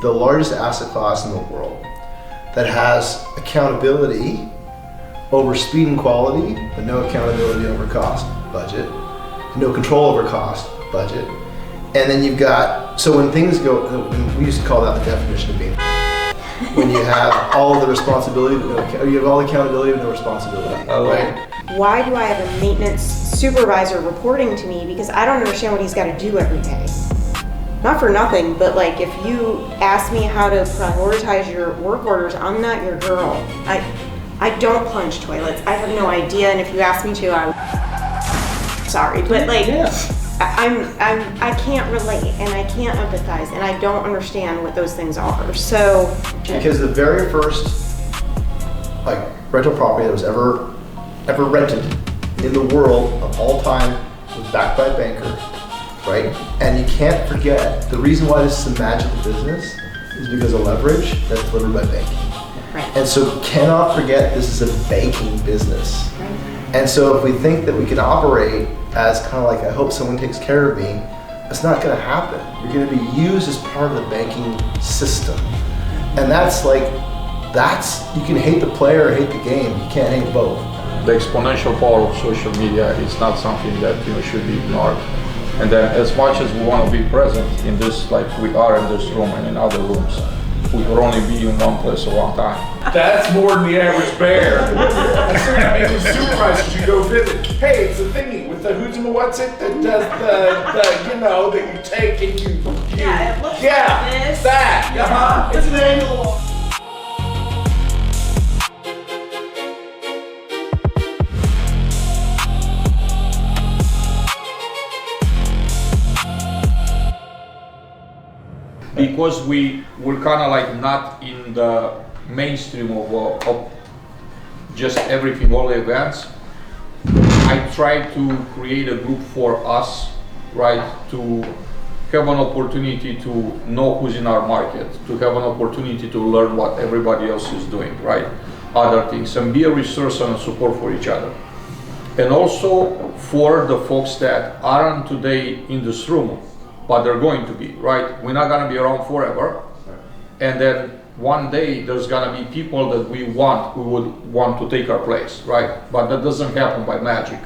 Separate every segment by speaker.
Speaker 1: The largest asset class in the world that has accountability over speed and quality, but no accountability over cost, budget, no control over cost, budget. And then you've got, so when things go, we used to call that the definition of being when you have all the responsibility, but you have all the accountability but no responsibility, right?
Speaker 2: Why do I have a maintenance supervisor reporting to me? Because I don't understand what he's got to do every day. Not for nothing, but like if you ask me how to prioritize your work orders, I'm not your girl. I don't plunge toilets. I have no idea, and if you ask me to, I'm sorry, but like I can't relate and I can't empathize and I don't understand what those things are. So
Speaker 1: because the very first like rental property that was ever rented in the world of all time was backed by a banker, right? And you can't forget the reason why this is a magical business is because of leverage that's delivered by banking.
Speaker 2: right.
Speaker 1: And so cannot forget this is a banking business.
Speaker 2: Right.
Speaker 1: And so if we think that we can operate as kind of like, I hope someone takes care of me, it's not gonna happen. You're gonna be used as part of the banking system. And that's like, you can hate the player or hate the game, you can't hate both.
Speaker 3: The exponential power of social media is not something that should be ignored. And then as much as we want to be present in this, like we are in this room and in other rooms, we will only be in one place at one time.
Speaker 4: That's more than the average bear. I think that makes the supervisors should go visit. Hey, it's a thingy with the who's and the what's it that does the that you take and you
Speaker 2: Yeah, it looks like this.
Speaker 4: that. It's an angle.
Speaker 3: Because we're kind of like not in the mainstream of just everything, all the events, I try to create a group for us, right, to have an opportunity to know who's in our market, to have an opportunity to learn what everybody else is doing, right, other things, and be a resource and a support for each other. And also for the folks that aren't today in this room, but they're going to be, right? We're not gonna be around forever. And then one day there's gonna be people that we would want to take our place, right? But that doesn't happen by magic.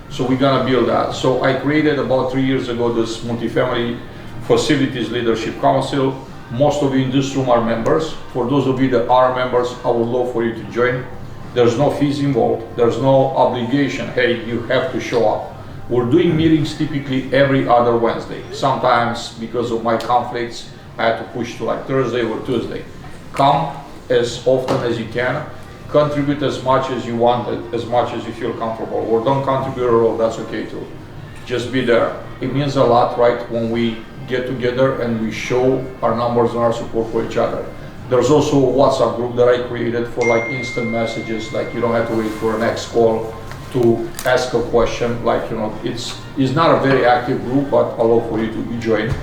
Speaker 3: So we're gonna build that. So I created about 3 years ago this Multifamily Facilities Leadership Council. Most of you in this room are members. For those of you that are members, I would love for you to join. There's no fees involved. There's no obligation, hey, you have to show up. We're doing meetings typically every other Wednesday. Sometimes because of my conflicts, I had to push to like Thursday or Tuesday. Come as often as you can, contribute as much as you want, as much as you feel comfortable, or don't contribute at all, that's okay too. Just be there. It means a lot, right, when we get together and we show our numbers and our support for each other. There's also a WhatsApp group that I created for like instant messages, like you don't have to wait for a next call to ask a question, like, it's not a very active group, but I'd love for you to join.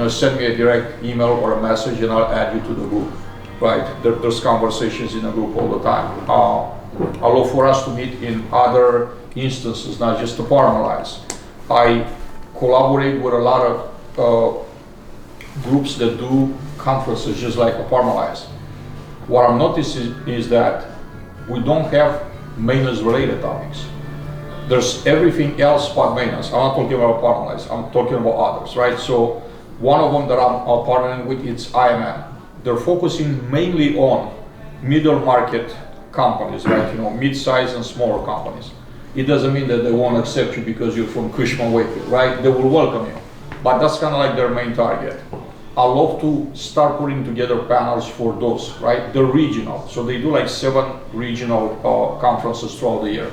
Speaker 3: Send me a direct email or a message and I'll add you to the group, right? There's conversations in the group all the time. I'd love for us to meet in other instances, not just to formalize. I collaborate with a lot of groups that do conferences just like a formalize. What I'm noticing is that we don't have maintenance related topics. There's everything else but maintenance. I'm not talking about formalize, I'm talking about others, right? So one of them that I'm partnering with is IMM. They're focusing mainly on middle market companies, right? Mid-size and smaller companies. It doesn't mean that they won't accept you because you're from Cushman Wakefield, right? They will welcome you, but that's kind of like their main target. I love to start putting together panels for those, right? They're regional, so they do like 7 regional conferences throughout the year.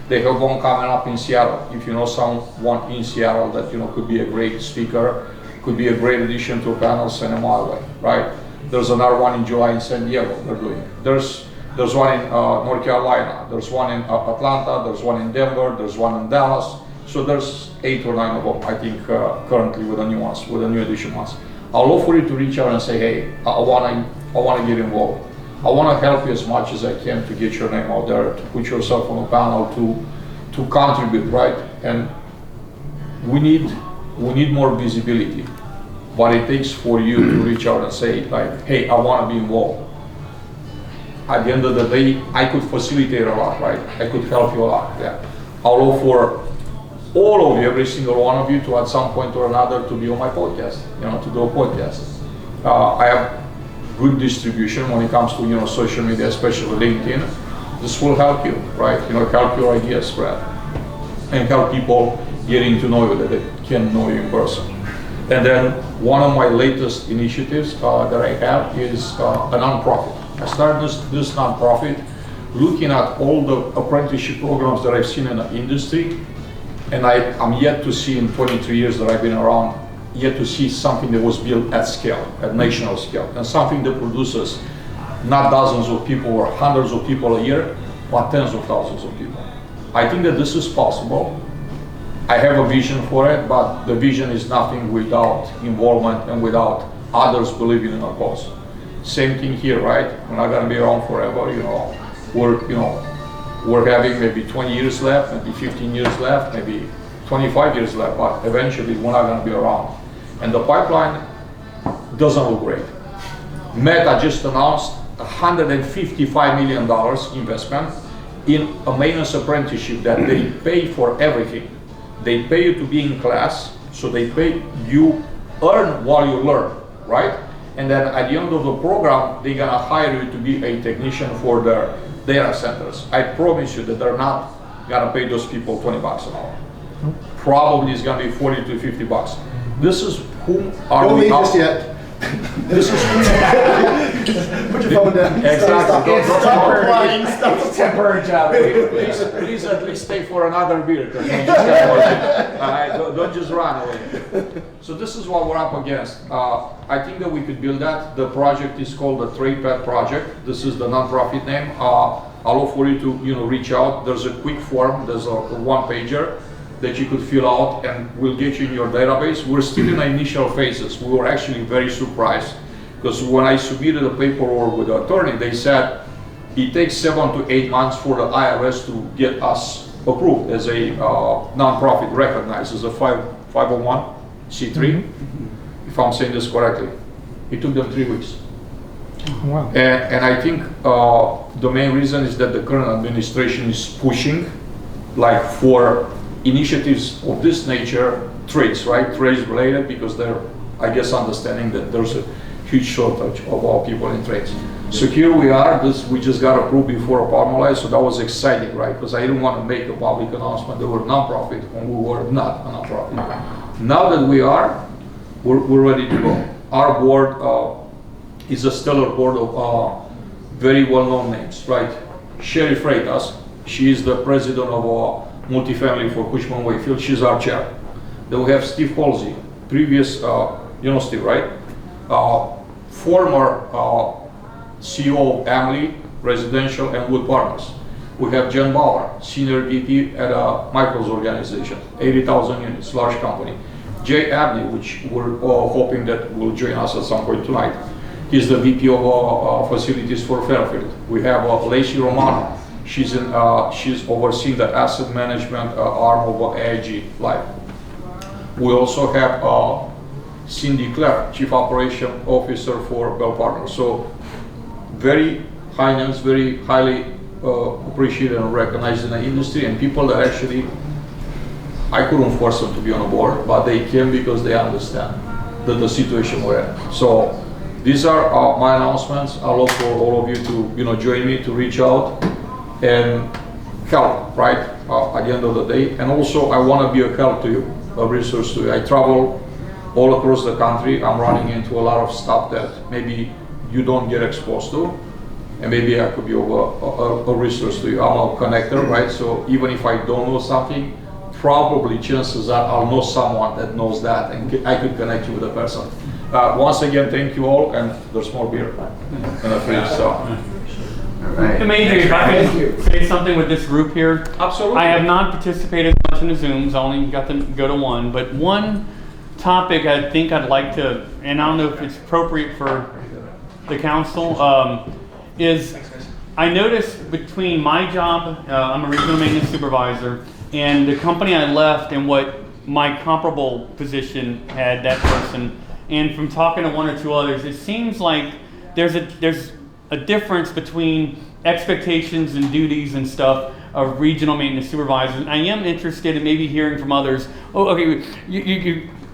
Speaker 3: They have one coming up in Seattle. If you know someone in Seattle that could be a great speaker, could be a great addition to a panel, send them our way, right? There's another one in July in San Diego. They're doing. There's one in North Carolina. There's one in Atlanta. There's one in Denver. There's one in Dallas. So there's 8 or 9 of them, I think, currently with the new ones, with the new edition ones. I'd love for you to reach out and say, hey, I want to get involved. I want to help you as much as I can to get your name out there, to put yourself on a panel, to contribute, right? And we need more visibility. what it takes for you to reach out and say, like, hey, I want to be involved. At the end of the day, I could facilitate a lot, right? I could help you a lot, yeah. I'll offer all of you, every single one of you, to at some point or another to be on my podcast, to do a podcast. I have good distribution when it comes to, social media, especially LinkedIn. This will help you, right? Help your ideas spread and help people getting to know you that they can know you in person. And then one of my latest initiatives that I have is a nonprofit. I started this nonprofit looking at all the apprenticeship programs that I've seen in the industry, and I'm yet to see in 23 years that I've been around, yet to see something that was built at scale, at national scale, and something that produces not dozens of people or hundreds of people a year, but tens of thousands of people. I think that this is possible. I have a vision for it, but the vision is nothing without involvement and without others believing in a cause. Same thing here, right? We're not going to be around forever. We're having maybe 20 years left, maybe 15 years left, maybe 25 years left, but eventually we're not going to be around. And the pipeline doesn't look great. Meta just announced $155 million investment in a maintenance apprenticeship that they pay for everything. They pay you to be in class, so they pay you earn while you learn, right? And then at the end of the program, they're gonna hire you to be a technician for their data centers. I promise you that they're not gonna pay those people 20 bucks an hour. Probably it's gonna be 40 to 50 bucks. This is who are
Speaker 1: Don't
Speaker 3: we
Speaker 1: leave
Speaker 3: up?
Speaker 1: this yet.
Speaker 3: This is
Speaker 1: Put your phone down.
Speaker 3: Exactly.
Speaker 4: It's a temporary job.
Speaker 3: Please at least stay for another beer. Because you just got working. All right, don't just run away. So this is what we're up against. I think that we could build that. The project is called the TradePad Project. This is the nonprofit name. I'll offer you to reach out. There's a quick form. There's a one-pager that you could fill out, and we'll get you in your database. We're still in the initial phases. We were actually very surprised because when I submitted the paperwork with the attorney, they said it takes 7 to 8 months for the IRS to get us approved as a nonprofit, recognized as a 501c3, if I'm saying this correctly. It took them 3 weeks.
Speaker 5: Wow.
Speaker 3: And I think the main reason is that the current administration is pushing like for initiatives of this nature, trades, right? Trades related, because they're, I guess, understanding that there's a huge shortage of our people in trades. So here we are, we just got approved before a Palmolive, so that was exciting, right? Because I didn't want to make a public announcement that we're non-profit when we were not a non-profit. Now that we are, we're ready to go. Our board is a stellar board of very well-known names, right? Sherry Freitas, she is the president of Multifamily for Cushman Wakefield. She's our chair. Then we have Steve Halsey, previous, Steve, right? Former CEO of Amley Residential and Wood Partners. We have Jen Bauer, senior VP at Michael's organization, 80,000 units, large company. Jay Abney, which we're hoping that will join us at some point tonight. He's the VP of facilities for Fairfield. We have Lacey Romano. She's overseeing the asset management arm of AIG Life. We also have Cindy Clark, Chief Operation Officer for Bell Partners. So very high names, very highly appreciated and recognized in the industry, and people that actually, I couldn't force them to be on a board, but they came because they understand the situation we're in. So these are my announcements. I look for all of you to join me, to reach out and help, right, at the end of the day. And also, I want to be a help to you, a resource to you. I travel all across the country. I'm running into a lot of stuff that maybe you don't get exposed to, and maybe I could be a resource to you. I'm a connector, right? So even if I don't know something, probably chances are I'll know someone that knows that, and I could connect you with a person. Once again, thank you all, and there's more beer in the fridge, so.
Speaker 5: Amazing. If I could say something with this group here.
Speaker 3: Absolutely.
Speaker 5: I have not participated much in the Zooms. I only got to go to one. But one topic I think I'd like to, and I don't know if it's appropriate for the council, is I noticed between my job, I'm a regional maintenance supervisor, and the company I left and what my comparable position had, that person and from talking to one or two others, it seems like there's a difference between expectations and duties and stuff of regional maintenance supervisors. I am interested in maybe hearing from others. Oh, okay,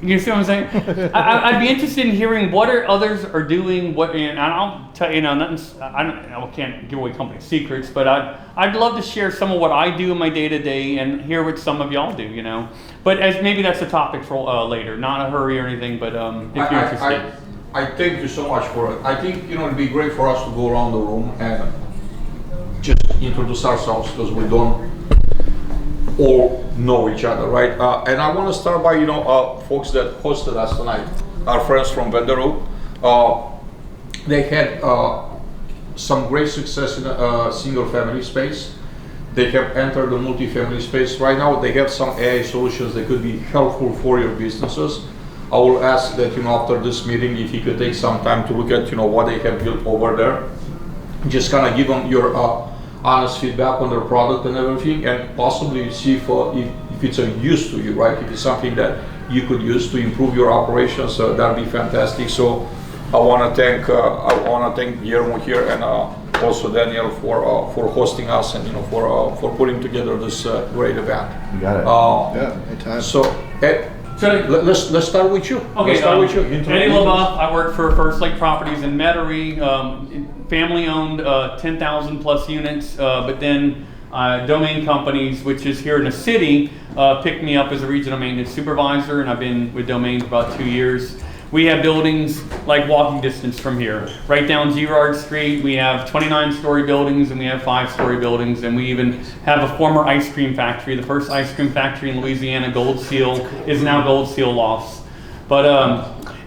Speaker 5: you see what I'm saying? I'd be interested in hearing what others are doing. And I'll tell you, nothing. I can't give away company secrets, but I'd love to share some of what I do in my day to day and hear what some of y'all do. But as maybe that's a topic for later. Not a hurry or anything, but if you're interested.
Speaker 3: I thank you so much for it. I think it'd be great for us to go around the room and just introduce ourselves, because we don't all know each other, right? And I want to start by, folks that hosted us tonight, our friends from Venderu. They had some great success in a single family space. They have entered the multifamily space. Right now, they have some AI solutions that could be helpful for your businesses. I will ask that, after this meeting, if you could take some time to look at, what they have built over there. Just kind of give them your honest feedback on their product and everything, and possibly see if it's a use to you, right? If it's something that you could use to improve your operations, that'd be fantastic. So I want to thank Guillermo here, and also Daniel for hosting us, and for putting together this great event.
Speaker 1: You got it. Anytime.
Speaker 3: So let's start with you.
Speaker 5: Okay,
Speaker 3: let's start with you.
Speaker 5: Eddie LaBeouf. I work for First Lake Properties in Metairie, family-owned, 10,000 plus units. But then Domain Companies, which is here in the city, picked me up as a regional maintenance supervisor, and I've been with Domain for about 2 years. We have buildings like walking distance from here. Right down Girard Street, we have 29-story buildings, and we have 5-story buildings, and we even have a former ice cream factory. The first ice cream factory in Louisiana, Gold Seal, is now Gold Seal lost. But,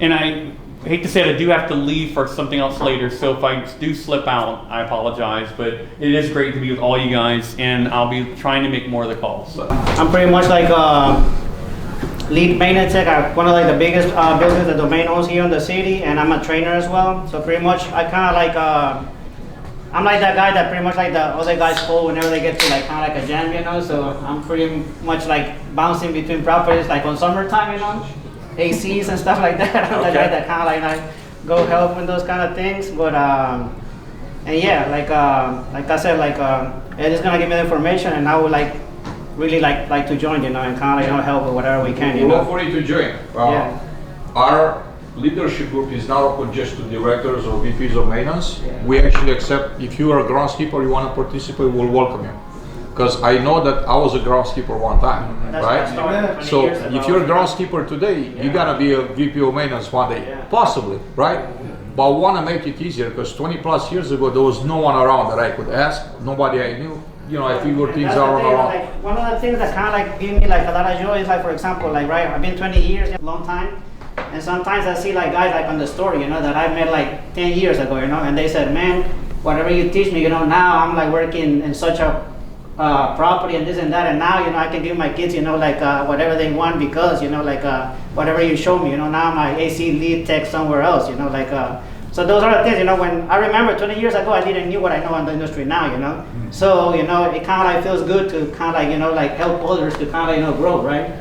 Speaker 5: and I hate to say it, I do have to leave for something else later, so if I do slip out, I apologize. But it is great to be with all you guys, and I'll be trying to make more of the calls.
Speaker 6: I'm pretty much like lead maintenance tech at one of the biggest buildings that Domain owns here in the city, and I'm a trainer as well. So pretty much I kind of I'm like that guy that pretty much the other guys call whenever they get to kind of a jam, So I'm pretty much bouncing between properties on summertime, ACs and stuff like that. I'm the guy that kind of go help with those kind of things. But and yeah, like I said, Ed is gonna give me the information, and I would really like to join, and kind of help with whatever we can.
Speaker 3: We'll love for you to join.
Speaker 6: Yeah.
Speaker 3: Our leadership group is not open just to directors or VPs of maintenance. We actually accept, if you are a groundskeeper, you want to participate, we'll welcome you. Because I know that I was a groundskeeper one time, right? So if you're a groundskeeper today, you're gonna be a VP of maintenance one day, possibly, right? But I want to make it easier, because 20 plus years ago, there was no one around that I could ask, nobody I knew. I figured things out around.
Speaker 6: One of the things that kind of give me a lot of joy is for example, right, I've been 20 years, a long time, and sometimes I see guys on the store, that I met 10 years ago, and they said, man, whatever you teach me, now I'm working in such a property and this and that, and now I can give my kids whatever they want, because whatever you show me, now my AC lead tech somewhere else, so those are the things, when I remember 20 years ago, I didn't knew what I know in the industry now, So, it kind of feels good to kind of help others to kind of grow, right?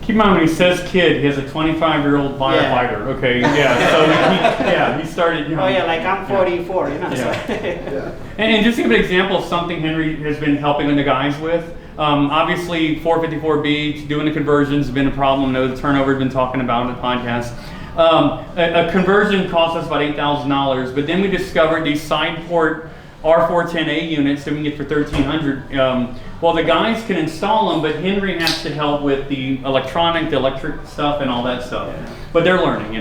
Speaker 5: Keep in mind, when he says kid, he has a 25-year-old firefighter. Yeah. Okay, yeah. So he started.
Speaker 6: Oh yeah, I'm 44.
Speaker 5: Yeah. And just to give an example of something Henry has been helping the guys with. Obviously, 454B, doing the conversions has been a problem. I know the turnover has been talking about in the podcast. A conversion cost us about $8,000, but then we discovered these side port R410A units that we can get for $1,300. Well, the guys can install them, but Henry has to help with the electric stuff and all that stuff. But they're learning,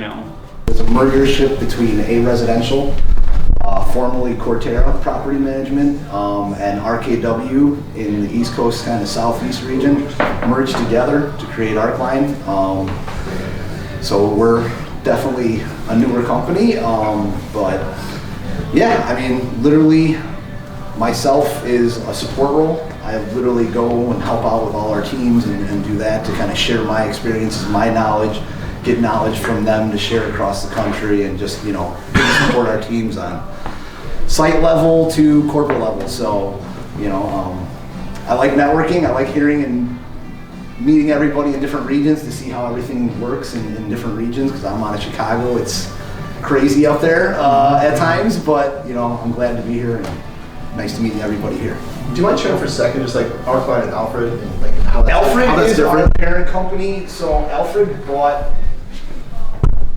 Speaker 7: It's a mergership between A Residential, formerly Cortera Property Management, and RKW in the East Coast, kind of Southeast region, merged together to create Arcline. So we're definitely a newer company, but yeah, literally myself is a support role. I literally go and help out with all our teams and do that to kind of share my experiences, my knowledge, get knowledge from them to share across the country, and just, support our teams on site level to corporate level. So, I like networking. I like hearing and meeting everybody in different regions to see how everything works in different regions, because I'm out of Chicago. It's crazy up there at times, but you know, I'm glad to be here and nice to meet everybody here.
Speaker 1: Do you mind sharing for a second, just like our client Alfred, and like how that's
Speaker 7: Alfred is
Speaker 1: different?
Speaker 7: our parent company. So Alfred bought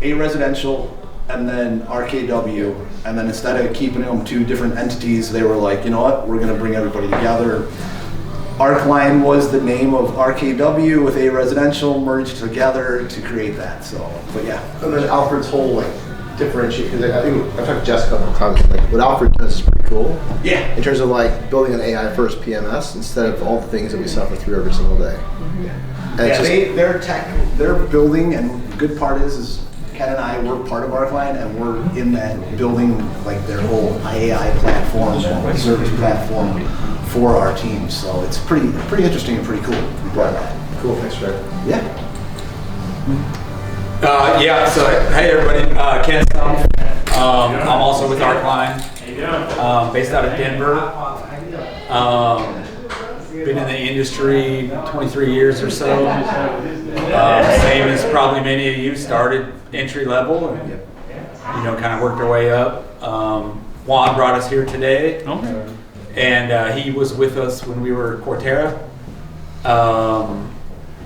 Speaker 7: A Residential and then RKW, and then instead of keeping them two different entities, they were like, you know what, we're gonna bring everybody together. Arcline was the name of RKW with A Residential merged together to create that. So, but yeah.
Speaker 1: And then Alfred's whole like differentiate, because I think I've talked to Jessica a couple times. Like what Alfred does is pretty cool.
Speaker 7: Yeah.
Speaker 1: In terms of like building an AI first PMS instead of all the things that we suffer through every single day. And it's just,
Speaker 7: They're tech, they're building, and the good part is Ken and I, we're part of Arcline, and we're in that building like their whole AI platform, service platform for our team. So it's pretty interesting and pretty cool. We brought that.
Speaker 1: cool, thanks, Fred.
Speaker 7: Yeah.
Speaker 8: Yeah, so hey everybody, Ken Stumpf. I'm also with Arcline, based out of Denver. Been in the industry 23 years or so. Same as probably many of you, started entry level and you know, kind of worked our way up. Juan brought us here today, and he was with us when we were Cortera.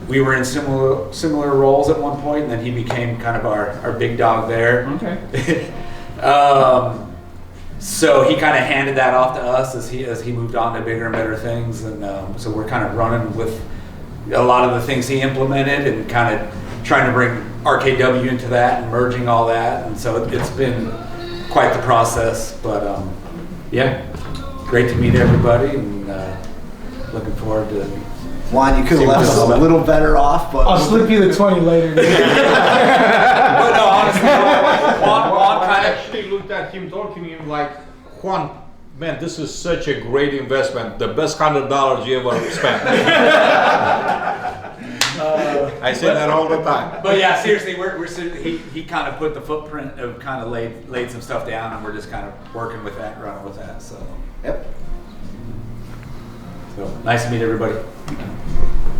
Speaker 8: We were in similar roles at one point, and then he became kind of our big dog there.
Speaker 5: Okay.
Speaker 8: So he kind of handed that off to us as he moved on to bigger and better things, and so we're kind of running with a lot of the things he implemented and kind of trying to bring RKW into that and merging all that, and so it's been quite the process. But yeah, great to meet everybody, and looking forward to.
Speaker 7: Juan, you could have left us a little better off, but
Speaker 9: I'll slip you the 20 later.
Speaker 8: But no, honestly, Juan kind of.
Speaker 3: Actually looked at him talking to him like, Juan, man, this is such a great investment. The best $100 you ever spent. I say that all the time.
Speaker 8: But yeah, seriously, he kind of put the footprint of kind of laid some stuff down, and we're just kind of working with that, running with that. So
Speaker 7: yep.
Speaker 8: So nice to meet everybody.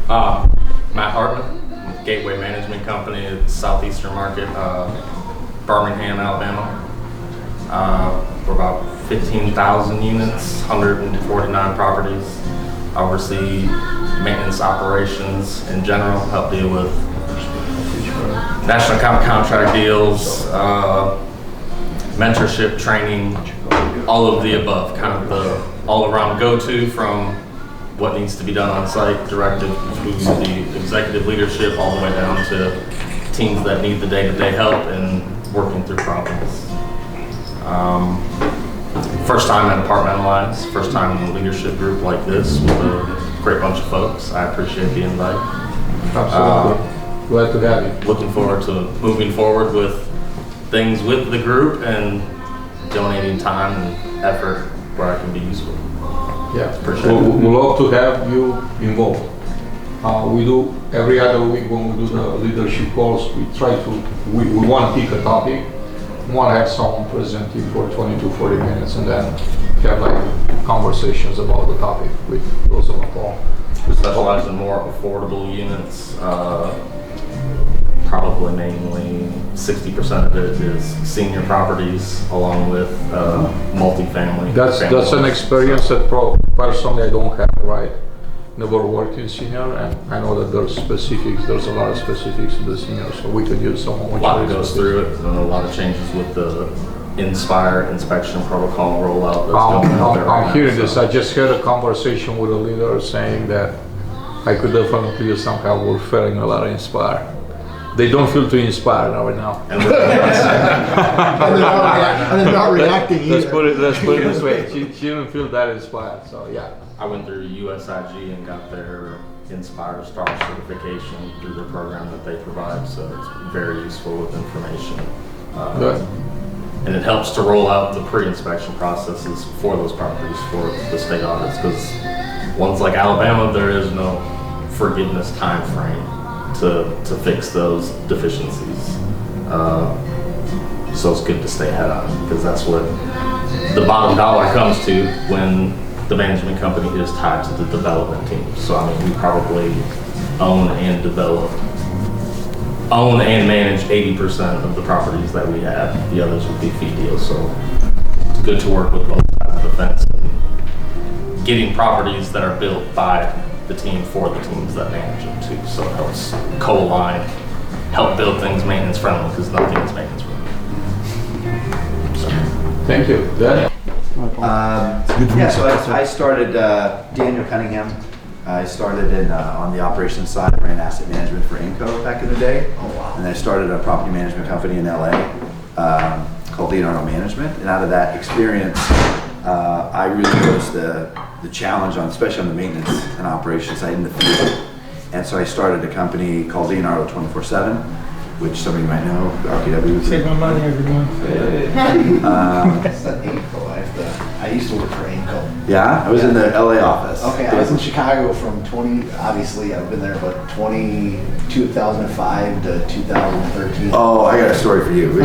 Speaker 10: Matt Hartman, Gateway Management Company at Southeastern Market, Birmingham, Alabama. We're about 15,000 units, 149 properties. I oversee maintenance operations in general, help deal with national account contract deals, mentorship, training, all of the above, kind of the all-around go-to from what needs to be done on site, directive to the executive leadership, all the way down to teams that need the day-to-day help and working through problems. First time at Apartmentalize, first time in a leadership group like this with a great bunch of folks. I appreciate the invite.
Speaker 3: Absolutely. Glad to have you.
Speaker 10: Looking forward to moving forward with things with the group and donating time and effort where I can be useful.
Speaker 3: Yeah,
Speaker 10: Appreciate it.
Speaker 3: we love to have you involved. We do every other week when we do the leadership calls, we want to pick a topic. We want to have someone presenting for 20 to 40 minutes and then have like conversations about the topic with those on the call.
Speaker 10: We specialize in more affordable units. Probably mainly 60% of it is senior properties, along with multifamily.
Speaker 3: That's an experience that personally I don't have, right? Never worked in senior, and I know that there's a lot of specifics to the senior, so we could use someone
Speaker 10: A
Speaker 3: which
Speaker 10: lot goes through it, and a lot of changes with the Inspire inspection protocol rollout that's going on there right
Speaker 3: I'm hearing
Speaker 10: now,
Speaker 3: this.
Speaker 10: so.
Speaker 3: I just had a conversation with a leader saying that I could definitely use some help. We're failing a lot of Inspire. They don't feel too inspired right now.
Speaker 10: And
Speaker 1: And they're not reacting either.
Speaker 3: Let's put it this way. She didn't feel that inspired, so yeah.
Speaker 10: I went through USIG and got their Inspire Star certification through their program that they provide, so it's very useful with information.
Speaker 3: Good.
Speaker 10: And it helps to roll out the pre-inspection processes for those properties for the state audits, because ones like Alabama, there is no forgiveness time frame to fix those deficiencies. So it's good to stay ahead on it, because that's what the bottom dollar comes to when the management company is tied to the development team. So I mean, we probably own and manage 80% of the properties that we have. The others would be fee deals. So it's good to work with both sides of the fence and getting properties that are built by the team for the teams that manage them too. So it helps co-align, help build things maintenance friendly, because nothing is maintenance friendly.
Speaker 3: Thank you. Dan?
Speaker 9: So I started, Daniel Cunningham. I started on the operations side. I ran asset management for Aimco back in the day. Oh, wow. And I started a property management company in LA called Leonardo Management. And out of that experience, I really noticed the challenge on, especially on the maintenance and operations side in the field. And so I started a company called Leonardo 24/7, which some of you might know, RKW.
Speaker 11: Save my money every month.
Speaker 7: I used to work for Aimco.
Speaker 9: Yeah, I was in the LA office.
Speaker 7: Okay, I was in Chicago from obviously I've been there, but 2005 to 2013.
Speaker 9: Oh, I got a story for you. The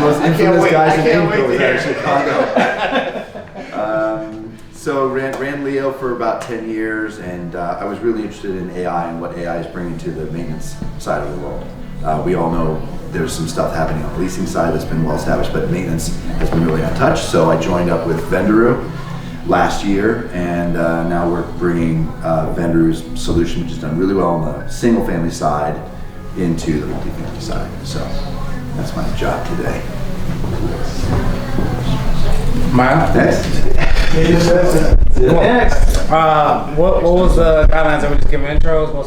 Speaker 9: most infamous guys in Aimco was out of Chicago. So ran Leo for about 10 years, and I was really interested in AI and what AI is bringing to the maintenance side of the world. We all know there's some stuff happening on the leasing side that's been well established, but maintenance has been really untouched. So I joined up with Vendaroo last year, and now we're bringing Vendaroo's solution, which has done really well on the single family side, into the multifamily side. So that's my job today. Next.
Speaker 11: Next. What was the guidelines? Are we just giving intros? From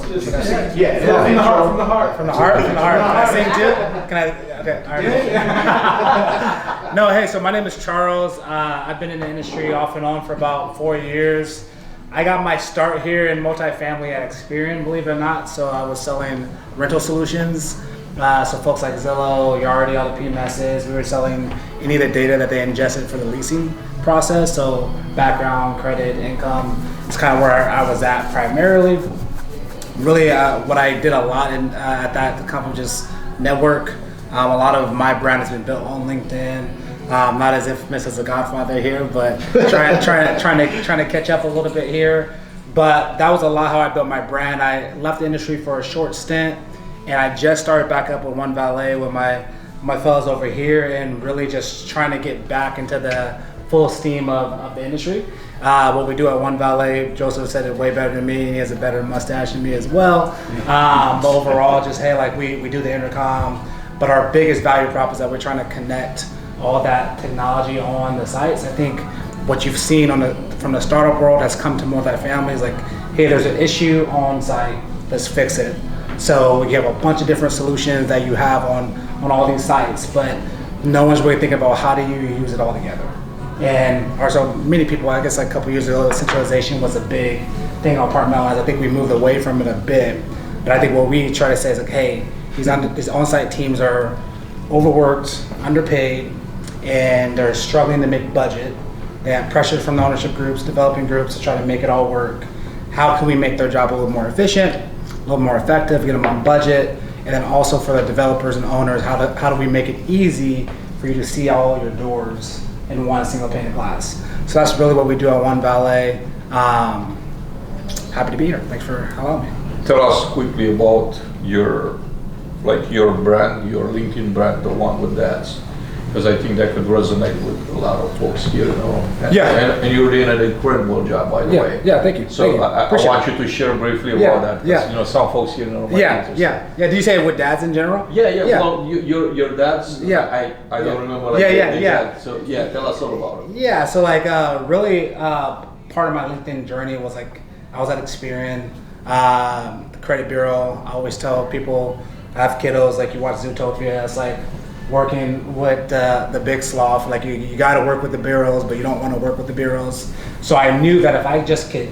Speaker 11: the heart. Can I sing too? Can I? Okay. All right. No, hey, so my name is Charles. I've been in the industry off and on for about 4 years. I got my start here in multifamily at Experian, believe it or not. So I was selling rental solutions. So folks like Zillow, Yardi, all the PMSs, we were selling any of the data that they ingested for the leasing process. So background, credit, income, it's kind of where I was at primarily. Really what I did a lot at that company was just network. A lot of my brand has been built on LinkedIn. Not as infamous as a Godfather here, but trying to catch up a little bit here. But that was a lot how I built my brand. I left the industry for a short stint, and I just started back up with One Valet with my fellows over here, and really just trying to get back into the full steam of the industry. What we do at One Valet, Joseph said it way better than me, and he has a better mustache than me as well. But overall, just hey, like we do the intercom, but our biggest value prop is that we're trying to connect all that technology on the sites. I think what you've seen from the startup world has come to multifamily is like, hey, there's an issue on site, let's fix it. So you have a bunch of different solutions that you have on all these sites, but no one's really thinking about how do you use it all together. And so many people, I guess like a couple years ago, centralization was a big thing on apartment. I think we moved away from it a bit, but I think what we try to say is like, hey, these on-site teams are overworked, underpaid, and they're struggling to make budget. They have pressure from the ownership groups, developing groups to try to make it all work. How can we make their job a little more efficient, a little more effective, get them on budget, and then also for the developers and owners, how do we make it easy for you to see all your doors in one single pane of glass? So that's really what we do at One Valet. Happy to be here. Thanks for allowing me.
Speaker 3: Tell us quickly about your brand, your LinkedIn brand, the one with ads, because I think that could resonate with a lot of folks here. And you're doing an incredible job, by the way.
Speaker 11: Yeah, thank you.
Speaker 3: So I want you to share briefly about that. Because, some folks here know.
Speaker 11: Yeah. Do you say with dads in general?
Speaker 3: Yeah. Well, your dad's. I don't remember. So tell us all about it.
Speaker 11: Yeah. So really, part of my LinkedIn journey was I was at Experian, the credit bureau. I always tell people I have kiddos, you watch Zootopia. It's like working with the big sloth. You got to work with the bureaus, but you don't want to work with the bureaus. So I knew that if I just could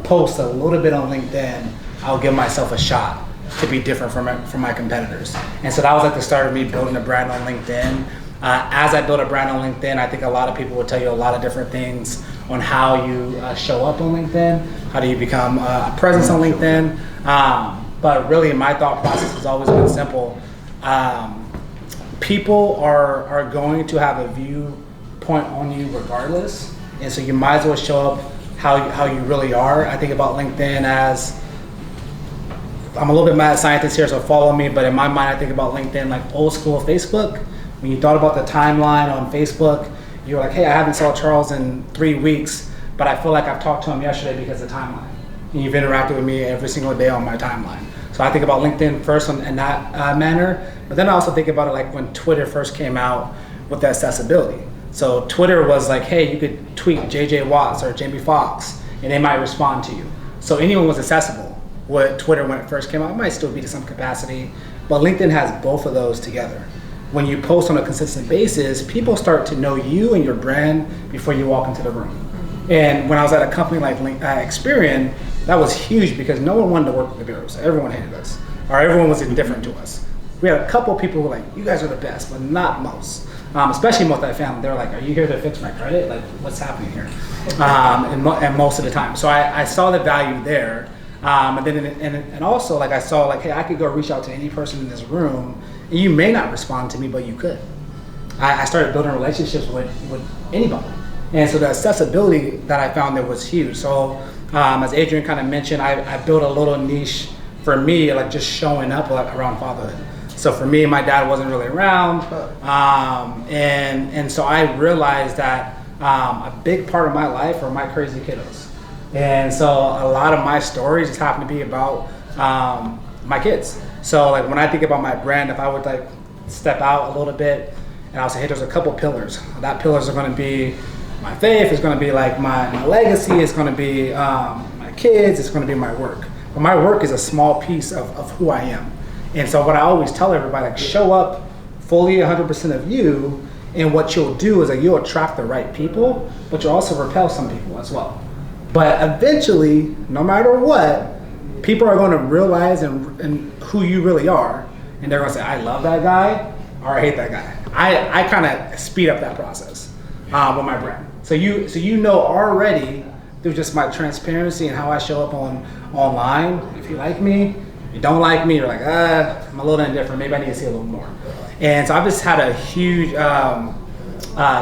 Speaker 11: post a little bit on LinkedIn, I'll give myself a shot to be different from my competitors. And so that was the start of me building a brand on LinkedIn. As I built a brand on LinkedIn, I think a lot of people will tell you a lot of different things on how you show up on LinkedIn, how do you become a presence on LinkedIn. But really my thought process has always been simple. People are going to have a viewpoint on you regardless, and so you might as well show up how you really are. I think about LinkedIn as, I'm a little bit mad scientist here, so follow me, but in my mind I think about LinkedIn like old school Facebook. When you thought about the timeline on Facebook, you were like, hey, I haven't saw Charles in 3 weeks, but I feel like I've talked to him yesterday because of the timeline. And you've interacted with me every single day on my timeline. So I think about LinkedIn first in that manner, but then I also think about it like when Twitter first came out with the accessibility. So Twitter was like, hey, you could tweet JJ Watts or Jamie Foxx and they might respond to you. So anyone was accessible. What Twitter when it first came out, it might still be to some capacity, but LinkedIn has both of those together. When you post on a consistent basis, people start to know you and your brand before you walk into the room. And when I was at a company like Experian, that was huge because no one wanted to work with the bureaus. Everyone hated us, or everyone was indifferent to us. We had a couple of people who were like, you guys are the best, but not most. Especially multifamily, they're like, are you here to fix my credit? Like, what's happening here? And most of the time. So I saw the value there. And then and also like I saw like, hey, I could go reach out to any person in this room and you may not respond to me, but you could. I started building relationships with anybody. And so the accessibility that I found there was huge. So as Adrian kind of mentioned, I built a little niche for me, like just showing up like, around fatherhood. So for me, my dad wasn't really around. And so I realized that a big part of my life are my crazy kiddos. And so a lot of my stories just happen to be about my kids. So like when I think about my brand, if I would like step out a little bit and I'll say, hey, there's a couple pillars. That pillars are gonna be my faith, it's gonna be like my legacy, it's gonna be my kids, it's gonna be my work. But my work is a small piece of who I am. And so what I always tell everybody, like show up fully 100% of you, and what you'll do is that you'll attract the right people, but you'll also repel some people as well. But eventually, no matter what, people are going to realize and who you really are, and they're going to say, I love that guy, or I hate that guy. I kind of speed up that process with my brand. So you know already through just my transparency and how I show up online. If you like me, you don't like me, you're like, I'm a little indifferent. Maybe I need to see a little more. And so I've just had a huge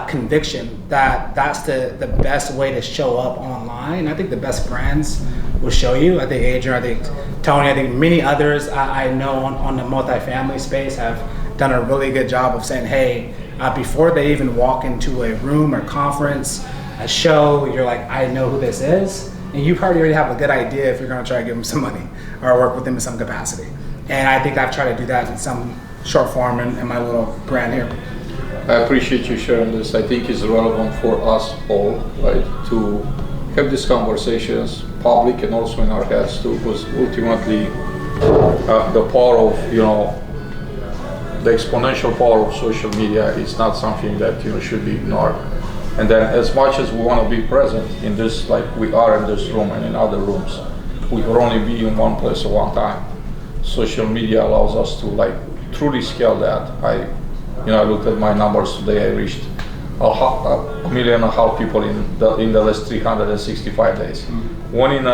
Speaker 11: conviction that that's the best way to show up online. I think the best brands will show you. I think Adrian, I think Tony, I think many others I know on the multifamily space have done a really good job of saying, hey, before they even walk into a room or conference, a show, you're like, I know who this is. And you probably already have a good idea if you're gonna try to give them some money or work with them in some capacity. And I think I've tried to do that in some short form in my little brand here.
Speaker 3: I appreciate you sharing this. I think it's relevant for us all, right, to have these conversations public and also in our heads too, because ultimately the power of, you know, the exponential power of social media is not something that, you know, should be ignored. And then as much as we want to be present in this, like we are in this room and in other rooms, we can only be in one place at one time. Social media allows us to like truly scale that. I looked at my numbers today. I reached 1.5 million people in the last 365 days. One in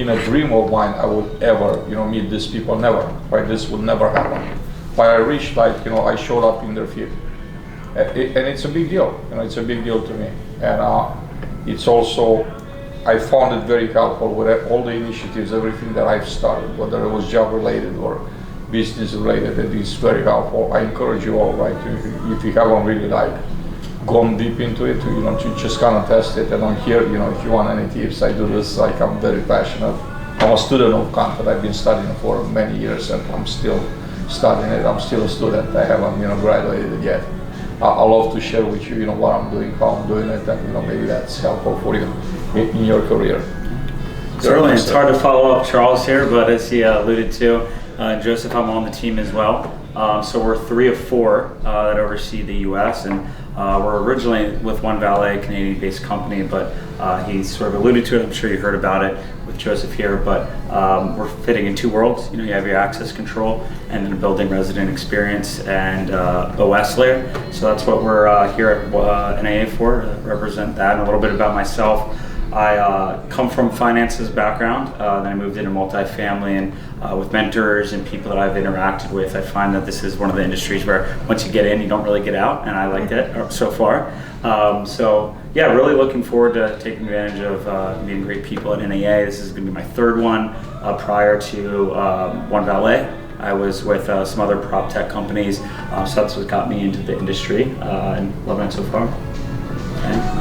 Speaker 3: a dream of mine, I would ever, you know, meet these people. Never, right? This would never happen. But I reached, like, you know, I showed up in their feed, and it's a big deal. You know, it's a big deal to me, and it's also, I found it very helpful with all the initiatives, everything that I've started, whether it was job related or business related. It is very helpful. I encourage you all, right, if you haven't really like gone deep into it, you know, to just kind of test it. And I'm here, you know, if you want any tips, I do this, like, I'm very passionate. I'm a student of content. I've been studying for many years and I'm still studying it. I'm still a student. I haven't, you know, graduated yet. I love to share with you, you know, what I'm doing, how I'm doing it, and, you know, maybe that's helpful for you in your career.
Speaker 12: Certainly, it's hard to follow up Charles here, but as he alluded to, Joseph, I'm on the team as well. So we're 3 of 4 that oversee the U.S. and we're originally with One Valet, a Canadian-based company, but he sort of alluded to it. I'm sure you heard about it with Joseph here, but we're fitting in 2 worlds. You know, you have your access control and then a building resident experience and OS layer. So that's what we're here at NAA for, to represent that. And a little bit about myself. I come from finances background, then I moved into multifamily, and with mentors and people that I've interacted with, I find that this is one of the industries where once you get in, you don't really get out, and I like it so far. So yeah, really looking forward to taking advantage of meeting great people at NAA. This is going to be my third one. Prior to one valet, I was with some other prop tech companies, so that's what got me into the industry, and loving it so far.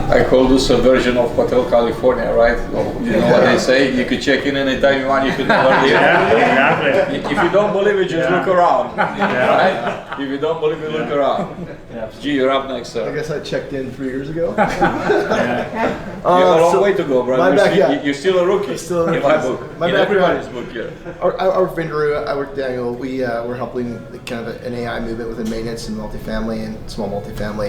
Speaker 3: I call this a version of Hotel California, right? You know what they say? You could check in anytime you want, you could never leave.
Speaker 12: Yeah, exactly.
Speaker 3: If you don't believe it, just look around. Right? If you don't believe it, look around.
Speaker 12: Yeah.
Speaker 3: Gee, you're up next,
Speaker 1: I
Speaker 3: sir.
Speaker 1: guess I checked in 3 years ago.
Speaker 3: You have a long way to go, brother. You're still a rookie in my book. In everybody's book, yeah.
Speaker 1: Our vendor, I work with Daniel, we're helping kind of an AI movement within maintenance and multifamily and small multifamily.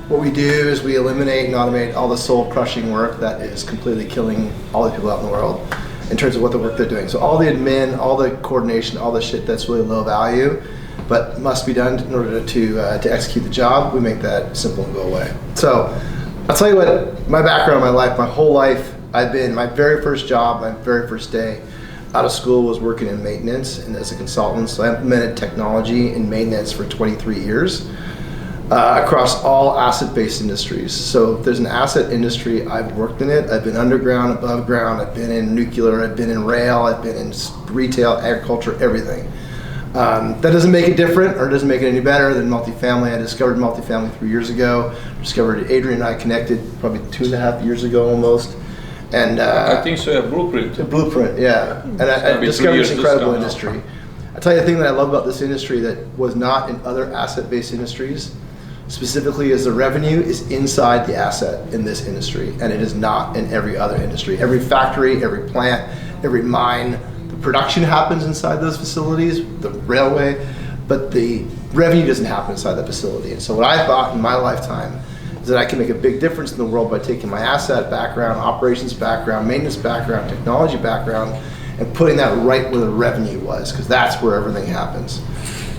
Speaker 1: What we do is we eliminate and automate all the soul crushing work that is completely killing all the people out in the world in terms of what the work they're doing. So all the admin, all the coordination, all the shit that's really low value, but must be done in order to execute the job, we make that simple and go away. So I'll tell you what, my background, my life, my whole life, my very first job, my very first day out of school was working in maintenance and as a consultant. So I implemented technology in maintenance for 23 years. Across all asset-based industries. So if there's an asset industry, I've worked in it. I've been underground, above ground, I've been in nuclear, I've been in rail, I've been in retail, agriculture, everything. That doesn't make it different or doesn't make it any better than multifamily. I discovered multifamily 3 years ago. Discovered Adrian and I connected probably 2.5 years ago almost. And
Speaker 3: I think so, a blueprint.
Speaker 1: A blueprint, yeah. And I discovered this incredible industry. I'll tell you the thing that I love about this industry that was not in other asset-based industries, specifically is the revenue is inside the asset in this industry, and it is not in every other industry. Every factory, every plant, every mine, the production happens inside those facilities, the railway, but the revenue doesn't happen inside the facility. And so what I thought in my lifetime is that I can make a big difference in the world by taking my asset background, operations background, maintenance background, technology background, and putting that right where the revenue was, because that's where everything happens.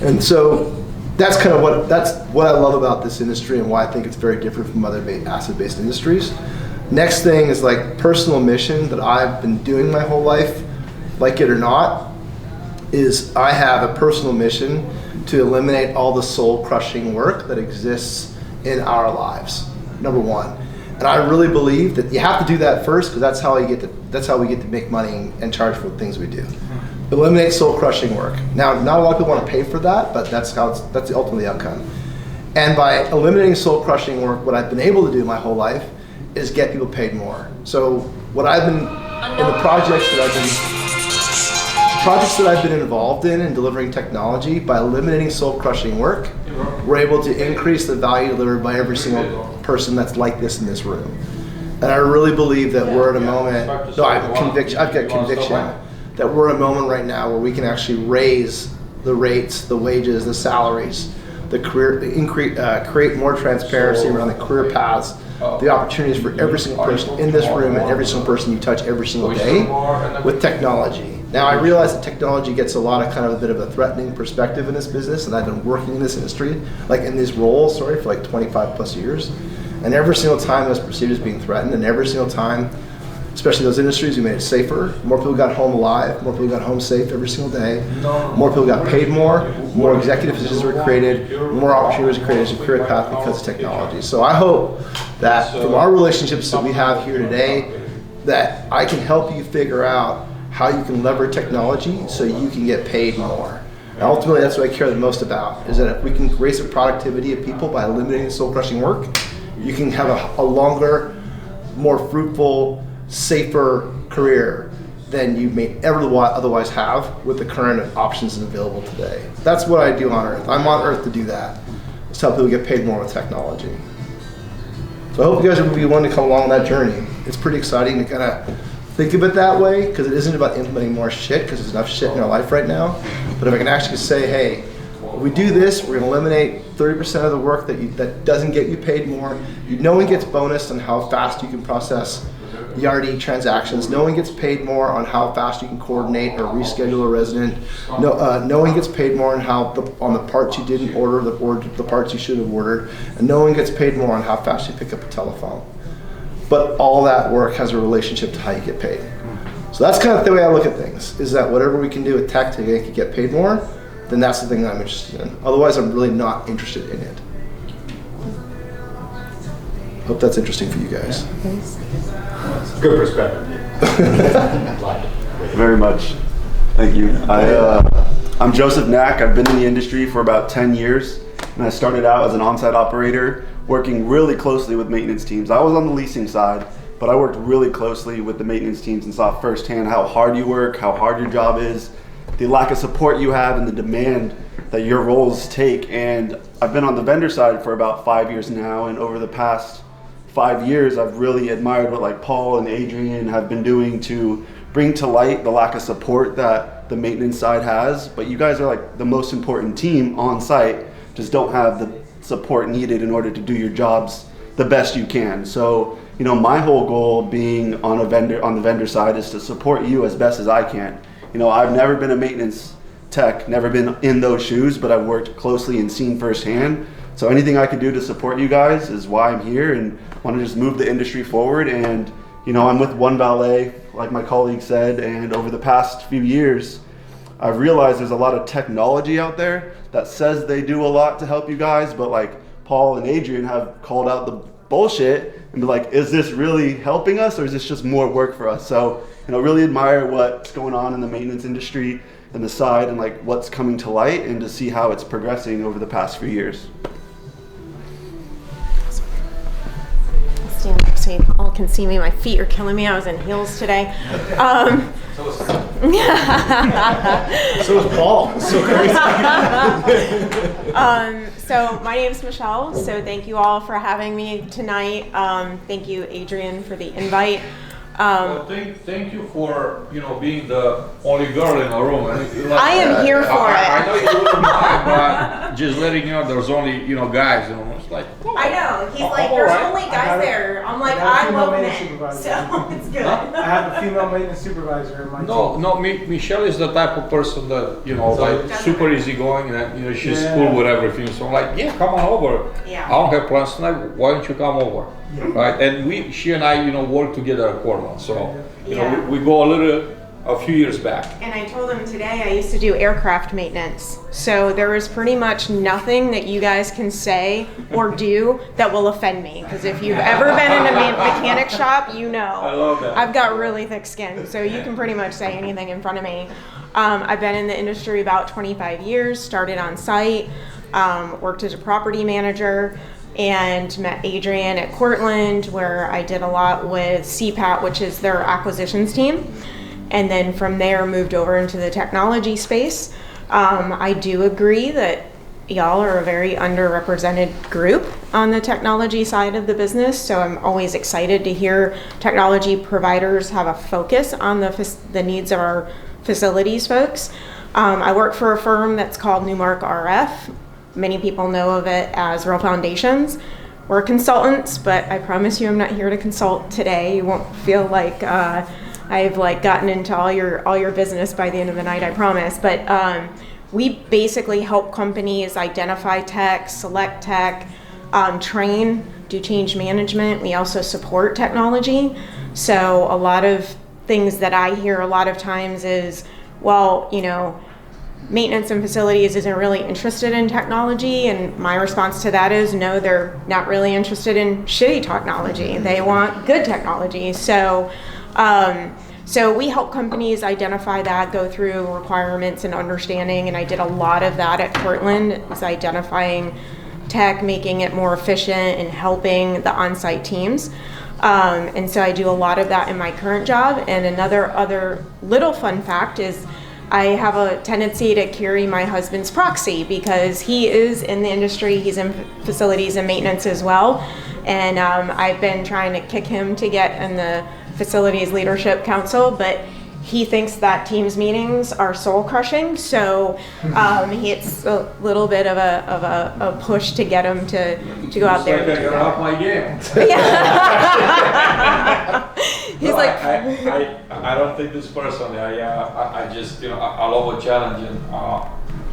Speaker 1: And so that's kind of what I love about this industry and why I think it's very different from other asset-based industries. Next thing is like personal mission that I've been doing my whole life, like it or not, is I have a personal mission to eliminate all the soul-crushing work that exists in our lives, number one. And I really believe that you have to do that first, because that's how we get to make money and charge for the things we do. Eliminate soul-crushing work. Now, not a lot of people want to pay for that, but that's ultimately the outcome. And by eliminating soul-crushing work, what I've been able to do my whole life is get people paid more. So what I've been, in the projects that I've been involved in delivering technology, by eliminating soul-crushing work, we're able to increase the value delivered by every single person that's like this in this room. And I really believe that we're at a moment, I've got conviction that we're at a moment right now where we can actually raise the rates, the wages, the salaries, the career, create more transparency around the career paths, the opportunities for every single person in this room and every single person you touch every single day with technology. Now I realize that technology gets a lot of kind of a bit of a threatening perspective in this business, and I've been working in this industry, like in this role, for like 25 plus years. And every single time this perceived as being threatened, and every single time, especially those industries, we made it safer. More people got home alive, more people got home safe every single day. More people got paid more executive positions were created, more opportunities were created as a career path because of technology. So I hope that from our relationships that we have here today, that I can help you figure out how you can leverage technology so you can get paid more. And ultimately, that's what I care the most about, is that if we can raise the productivity of people by eliminating soul-crushing work, you can have a longer, more fruitful, safer career than you may ever otherwise have with the current options available today. That's what I do on Earth. I'm on Earth to do that. It's help people get paid more with technology. So I hope you guys will be willing to come along that journey. It's pretty exciting to kind of think of it that way, because it isn't about implementing more shit, because there's enough shit in our life right now. But if I can actually say, hey, if we do this, we're going to eliminate 30% of the work that doesn't get you paid more. No one gets bonused on how fast you can process ERD transactions. No one gets paid more on how fast you can coordinate or reschedule a resident. No one gets paid more on the parts you didn't order, the parts you should have ordered. And no one gets paid more on how fast you pick up a telephone. But all that work has a relationship to how you get paid. So that's kind of the way I look at things, is that whatever we can do with tech to make you get paid more, then that's the thing that I'm interested in. Otherwise, I'm really not interested in it. Hope that's interesting for you guys.
Speaker 4: Good perspective.
Speaker 13: Very much. Thank you. I'm Joseph Knack. I've been in the industry for about 10 years, and I started out as an on-site operator, working really closely with maintenance teams. I was on the leasing side, but I worked really closely with the maintenance teams and saw firsthand how hard you work, how hard your job is, the lack of support you have, and the demand that your roles take. And I've been on the vendor side for about 5 years now, and over the past 5 years, I've really admired what like Paul and Adrian have been doing to bring to light the lack of support that the maintenance side has. But you guys are like the most important team on site, just don't have the support needed in order to do your jobs the best you can. So, you know, my whole goal being on the vendor side is to support you as best as I can. You know, I've never been a maintenance tech, never been in those shoes, but I've worked closely and seen firsthand. So anything I can do to support you guys is why I'm here, and want to just move the industry forward. And, you know, I'm with One Valet, like my colleague said, and over the past few years, I've realized there's a lot of technology out there that says they do a lot to help you guys, but like Paul and Adrian have called out the bullshit and be like, is this really helping us, or is this just more work for us? So, you know, really admire what's going on in the maintenance industry and the side, and like what's coming to light, and to see how it's progressing over the past few years.
Speaker 2: Stand up so you all can see me. My feet are killing me. I was in heels today.
Speaker 4: So is Paul. So crazy.
Speaker 2: So my name is Michelle. So thank you all for having me tonight. Thank you, Adrian, for the invite.
Speaker 3: Well, thank you for, you know, being the only girl in the room.
Speaker 2: I am here for it.
Speaker 3: I know you wouldn't mind, but just letting you know there's only, you know, guys, you know, it's like, oh,
Speaker 2: I know. He's like, there's only guys there. I'm like, I love men. So it's good.
Speaker 11: I have a female maintenance supervisor in my team.
Speaker 3: No, Michelle is the type of person that, you know, like super easygoing, and you know, she's cool with everything. So I'm like, yeah, come on over.
Speaker 2: Yeah.
Speaker 3: I don't have plans tonight. Why don't you come over? Right? And she and I, you know, work together at Portland. So, you know, we go a few years back.
Speaker 2: And I told him today I used to do aircraft maintenance. So there is pretty much nothing that you guys can say or do that will offend me. Because if you've ever been in a mechanic shop, you know.
Speaker 3: I love that.
Speaker 2: I've got really thick skin, so you can pretty much say anything in front of me. I've been in the industry about 25 years, started on site, worked as a property manager, and met Adrian at Cortland, where I did a lot with CPAT, which is their acquisitions team. And then from there moved over into the technology space. I do agree that y'all are a very underrepresented group on the technology side of the business, so I'm always excited to hear technology providers have a focus on the needs of our facilities folks. I work for a firm that's called Newmark RF. Many people know of it as Real Foundations. We're consultants, but I promise you I'm not here to consult today. You won't feel like I've like gotten into all your business by the end of the night, I promise. But we basically help companies identify tech, select tech, train, do change management. We also support technology. So a lot of things that I hear a lot of times is, well, you know, maintenance and facilities isn't really interested in technology, and my response to that is no, they're not really interested in shitty technology. They want good technology. So we help companies identify that, go through requirements and understanding, and I did a lot of that at Cortland, is identifying tech, making it more efficient, and helping the on-site teams. And so I do a lot of that in my current job. And other little fun fact is I have a tendency to carry my husband's proxy because he is in the industry. He's in facilities and maintenance as well. And I've been trying to kick him to get in the facilities leadership council, but he thinks that teams meetings are soul crushing. So it's a little bit of a push to get him to go out there.
Speaker 3: Like I got off my game.
Speaker 2: He's
Speaker 3: no,
Speaker 2: like,
Speaker 3: I don't take this personally. I just, you know, I love a challenge, and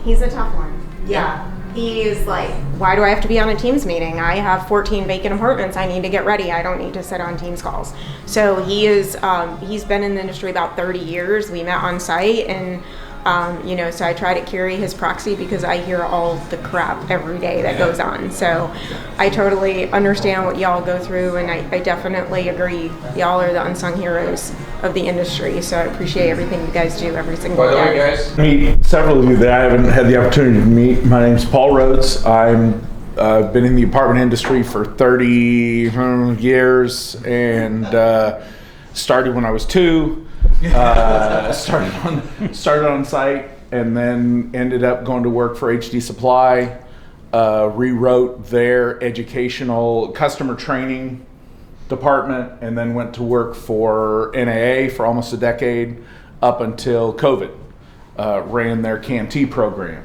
Speaker 2: he's a tough one. Yeah. He's like, why do I have to be on a Teams meeting? I have 14 vacant apartments. I need to get ready. I don't need to sit on Teams calls. So he is, he's been in the industry about 30 years. We met on site, and So I try to carry his proxy because I hear all the crap every day that goes on. So I totally understand what y'all go through, and I definitely agree. Y'all are the unsung heroes of the industry, so I appreciate everything you guys do every single day.
Speaker 3: By the way, guys,
Speaker 4: Meet several of you that I haven't had the opportunity to meet. My name's Paul Rhodes. I've been in the apartment industry for 30 years, and started when I was 2. Started on site, and then ended up going to work for HD Supply. Rewrote their educational customer training department, and then went to work for NAA for almost a decade up until COVID. Ran their CAMT program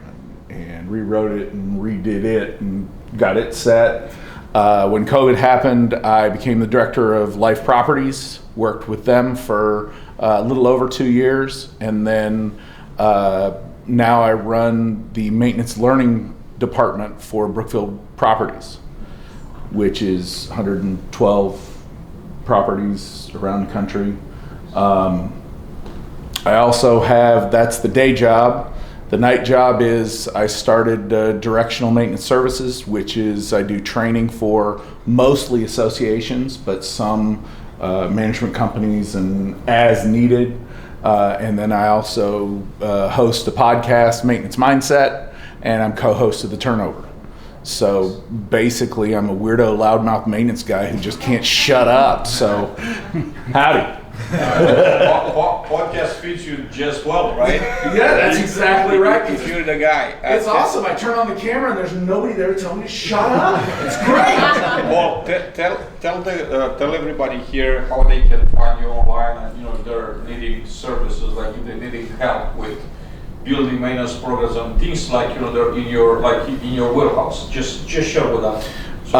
Speaker 4: and rewrote it and redid it and got it set. When COVID happened, I became the director of Life Properties, worked with them for a little over 2 years, and then now I run the maintenance learning department for Brookfield Properties, which is 112 properties around the country. I also have, that's the day job. The night job is I started directional maintenance services, which is I do training for mostly associations, but some management companies and as needed. And then I also host a podcast, Maintenance Mindset, and I'm co-host of The Turnover. So basically I'm a weirdo loudmouth maintenance guy who just can't shut up. So howdy.
Speaker 3: podcast fits you just well, right?
Speaker 4: Yeah, that's exactly right.
Speaker 3: If you're the guy.
Speaker 4: It's awesome. I turn on the camera and there's nobody there to tell me to shut up. It's great.
Speaker 3: Well, tell everybody here how they can find you online, and if they're needing services, like if they're needing help with building maintenance programs and things like they're in your warehouse. Just share with us. So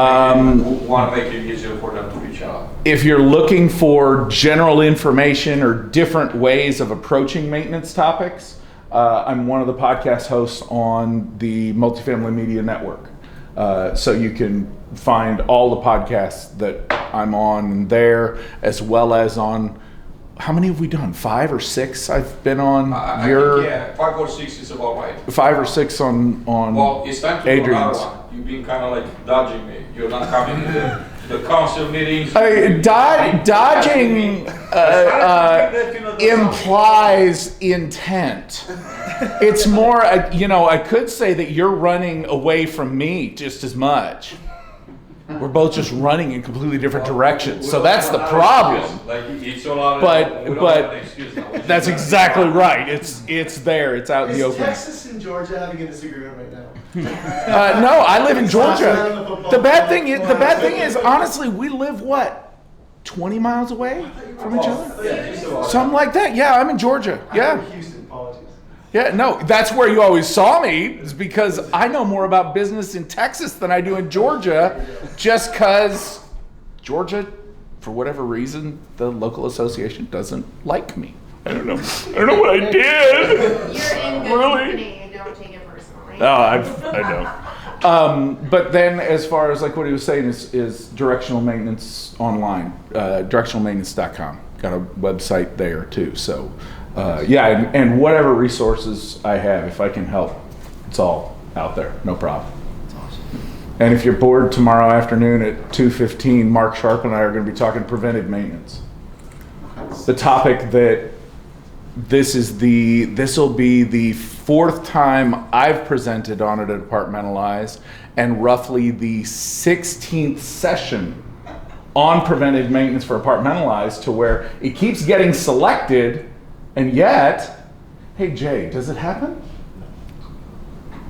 Speaker 3: want to make it easier for them to reach out.
Speaker 4: If you're looking for general information or different ways of approaching maintenance topics, I'm one of the podcast hosts on the Multifamily Media Network. So you can find all the podcasts that I'm on there, as well as on, how many have we done? 5 or 6 I've been on.
Speaker 3: I think, 5 or 6 is about right.
Speaker 4: 5 or 6 on
Speaker 3: Well, it's time to
Speaker 4: Adrian's.
Speaker 3: do another one. You've been kind of like dodging me. You're not coming to the council meetings.
Speaker 4: Dodging implies intent. It's more, I could say that you're running away from me just as much. We're both just running in completely different directions, so that's the problem. But that's exactly right. It's there. It's out in the open.
Speaker 1: Is Texas and Georgia having a disagreement right now?
Speaker 4: No, I live in Georgia. The bad thing is, honestly, we live 20 miles away from each other? Something like that. Yeah, I'm in Georgia. Yeah.
Speaker 1: Houston, apologies.
Speaker 4: Yeah, no, that's where you always saw me, is because I know more about business in Texas than I do in Georgia, just because Georgia, for whatever reason, the local association doesn't like me. I don't know what I did.
Speaker 2: You're in good company and don't take it personally.
Speaker 4: No, I don't. But then as far as like what he was saying is directional maintenance online, directionalmaintenance.com. Got a website there too. So and whatever resources I have, if I can help, it's all out there. No problem.
Speaker 9: That's awesome.
Speaker 4: And if you're bored tomorrow afternoon at 2:15, Mark Sharp and I are going to be talking preventive maintenance. The topic that this will be the 4th time I've presented on it at Departmentalize, and roughly the 16th session on preventive maintenance for Departmentalize, to where it keeps getting selected, and yet, hey Jay, does it happen?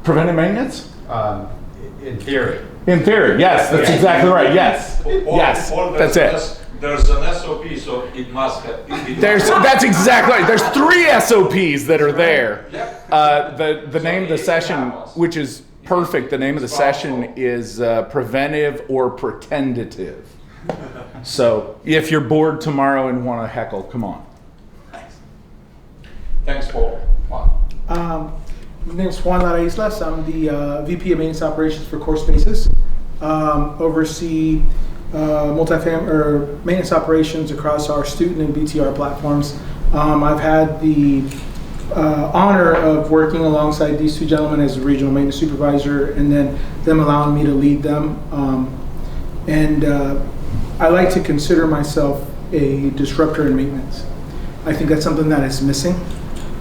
Speaker 4: Preventive maintenance?
Speaker 10: In theory.
Speaker 4: In theory, yes, that's exactly right. Yes, yes, that's it.
Speaker 3: There's an SOP, so it must have.
Speaker 4: That's exactly right. There's 3 SOPs that are there. The name of the session, which is perfect, the name of the session is preventive or pretendative. So if you're bored tomorrow and want to heckle, come on.
Speaker 3: Thanks, Paul.
Speaker 14: My name is Juan Lara Islas. I'm the VP of Maintenance Operations for Core Spaces. Oversee maintenance operations across our student and BTR platforms. I've had the honor of working alongside these two gentlemen as a regional maintenance supervisor, and then them allowing me to lead them. I like to consider myself a disruptor in maintenance. I think that's something that is missing.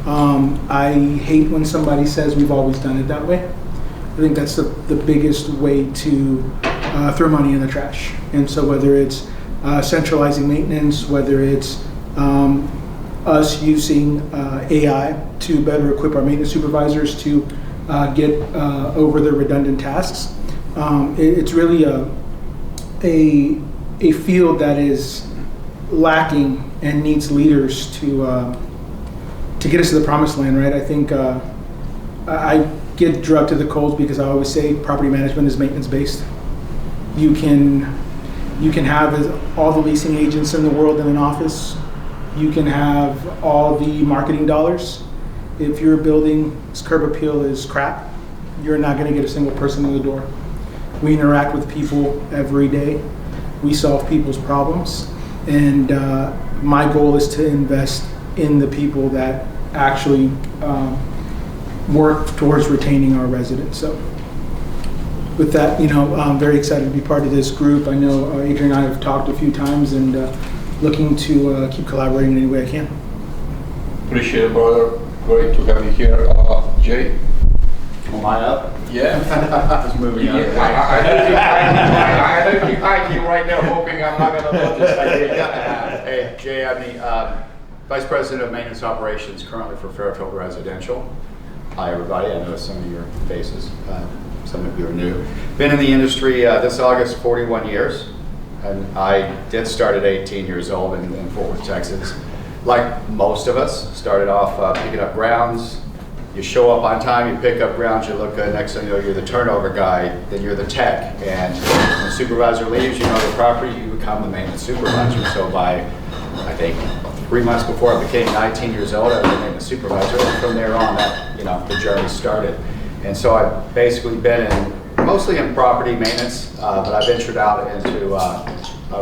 Speaker 14: I hate when somebody says we've always done it that way. I think that's the biggest way to throw money in the trash. And so whether it's centralizing maintenance, whether it's us using AI to better equip our maintenance supervisors to get over their redundant tasks, it's really a field that is lacking and needs leaders to get us to the promised land, right? I think I get drugged to the coals because I always say property management is maintenance based. You can have all the leasing agents in the world in an office. You can have all the marketing dollars. If your building's curb appeal is crap, you're not going to get a single person in the door. We interact with people every day. We solve people's problems. And my goal is to invest in the people that actually work towards retaining our residents. So with that, I'm very excited to be part of this group. I know Adrian and I have talked a few times, and looking to keep collaborating in any way I can.
Speaker 3: Appreciate it, brother. Great to have you here. Jay?
Speaker 15: Am I up?
Speaker 3: Yeah.
Speaker 15: Just moving on.
Speaker 3: I know you hiding right now, hoping I'm not going to notice.
Speaker 15: Hey, Jay, I'm the Vice President of Maintenance Operations currently for Fairfield Residential. Hi, everybody. I know some of your faces. Some of you are new. Been in the industry this August 41 years. And I did start at 18 years old in Fort Worth, Texas. Like most of us, started off picking up grounds. You show up on time, you pick up grounds, you look good. Next thing you know, you're the turnover guy, then you're the tech. And when the supervisor leaves, you know the property, you become the maintenance supervisor. So by, I think, 3 months before I became 19 years old, I was a maintenance supervisor. And from there on, the journey started. And so I've basically been mostly in property maintenance, but I ventured out into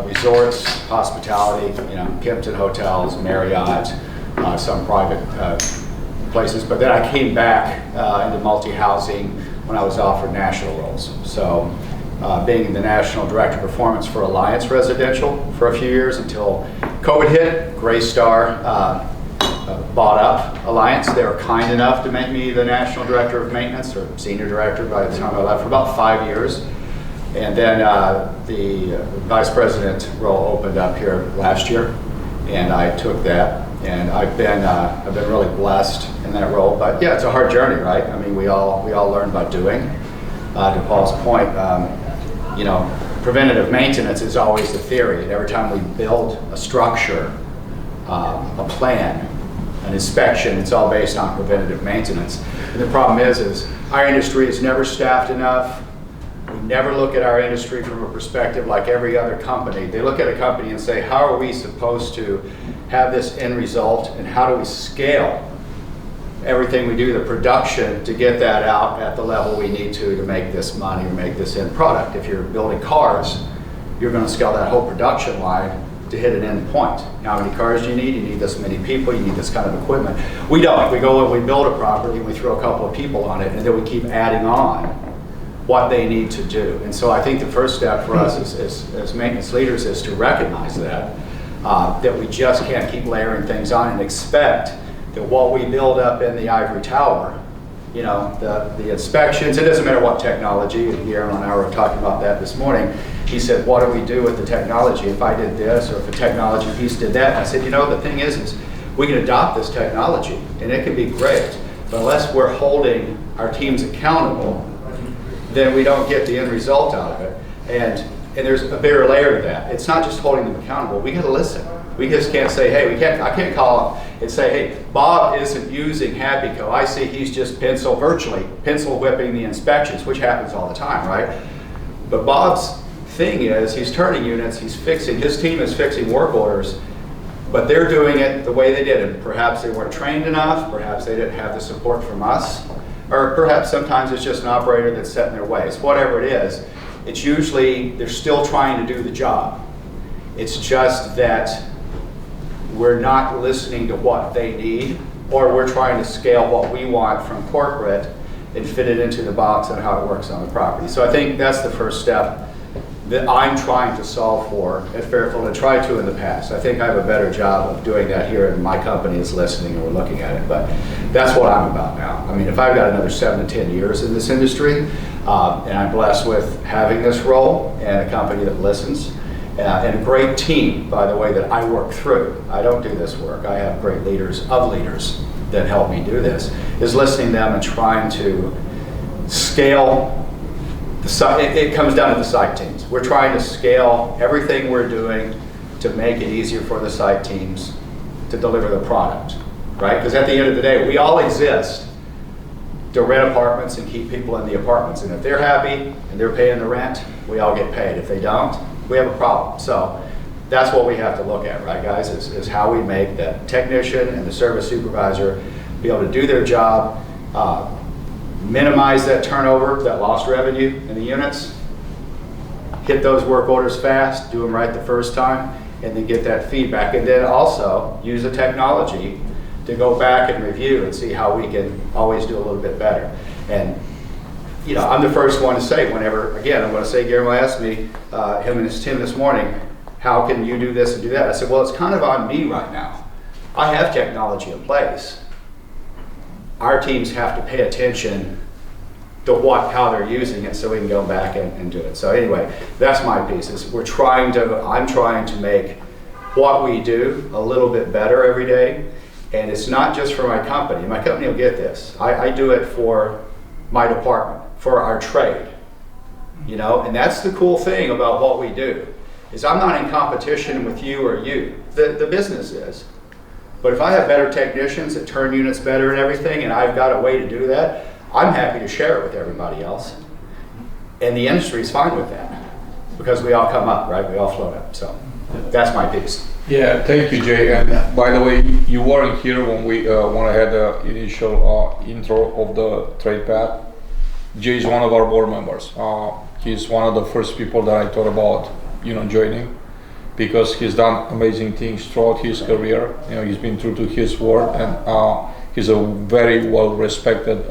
Speaker 15: resorts, hospitality, Kimpton hotels, Marriott, some private places. But then I came back into multi-housing when I was offered national roles. So being the National Director of Performance for Alliance Residential for a few years until COVID hit, Graystar bought up Alliance. They were kind enough to make me the National Director of Maintenance, or Senior Director by the time I left, for about 5 years. And then the Vice President role opened up here last year, and I took that. And I've been really blessed in that role. But yeah, it's a hard journey, right? I mean, we all learn by doing. To Paul's point, preventative maintenance is always the theory. And every time we build a structure, a plan, an inspection, it's all based on preventative maintenance. And the problem is our industry is never staffed enough. We never look at our industry from a perspective like every other company. They look at a company and say, how are we supposed to have this end result, and how do we scale everything we do, the production, to get that out at the level we need to make this money or make this end product. If you're building cars, you're going to scale that whole production line to hit an end point. How many cars do you need? You need this many people, you need this kind of equipment. We don't. We go and we build a property and we throw a couple of people on it, and then we keep adding on what they need to do. And so I think the first step for us as maintenance leaders is to recognize that we just can't keep layering things on and expect that what we build up in the ivory tower, the inspections, it doesn't matter what technology, and Aaron and I were talking about that this morning. He said, what do we do with the technology? If I did this, or if a technology piece did that? And I said, the thing is we can adopt this technology, and it can be great, but unless we're holding our teams accountable, then we don't get the end result out of it. And there's a bigger layer to that. It's not just holding them accountable. We got to listen. We just can't say, hey, I can't call him and say, hey, Bob isn't using HappyCo. I see he's just pencil whipping the inspections, which happens all the time, right? But Bob's thing is he's turning units, his team is fixing work orders, but they're doing it the way they did it. Perhaps they weren't trained enough, perhaps they didn't have the support from us, or perhaps sometimes it's just an operator that's set in their ways. Whatever it is, it's usually they're still trying to do the job. It's just that we're not listening to what they need or we're trying to scale what we want from corporate and fit it into the box and how it works on the property. So I think that's the first step that I'm trying to solve for at Fairfield and tried to in the past. I think I have a better job of doing that here, and my company is listening and we're looking at it, but that's what I'm about now. I mean, if I've got another 7 to 10 years in this industry, and I'm blessed with having this role and a company that listens, and a great team, by the way, that I work through. I don't do this work. I have great leaders that help me do this, is listening to them and trying to scale. It comes down to the site teams. We're trying to scale everything we're doing to make it easier for the site teams to deliver the product, right? Because at the end of the day, we all exist to rent apartments and keep people in the apartments. And if they're happy and they're paying the rent, we all get paid. If they don't, we have a problem. So that's what we have to look at, right, guys, is how we make the technician and the service supervisor be able to do their job, minimize that turnover, that lost revenue in the units, hit those work orders fast, do them right the first time, and then get that feedback. And then also use the technology to go back and review and see how we can always do a little bit better. And you know, I'm the first one to say whenever, again, I'm going to say Guillermo asked me, him and his team this morning, how can you do this and do that? I said, well, it's kind of on me right now. I have technology in place. Our teams have to pay attention to how they're using it so we can go back and do it. So anyway, that's my piece. I'm trying to make what we do a little bit better every day. And it's not just for my company. My company will get this. I do it for my department, for our trade, you know, and that's the cool thing about what we do, is I'm not in competition with you or you. The business is. But if I have better technicians that turn units better and everything, and I've got a way to do that, I'm happy to share it with everybody else. And the industry is fine with that, because we all come up, right? We all float up. So that's my piece.
Speaker 3: Yeah, thank you, Jay. And by the way, you weren't here when I had the initial intro of the trade path. Jay is one of our board members. He's one of the first people that I thought about, joining, because he's done amazing things throughout his career. He's been true to his word, and he's a very well-respected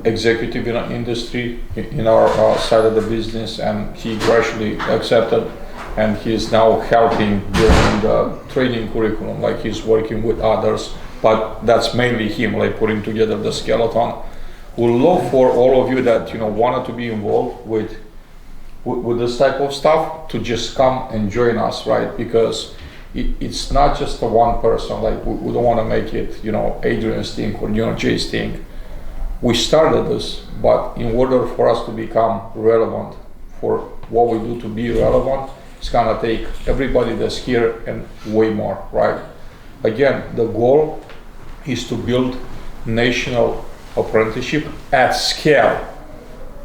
Speaker 3: executive in our industry, in our side of the business, and he gradually accepted. And he's now helping during the training curriculum, like he's working with others, but that's mainly him, like putting together the skeleton. We'd love for all of you that wanted to be involved with this type of stuff to just come and join us, right? Because it's not just the one person. Like we don't want to make it, Adrian's thing or Jay's thing. We started this, but in order for us to become relevant for what we do to be relevant, it's gonna take everybody that's here and way more, right? Again, the goal is to build national apprenticeship at scale.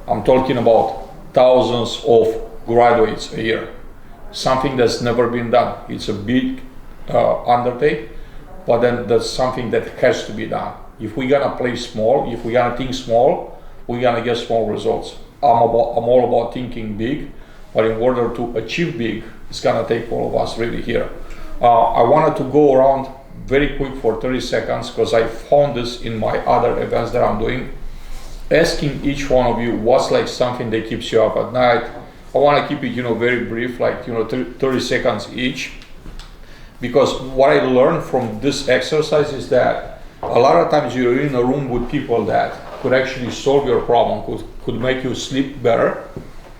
Speaker 3: I'm talking about thousands of graduates a year, something that's never been done. It's a big undertaking, but then that's something that has to be done. If we're gonna play small, if we're gonna think small, we're gonna get small results. I'm all about thinking big. But in order to achieve big, it's gonna take all of us really here. I wanted to go around very quick for 30 seconds because I found this in my other events that I'm doing. Asking each one of you what's like something that keeps you up at night. I wanna keep it, very brief, like 30 seconds each. Because what I learned from this exercise is that a lot of times you're in a room with people that could actually solve your problem, could make you sleep better.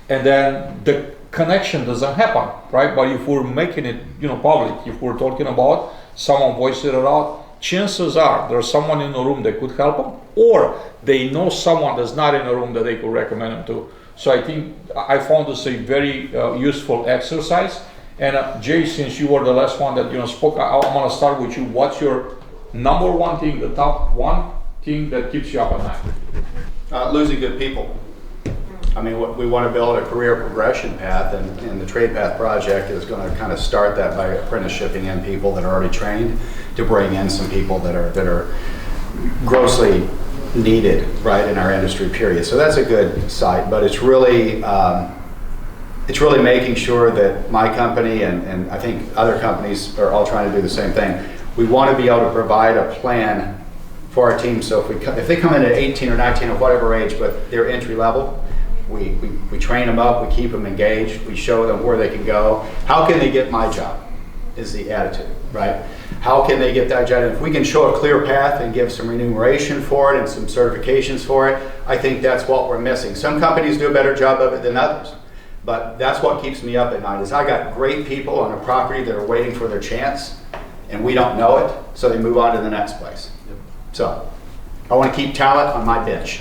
Speaker 3: And then the connection doesn't happen, right? But if we're making it, public, if we're talking about someone voicing it out, chances are there's someone in the room that could help them, or they know someone that's not in the room that they could recommend them to. So I think I found this a very useful exercise. And Jay, since you were the last one that spoke, I'm gonna start with you. What's your number one thing, the top one thing that keeps you up at night?
Speaker 15: Losing good people. I mean, we want to build a career progression path, and the Trade Path Project is going to kind of start that by apprenticeshiping in people that are already trained to bring in some people that are grossly needed, right, in our industry, period. So that's a good site, but it's really making sure that my company and I think other companies are all trying to do the same thing. we want to be able to provide a plan for our team. So if they come in at 18 or 19 or whatever age, but they're entry level, we train them up, we keep them engaged, we show them where they can go. How can they get my job is the attitude, right? How can they get that job? If we can show a clear path and give some remuneration for it and some certifications for it, I think that's what we're missing. Some companies do a better job of it than others, but that's what keeps me up at night is I got great people on a property that are waiting for their chance and we don't know it, so they move on to the next place. So I want to keep talent on my bench.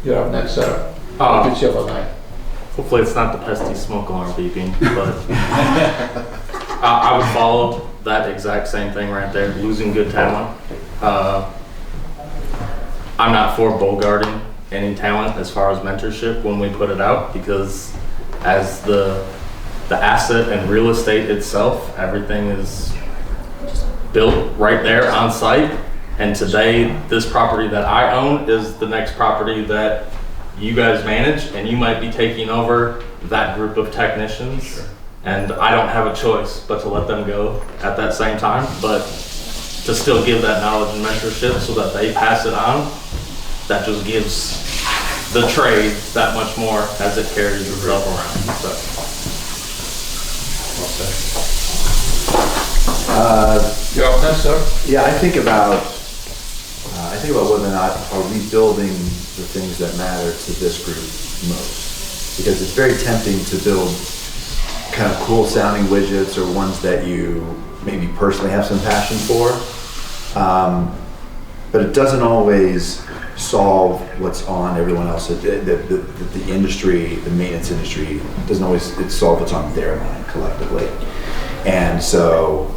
Speaker 3: You're up next, sir. Good job at night.
Speaker 10: Hopefully it's not the pesky smoke alarm beeping, but I would follow that exact same thing right there, losing good talent. I'm not for bogarting any talent as far as mentorship when we put it out, because as the asset and real estate itself, everything is built right there on site. And today, this property that I own is the next property that you guys manage, and you might be taking over that group of technicians. Sure. And I don't have a choice but to let them go at that same time, but to still give that knowledge and mentorship so that they pass it on. That just gives the trade that much more as it carries itself around. So.
Speaker 3: You're up next, sir.
Speaker 9: Yeah, I think about whether or not are we building the things that matter to this group most, because it's very tempting to build kind of cool sounding widgets or ones that you maybe personally have some passion for, but it doesn't always solve what's on everyone else. The industry, the maintenance industry, doesn't always solve what's on their mind collectively. And so,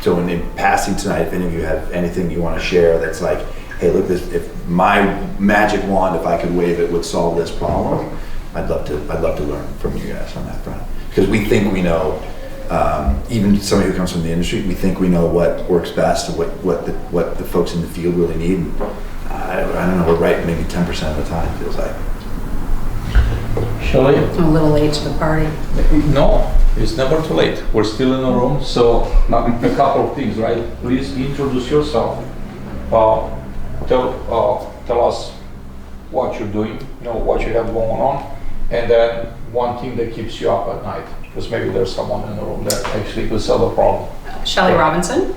Speaker 9: in passing tonight, if any of you have anything you want to share that's like, hey, look, if my magic wand, if I could wave it, would solve this problem, I'd love to learn from you guys on that front. Because we think we know, even somebody who comes from the industry, we think we know what works best and what the folks in the field really need. And I don't know, we're right maybe 10% of the time, it feels like.
Speaker 3: Shelley?
Speaker 16: I'm a little late to the party.
Speaker 3: No, it's never too late. We're still in the room, so a couple of things, right? Please introduce yourself. Tell us what you're doing, what you have going on, and then one thing that keeps you up at night, because maybe there's someone in the room that actually could solve the problem.
Speaker 16: Shelley Robinson,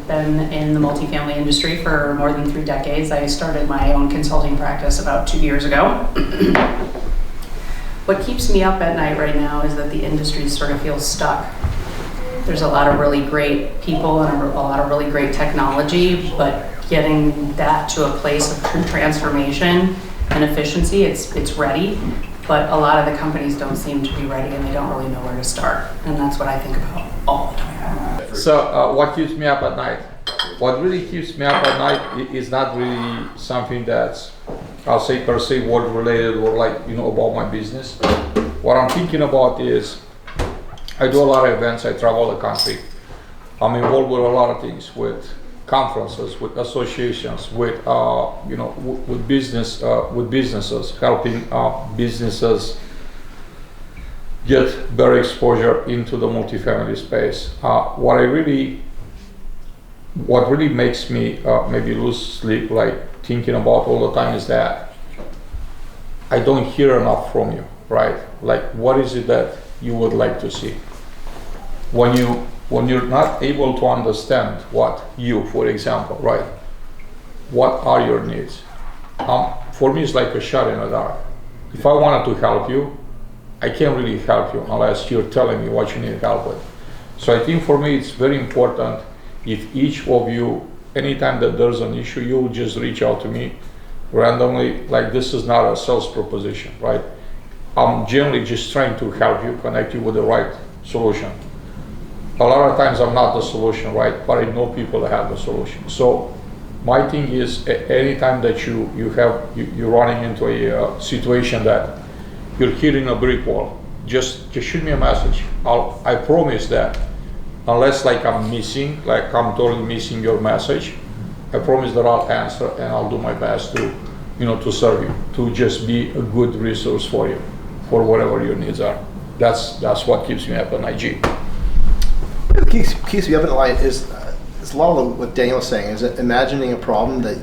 Speaker 16: been in the multifamily industry for more than 3 decades. I started my own consulting practice about 2 years ago. What keeps me up at night right now is that the industry sort of feels stuck. There's a lot of really great people and a lot of really great technology, but getting that to a place of true transformation and efficiency, it's ready, but a lot of the companies don't seem to be ready and they don't really know where to start. And that's what I think about all the time.
Speaker 3: So what keeps me up at night? What really keeps me up at night is not really something that's, I'll say per se work related or about my business. What I'm thinking about is, I do a lot of events, I travel the country. I'm involved with a lot of things, with conferences, with associations, with with businesses, helping businesses get better exposure into the multifamily space. What really makes me maybe lose sleep, thinking about all the time, is that I don't hear enough from you, right? What is it that you would like to see? When you're not able to understand for example, right? What are your needs? For me, it's like a shot in the dark. If I wanted to help you, I can't really help you unless you're telling me what you need help with. So I think for me, it's very important if each of you, anytime that there's an issue, you will just reach out to me randomly. This is not a sales proposition, right? I'm generally just trying to help you, connect you with the right solution. A lot of times I'm not the solution, right? But I know people that have the solution. So my thing is, anytime that you're running into a situation that you're hitting a brick wall, just shoot me a message. I promise that unless I'm totally missing your message, I promise that I'll answer and I'll do my best to serve you, to just be a good resource for you, for whatever your needs are. That's what keeps me up at night.
Speaker 1: that keeps me up at night is a lot of what Daniel was saying, is imagining a problem that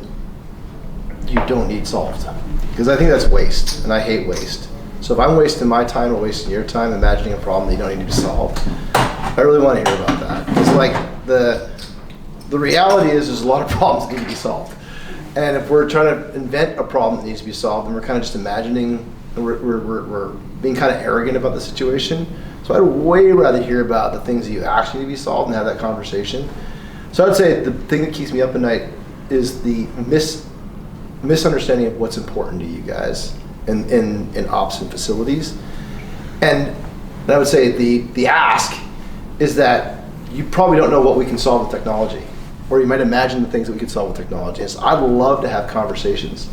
Speaker 1: you don't need solved. Because I think that's waste, and I hate waste. So if I'm wasting my time or wasting your time imagining a problem that you don't need to solve, I really want to hear about that. Because like the reality is there's a lot of problems that need to be solved. And if we're trying to invent a problem that needs to be solved, and we're kind of just imagining, we're being kind of arrogant about the situation. So I'd way rather hear about the things that you actually need to be solved and have that conversation. So I'd say the thing that keeps me up at night is the misunderstanding of what's important to you guys in ops and facilities. And I would say the ask is that you probably don't know what we can solve with technology, or you might imagine the things that we could solve with technology. And so I'd love to have conversations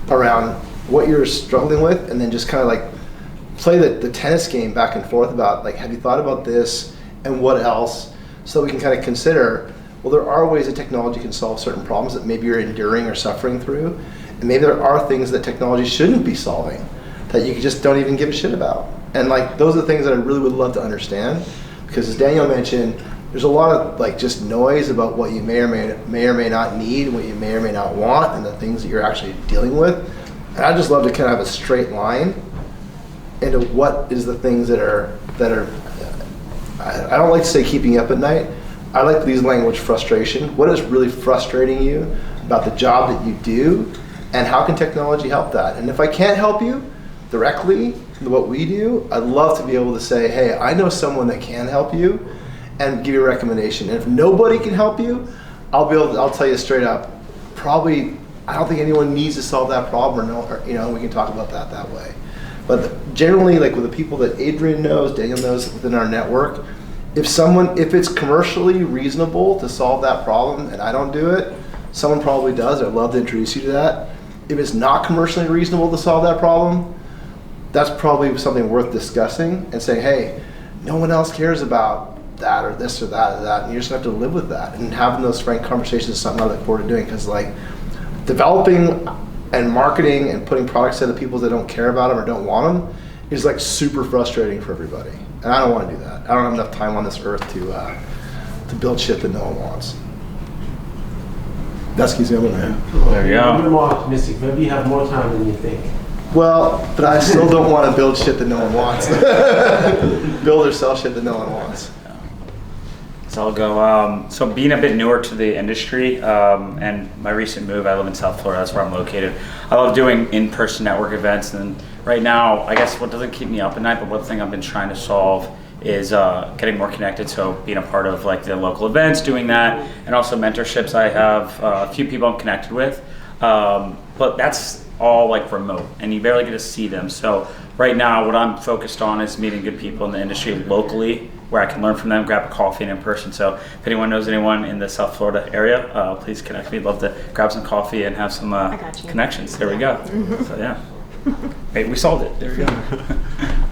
Speaker 1: around what you're struggling with, and then just kind of like play the tennis game back and forth about like, have you thought about this and what else, so we can kind of consider, well, there are ways that technology can solve certain problems that maybe you're enduring or suffering through, and maybe there are things that technology shouldn't be solving that you just don't even give a shit about. And like, those are the things that I really would love to understand, because as Daniel mentioned, there's a lot of like just noise about what you may or may not need, what you may or may not want, and the things that you're actually dealing with. And I'd just love to kind of have a straight line into what is the things that are I don't like to say keeping you up at night. I like to use language frustration. What is really frustrating you about the job that you do, and how can technology help that? And if I can't help you directly in what we do, I'd love to be able to say, hey, I know someone that can help you, and give you a recommendation. And if nobody can help you, I'll tell you straight up, probably I don't think anyone needs to solve that problem, or we can talk about that way. But generally, like with the people that Adrian knows, Daniel knows within our network, if it's commercially reasonable to solve that problem and I don't do it, someone probably does. I'd love to introduce you to that. If it's not commercially reasonable to solve that problem, that's probably something worth discussing and saying, hey, no one else cares about that or this or that or that, and you just have to live with that. And having those frank conversations is something I look forward to doing, because like developing and marketing and putting products into people that don't care about them or don't want them is like super frustrating for everybody. And I don't want to do that. I don't have enough time on this earth to build shit that no one wants. That's keeps me up at night.
Speaker 12: There you go.
Speaker 17: You're more optimistic. Maybe you have more time than you think.
Speaker 1: Well, but I still don't want to build shit that no one wants. Build or sell shit that no one wants.
Speaker 12: So I'll go. So being a bit newer to the industry, and my recent move, I live in South Florida, that's where I'm located. I love doing in-person network events, and right now, I guess what doesn't keep me up at night, but one thing I've been trying to solve is getting more connected. So being a part of like the local events, doing that, and also mentorships. I have a few people I'm connected with, but that's all like remote, and you barely get to see them. So right now, what I'm focused on is meeting good people in the industry locally, where I can learn from them, grab a coffee and in person. So if anyone knows anyone in the South Florida area, please connect me. I'd love to grab some coffee and have some connections. There we go. So yeah, hey, we solved it. There we go.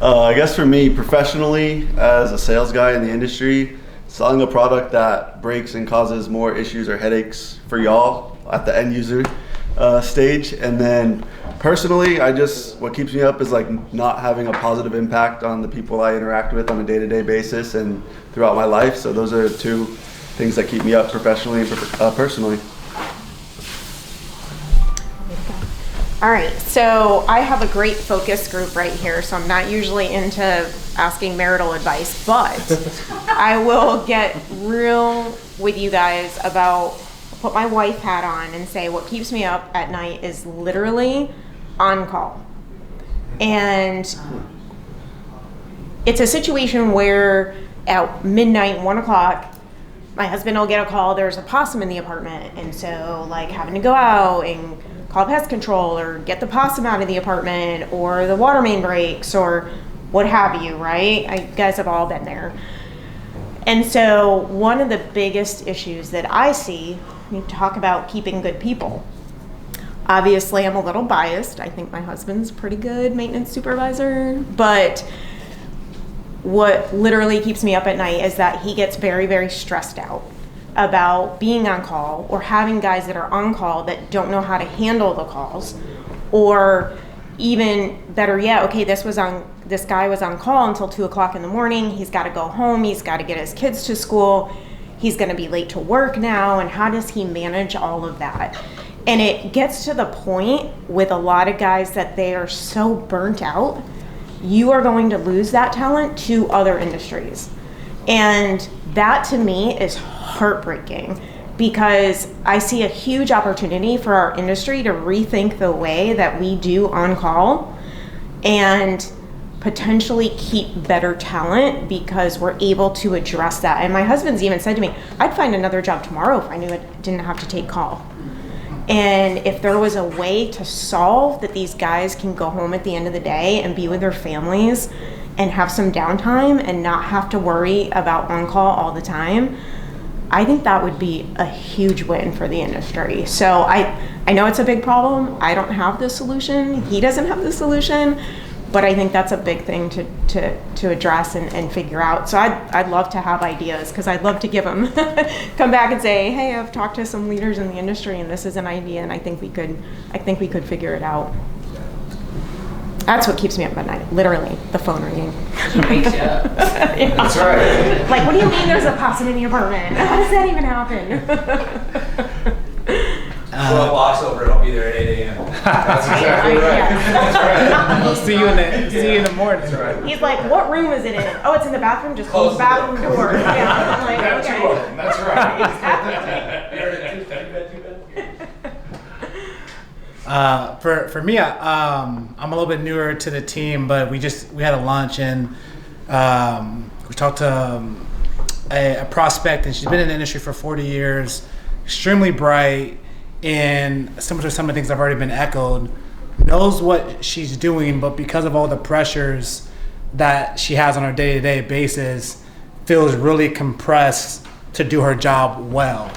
Speaker 13: I guess for me, professionally, as a sales guy in the industry, selling a product that breaks and causes more issues or headaches for y'all at the end user stage. And then personally, what keeps me up is like not having a positive impact on the people I interact with on a day-to-day basis and throughout my life. So those are two things that keep me up professionally and personally.
Speaker 2: All right, so I have a great focus group right here, so I'm not usually into asking marital advice, but I will get real with you guys about, put my wife hat on and say what keeps me up at night is literally on call. And it's a situation where at midnight, 1 o'clock, my husband will get a call, there's a possum in the apartment, and so like having to go out and call pest control or get the possum out of the apartment, or the water main breaks, or what have you, right? You guys have all been there. And so one of the biggest issues that I see, you talk about keeping good people. Obviously, I'm a little biased. I think my husband's a pretty good maintenance supervisor, but what literally keeps me up at night is that he gets very, very stressed out about being on call, or having guys that are on call that don't know how to handle the calls, or even better yet, okay, this guy was on call until 2:00 in the morning. He's got to go home. He's got to get his kids to school. He's going to be late to work now. And how does he manage all of that? And it gets to the point with a lot of guys that they are so burnt out, you are going to lose that talent to other industries. And that to me is heartbreaking, because I see a huge opportunity for our industry to rethink the way that we do on-call and potentially keep better talent, because we're able to address that. And my husband's even said to me, I'd find another job tomorrow if I knew I didn't have to take call. And if there was a way to solve that these guys can go home at the end of the day and be with their families and have some downtime and not have to worry about on-call all the time, I think that would be a huge win for the industry. So I know it's a big problem. I don't have the solution. He doesn't have the solution. But I think that's a big thing to address and figure out. So I'd love to have ideas, because I'd love to give them, come back and say, hey, I've talked to some leaders in the industry and this is an idea, and I think we could figure it out. That's what keeps me up at night, literally, the phone ringing. Yeah.
Speaker 15: That's right.
Speaker 2: Like, what do you mean there's a possum in the apartment? How does that even happen?
Speaker 8: Well, walks over and I'll be there at 8 a.m.
Speaker 15: That's exactly right. That's right.
Speaker 11: I'll see you in the morning. That's right.
Speaker 2: He's like, what room is it in? Oh, it's in the bathroom. Just close the bathroom door. Yeah. I'm like,
Speaker 15: That's
Speaker 2: okay.
Speaker 15: right. That's
Speaker 11: right. For me, I'm a little bit newer to the team, but we had a lunch and we talked to a prospect, and she's been in the industry for 40 years, extremely bright, and similar to some of the things I've already been echoed, knows what she's doing, but because of all the pressures that she has on her day-to-day basis, feels really compressed to do her job well.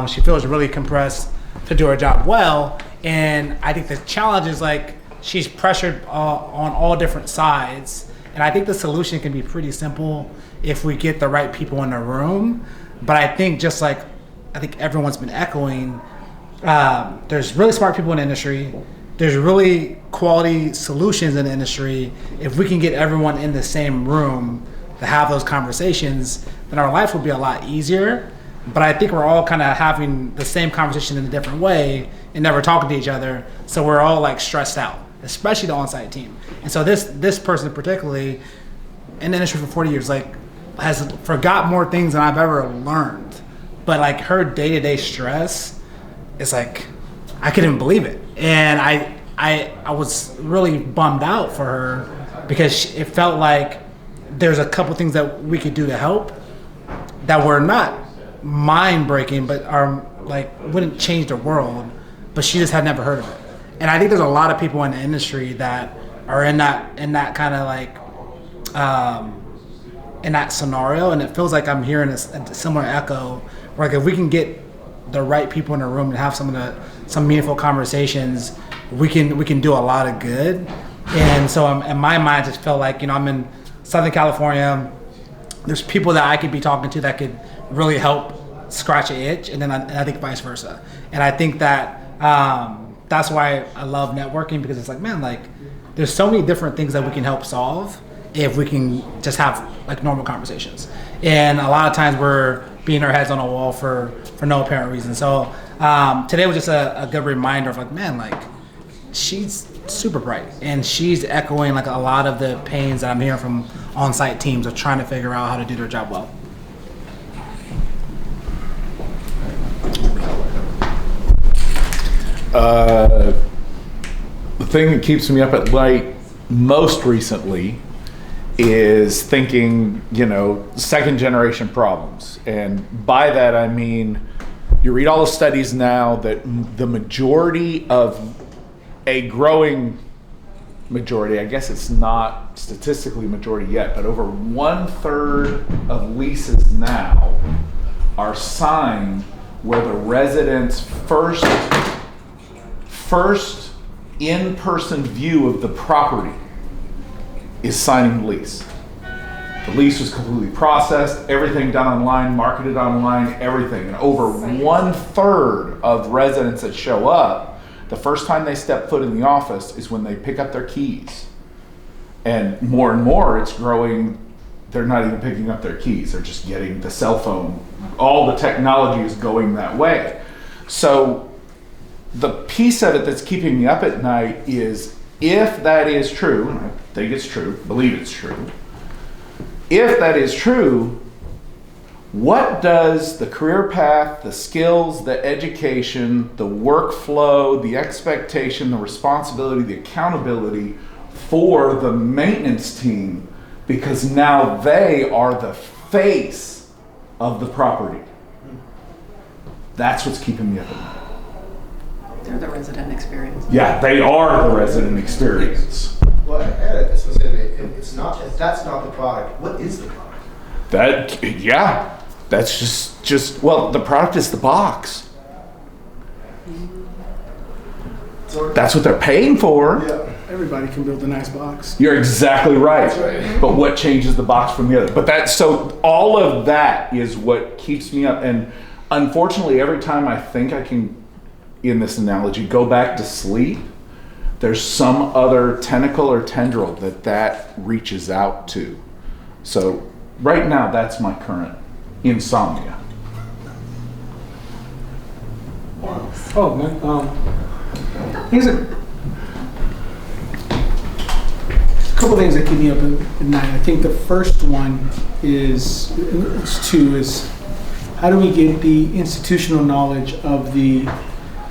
Speaker 11: She feels really compressed to do her job well, and I think the challenge is, like, she's pressured on all different sides, and I think the solution can be pretty simple if we get the right people in the room. But I think, just like I think everyone's been echoing, there's really smart people in the industry. There's really quality solutions in the industry. If we can get everyone in the same room to have those conversations, then our life will be a lot easier. But I think we're all kind of having the same conversation in a different way and never talking to each other. So we're all, like, stressed out, especially the on-site team. And so this person particularly in the industry for 40 years, like, has forgot more things than I've ever learned. But, like, her day-to-day stress is, like, I couldn't believe it. And I was really bummed out for her, because it felt like there's a couple things that we could do to help that were not mind-breaking, but are, like, wouldn't change the world, but she just had never heard of it. And I think there's a lot of people in the industry that are in that kind of, like, in that scenario, and it feels like I'm hearing a similar echo, where, like, if we can get the right people in the room and have some meaningful conversations, we can do a lot of good. And so in my mind, I just felt like, I'm in Southern California. There's people that I could be talking to that could really help scratch an itch, and then I think vice versa. And I think that that's why I love networking, because it's like, man, like, there's so many different things that we can help solve if we can just have, like, normal conversations. And a lot of times we're beating our heads on a wall for no apparent reason. So today was just a good reminder of, like, man, like, she's super bright, and she's echoing, like, a lot of the pains that I'm hearing from on-site teams of trying to figure out how to do their job well.
Speaker 4: The thing that keeps me up at night most recently is thinking, second generation problems. And by that I mean, you read all the studies now that the majority of a growing majority, I guess it's not statistically majority yet, but over 1/3 of leases now are signed where the resident's first in-person view of the property is signing the lease. The lease was completely processed, everything done online, marketed online, everything. And over 1/3 of residents that show up, the first time they step foot in the office is when they pick up their keys. And more it's growing, they're not even picking up their keys, they're just getting the cell phone. All the technology is going that way. So the piece of it that's keeping me up at night is, if that is true, and I think it's true, believe it's true, if that is true, what does the career path, the skills, the education, the workflow, the expectation, the responsibility, the accountability for the maintenance team, because now they are the face of the property? That's what's keeping me up at night.
Speaker 16: They're the resident experience.
Speaker 4: Yeah, they are the resident experience.
Speaker 1: Well, this was it's not, if that's not the product, what is the product?
Speaker 4: That's just well, the product is the box. That's what they're paying for.
Speaker 14: Yeah, everybody can build a nice box.
Speaker 4: You're exactly right.
Speaker 14: That's right.
Speaker 4: But what changes the box from the other? But so all of that is what keeps me up. And unfortunately, every time I think I can, in this analogy, go back to sleep, there's some other tentacle or tendril that reaches out to. So right now, that's my current insomnia.
Speaker 14: Oh, man. Here's a couple things that keep me up at night. I think the first one is how do we get the institutional knowledge of the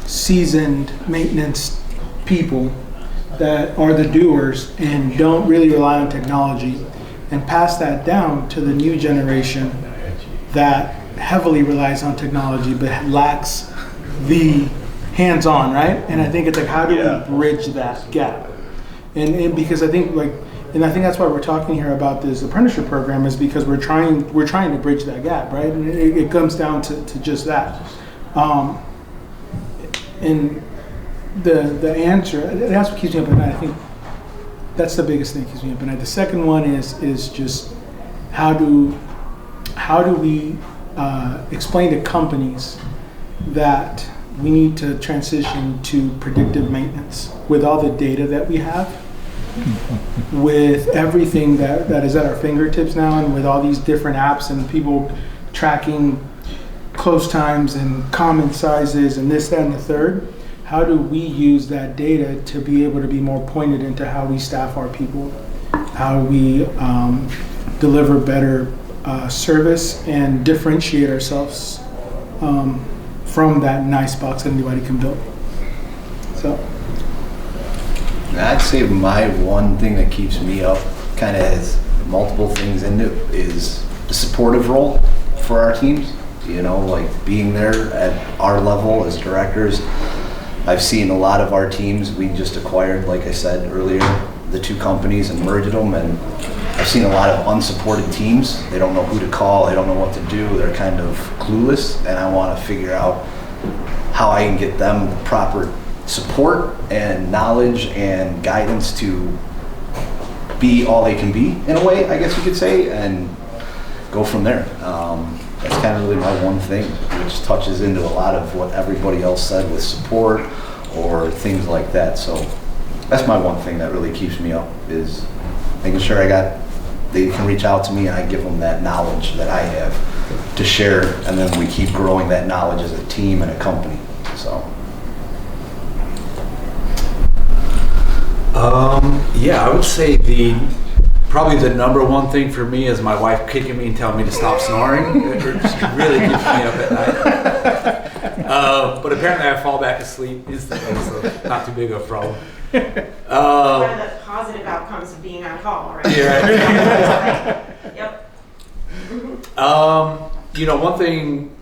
Speaker 14: seasoned maintenance people that are the doers and don't really rely on technology, and pass that down to the new generation that heavily relies on technology but lacks the hands-on, right? And I think it's like, how do we bridge that gap? And because I think that's why we're talking here about this apprenticeship program, is because we're trying to bridge that gap, right? And it comes down to just that. And the answer, that's what keeps me up at night. I think that's the biggest thing that keeps me up at night. The second one is just how do we explain to companies that we need to transition to predictive maintenance with all the data that we have, with everything that is at our fingertips now, and with all these different apps and people tracking close times and common sizes and this, that, and the third. How do we use that data to be able to be more pointed into how we staff our people, how we deliver better service and differentiate ourselves from that nice box that anybody can build. So
Speaker 7: I'd say my one thing that keeps me up, kind of has multiple things in it, is the supportive role for our teams. You know, like being there at our level as directors. I've seen a lot of our teams, we just acquired, like I said earlier, the two companies and merged them, and I've seen a lot of unsupported teams. They don't know who to call, they don't know what to do, they're kind of clueless, and I want to figure out how I can get them the proper support and knowledge and guidance to be all they can be, in a way, I guess you could say, and go from there. That's kind of really my one thing, which touches into a lot of what everybody else said with support or things like that. So that's my one thing that really keeps me up, is making sure they can reach out to me and I give them that knowledge that I have to share, and then we keep growing that knowledge as a team and a company. So.
Speaker 8: Yeah, I would say probably the number one thing for me is my wife kicking me and telling me to stop snoring. It really keeps me up at night. But apparently I fall back asleep instantly, so not too big of a problem.
Speaker 2: One of the positive outcomes of being on call, right?
Speaker 8: Yeah.
Speaker 2: Yep.
Speaker 8: One thing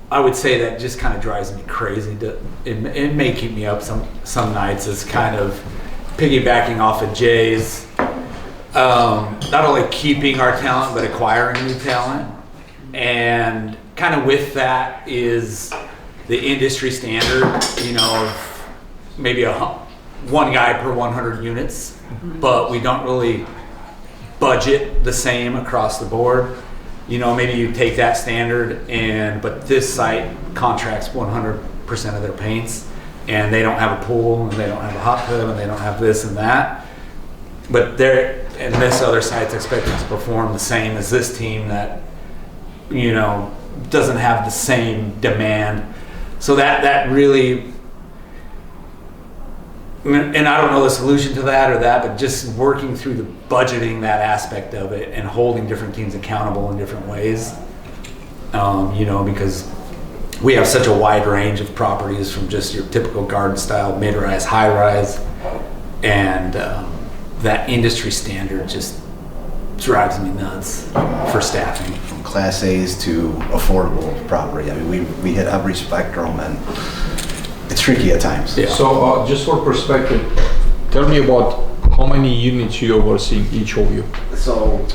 Speaker 8: I would say that just kind of drives me crazy, it may keep me up some nights, is kind of piggybacking off of Jay's, not only keeping our talent, but acquiring new talent. And kind of with that is the industry standard, of maybe one guy per 100 units, but we don't really budget the same across the board. Maybe you take that standard but this site contracts 100 100% of their paints, and they don't have a pool, and they don't have a hot tub, and they don't have this and that. But and this other site's expected to perform the same as this team that, you know, doesn't have the same demand. So that really, and I don't know the solution to that or that, but just working through the budgeting, that aspect of it, and holding different teams accountable in different ways. You know, because we have such a wide range of properties, from just your typical garden style, mid-rise, high-rise, and that industry standard just drives me nuts for staffing.
Speaker 7: From Class A's to affordable property. I mean, we hit every spectrum, and it's tricky at times.
Speaker 3: Yeah. So just for perspective, tell me about how many units you oversee, each of you.
Speaker 7: So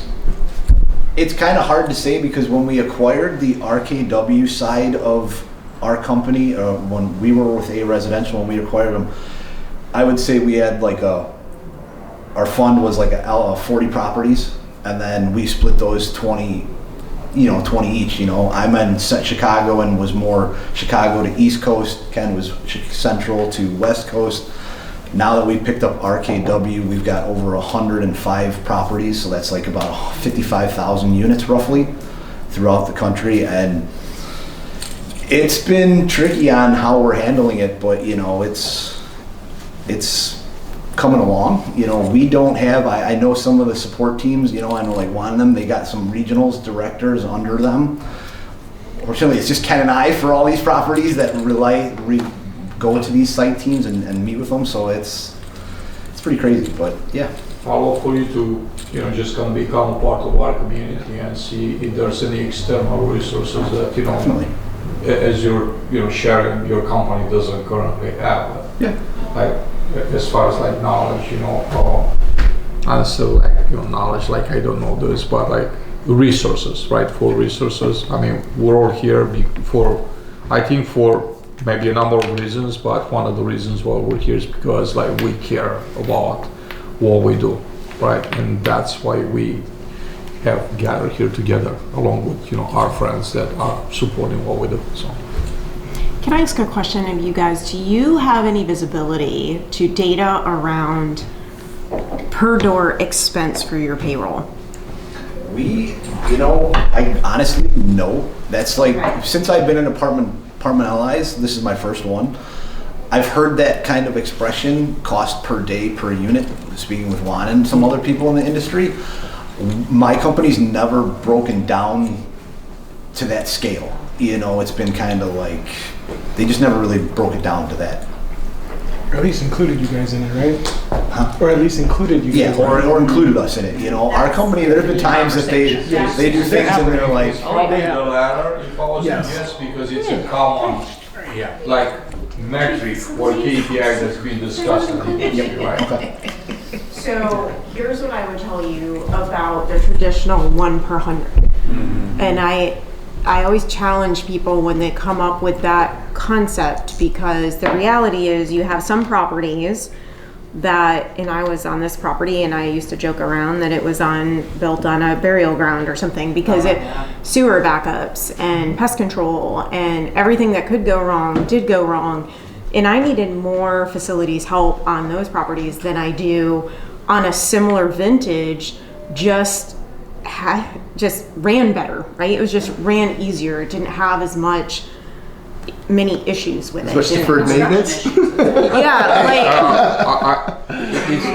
Speaker 7: it's kind of hard to say, because when we acquired the RKW side of our company, when we were with A Residential, when we acquired them, I would say we had like our fund was like 40 properties, and then we split those 20 each. You know, I'm in Chicago and was more Chicago to East Coast. Ken was Central to West Coast. Now that we picked up RKW, we've got over 105 properties, so that's like about 55,000 units roughly throughout the country, and it's been tricky on how we're handling it, but you know, it's coming along. You know, we don't have, I know some of the support teams, you know, I know like one of them, they got some regionals directors under them. Fortunately, it's just Ken and I for all these properties that go into these site teams and meet with them, so it's pretty crazy, but yeah.
Speaker 3: Follow for you to, you know, just kind of become a part of our community and see if there's any external resources that, you know,
Speaker 7: definitely,
Speaker 3: as you're, you know, sharing, your company doesn't currently have.
Speaker 7: Yeah.
Speaker 3: Like, as far as like knowledge, you know, honestly, like, you know, knowledge, like I don't know this, but like resources, right? For resources. I mean, we're all here I think for maybe a number of reasons, but one of the reasons why we're here is because like we care about what we do, right? And that's why we have gathered here together, along with, you know, our friends that are supporting what we do. So.
Speaker 2: Can I ask a question of you guys? Do you have any visibility to data around per door expense for your payroll?
Speaker 7: You know, I honestly, no. That's like, since I've been in Apartment Allies, this is my first one. I've heard that kind of expression, cost per day per unit, speaking with Juan and some other people in the industry. My company's never broken down to that scale. You know, it's been kind of like, they just never really broke it down to that.
Speaker 14: Or at least included you guys in it, right? Huh? Or at least included you guys.
Speaker 7: Yeah, or included us in it. You know, our company, there's been times that they do things and they're like,
Speaker 3: probably the latter, if I was yes, because it's a common, like, metric or KPI that's been discussed in the industry, right?
Speaker 7: Okay.
Speaker 2: So here's what I would tell you about the traditional 1 per 100. Mm-hmm. And I always challenge people when they come up with that concept, because the reality is you have some properties that, and I was on this property and I used to joke around that it was built on a burial ground or something, because sewer backups and pest control and everything that could go wrong did go wrong. And I needed more facilities help on those properties than I do on a similar vintage, just ran better, right? It was just ran easier. It didn't have as many issues with it.
Speaker 1: Much deferred maintenance?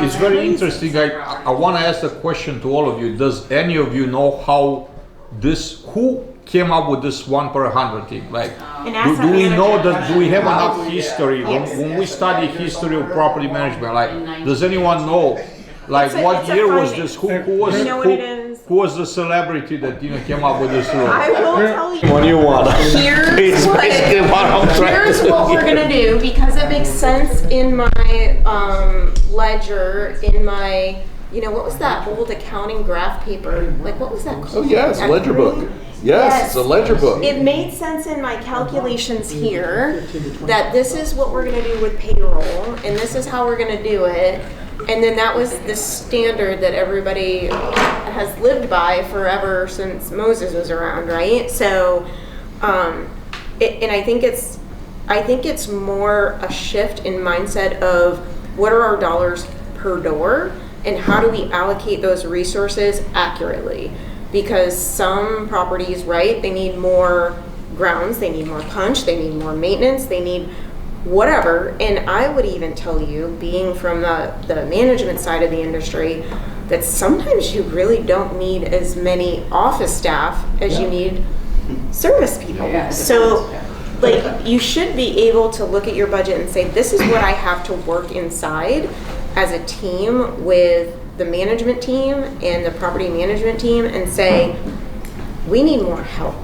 Speaker 3: It's very interesting. I want to ask a question to all of you. Does any of you know who came up with this 1 per 100 thing? Like, do we know that? Do we have enough history? When we study history of property management, like, does anyone know? Like, what year was this? Who was? You know what it is? Who was the celebrity that came up with this rule?
Speaker 2: I will tell you.
Speaker 3: What do you want?
Speaker 2: Here's what we're gonna do, because it makes sense in my ledger, in my, what was that old accounting graph paper? Like, what was that called?
Speaker 4: Oh yes, ledger book. Yes, it's a ledger book.
Speaker 2: It made sense in my calculations here that this is what we're gonna do with payroll, and this is how we're gonna do it. And then that was the standard that everybody has lived by forever since Moses was around, right? So, and I think it's I think it's more a shift in mindset of what are our dollars per door and how do we allocate those resources accurately? Because some properties, right, they need more grounds, they need more punch, they need more maintenance, they need whatever. And I would even tell you, being from the management side of the industry, that sometimes you really don't need as many office staff as you need service people. So like, you should be able to look at your budget and say, this is what I have to work inside as a team with the management team and the property management team and say, we need more help.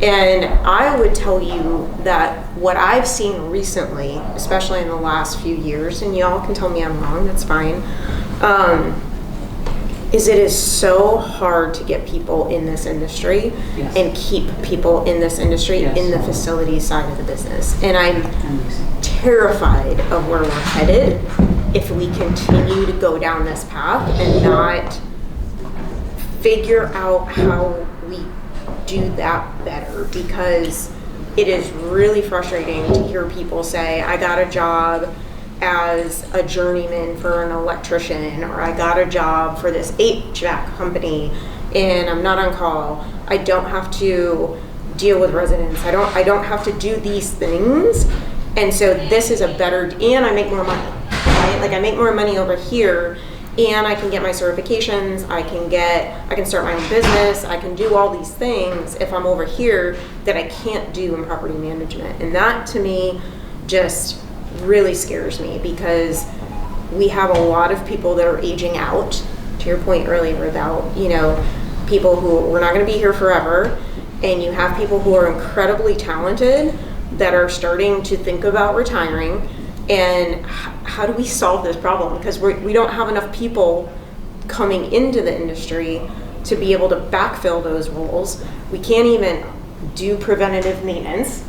Speaker 2: And I would tell you that what I've seen recently, especially in the last few years, and y'all can tell me I'm wrong, that's fine, is it is so hard to get people in this industry and keep people in this industry in the facility side of the business. And I'm terrified of where we're headed if we continue to go down this path and not figure out how we do that better, because it is really frustrating to hear people say, I got a job as a journeyman for an electrician, or I got a job for this HVAC company and I'm not on call. I don't have to deal with residents. I don't have to do these things. And so this is a better, and I make more money, right? Like I make more money over here and I can get my certifications, I can start my own business, I can do all these things if I'm over here that I can't do in property management. And that to me just really scares me, because we have a lot of people that are aging out, to your point earlier about, you know, people who we're not going to be here forever, and you have people who are incredibly talented that are starting to think about retiring. And how do we solve this problem? Because we don't have enough people coming into the industry to be able to backfill those roles. We can't even do preventative maintenance.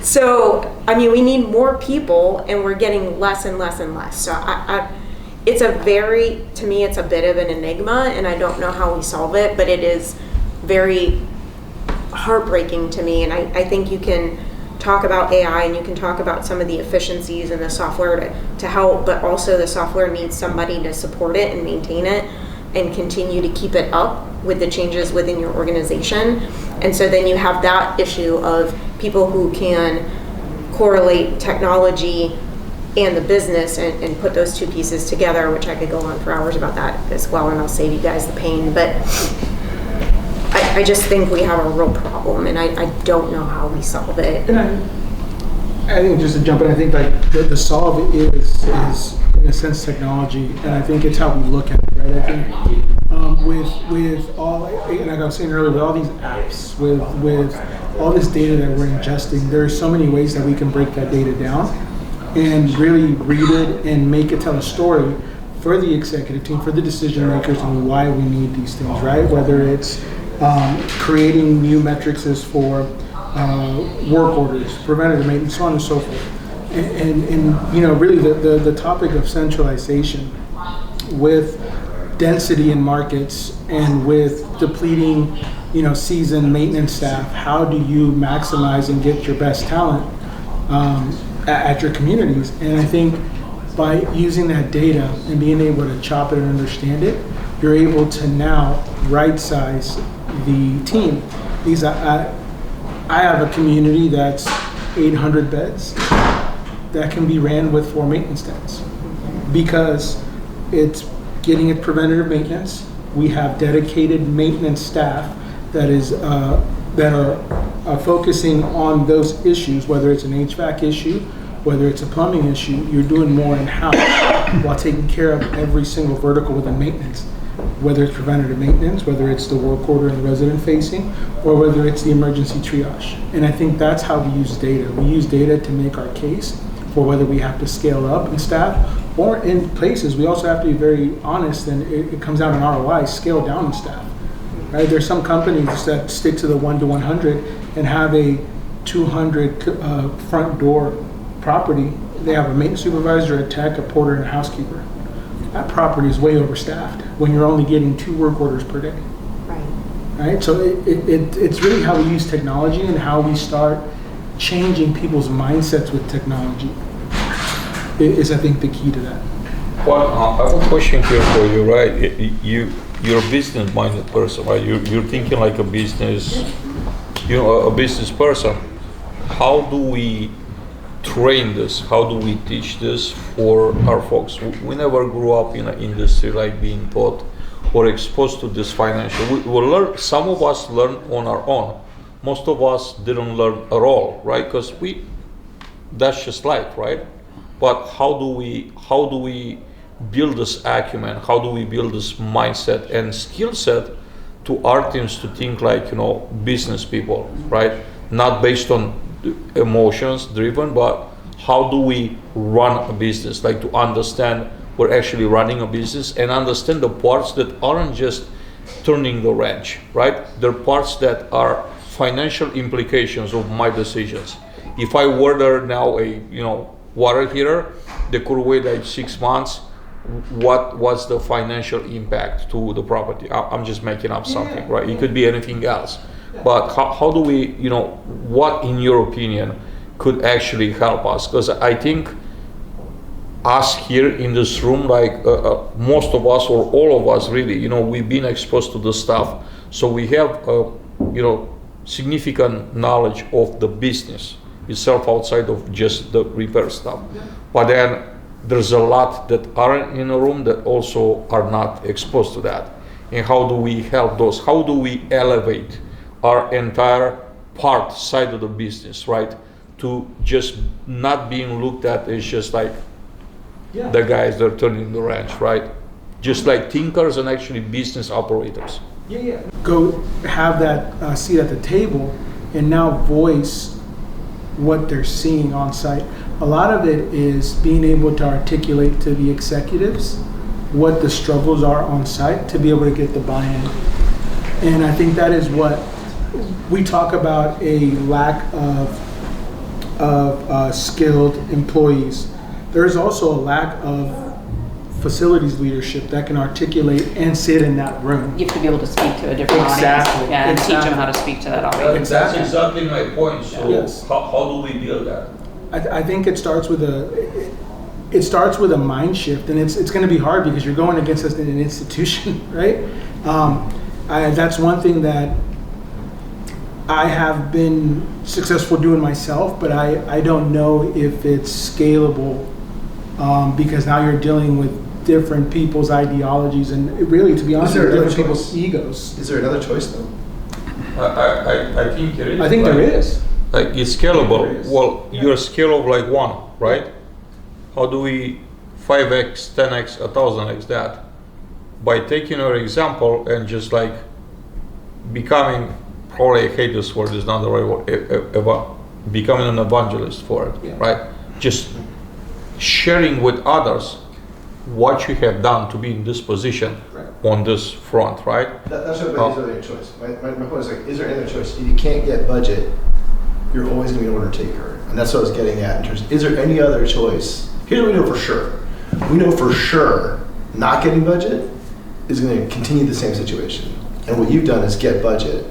Speaker 2: So, I mean, we need more people and we're getting less and less and less. So it's to me, it's a bit of an enigma, and I don't know how we solve it, but it is very heartbreaking to me. And I think you can talk about AI and you can talk about some of the efficiencies in the software to help, but also the software needs somebody to support it and maintain it and continue to keep it up with the changes within your organization. And so then you have that issue of people who can correlate technology and the business and put those two pieces together, which I could go on for hours about that as well, and I'll save you guys the pain. But I just think we have a real problem, and I don't know how we solve it.
Speaker 14: And I think, just to jump in, I think like the solve is in a sense technology, and I think it's how we look at it, right? I think with all, and like I was saying earlier, with all these apps, with all this data that we're ingesting, there are so many ways that we can break that data down and really read it and make it tell a story for the executive team, for the decision makers, and why we need these things, right? Whether it's creating new metrics as for work orders, preventative maintenance, so on and so forth. And you know, really the topic of centralization with density in markets and with depleting, you know, seasoned maintenance staff, how do you maximize and get your best talent at your communities? And I think by using that data and being able to chop it and understand it, you're able to now right size the team. Because I have a community that's 800 beds that can be ran with 4 maintenance techs, because it's getting it preventative maintenance. We have dedicated maintenance staff that are focusing on those issues, whether it's an HVAC issue, whether it's a plumbing issue. You're doing more in-house while taking care of every single vertical within maintenance, whether it's preventative maintenance, whether it's the work order and the resident facing, or whether it's the emergency triage. And I think that's how we use data. We use data to make our case for whether we have to scale up in staff, or in places we also have to be very honest, and it comes out in ROI, scale down in staff. Right? There's some companies that stick to the 1 to 100 and have a 200 front door property. They have a maintenance supervisor, a tech, a porter, and a housekeeper. That property is way overstaffed when you're only getting 2 work orders per day. Right? So it's really how we use technology and how we start changing people's mindsets with technology is, I think, the key to that.
Speaker 3: Well, I have a question here for you, right? You're a business-minded person, right? You're thinking like a business, a business person. How do we train this? How do we teach this for our folks? We never grew up in an industry like being taught or exposed to this financial. We learn. Some of us learn on our own. Most of us didn't learn at all, right? Because that's just life, right? But how do we build this acumen? How do we build this mindset and skill set to our teams to think like, business people, right? Not based on emotions driven, but how do we run a business? Like to understand we're actually running a business and understand the parts that aren't just turning the wrench, right? They're parts that are financial implications of my decisions. If I order now a water heater, they could wait like 6 months. What's the financial impact to the property? I'm just making up something, right? It could be anything else. But how do we, what in your opinion could actually help us? Because I think us here in this room, like most of us or all of us really, we've been exposed to this stuff. So we have, significant knowledge of the business itself outside of just the repair stuff. But then there's a lot that aren't in a room that also are not exposed to that. And how do we help those? How do we elevate our entire side of the business, right? To just not being looked at as just like the guys that are turning the wrench, right? Just like thinkers and actually business operators.
Speaker 14: Go have that seat at the table and now voice what they're seeing on site. A lot of it is being able to articulate to the executives what the struggles are on site to be able to get the buy-in. And I think that is what we talk about, a lack of skilled employees. There's also a lack of facilities leadership that can articulate and sit in that room.
Speaker 16: You have to be able to speak to a different audience. Yeah, and teach them how to speak to that audience.
Speaker 3: That's exactly my point. So how do we build that?
Speaker 14: I think it starts with a mind shift, and it's going to be hard because you're going against us in an institution, right? That's one thing that I have been successful doing myself, but I don't know if it's scalable because now you're dealing with different people's ideologies and really, to be honest, different people's egos.
Speaker 1: Is there another choice though?
Speaker 3: I think there is.
Speaker 14: I think there is.
Speaker 3: Like it's scalable. Well, you're a scale of like 1, right? How do we 5x, 10x, 1000x that? By taking our example and just like becoming, probably I hate this word, is not the right word, becoming an evangelist for it, right? Just sharing with others what you have done to be in this position on this front, right?
Speaker 1: That's what is there any choice? My point is like, is there any other choice? If you can't get budget, you're always going to be an order taker. And that's what I was getting at in terms of, is there any other choice? Here's what we know for sure. We know for sure not getting budget is going to continue the same situation. And what you've done is get budget.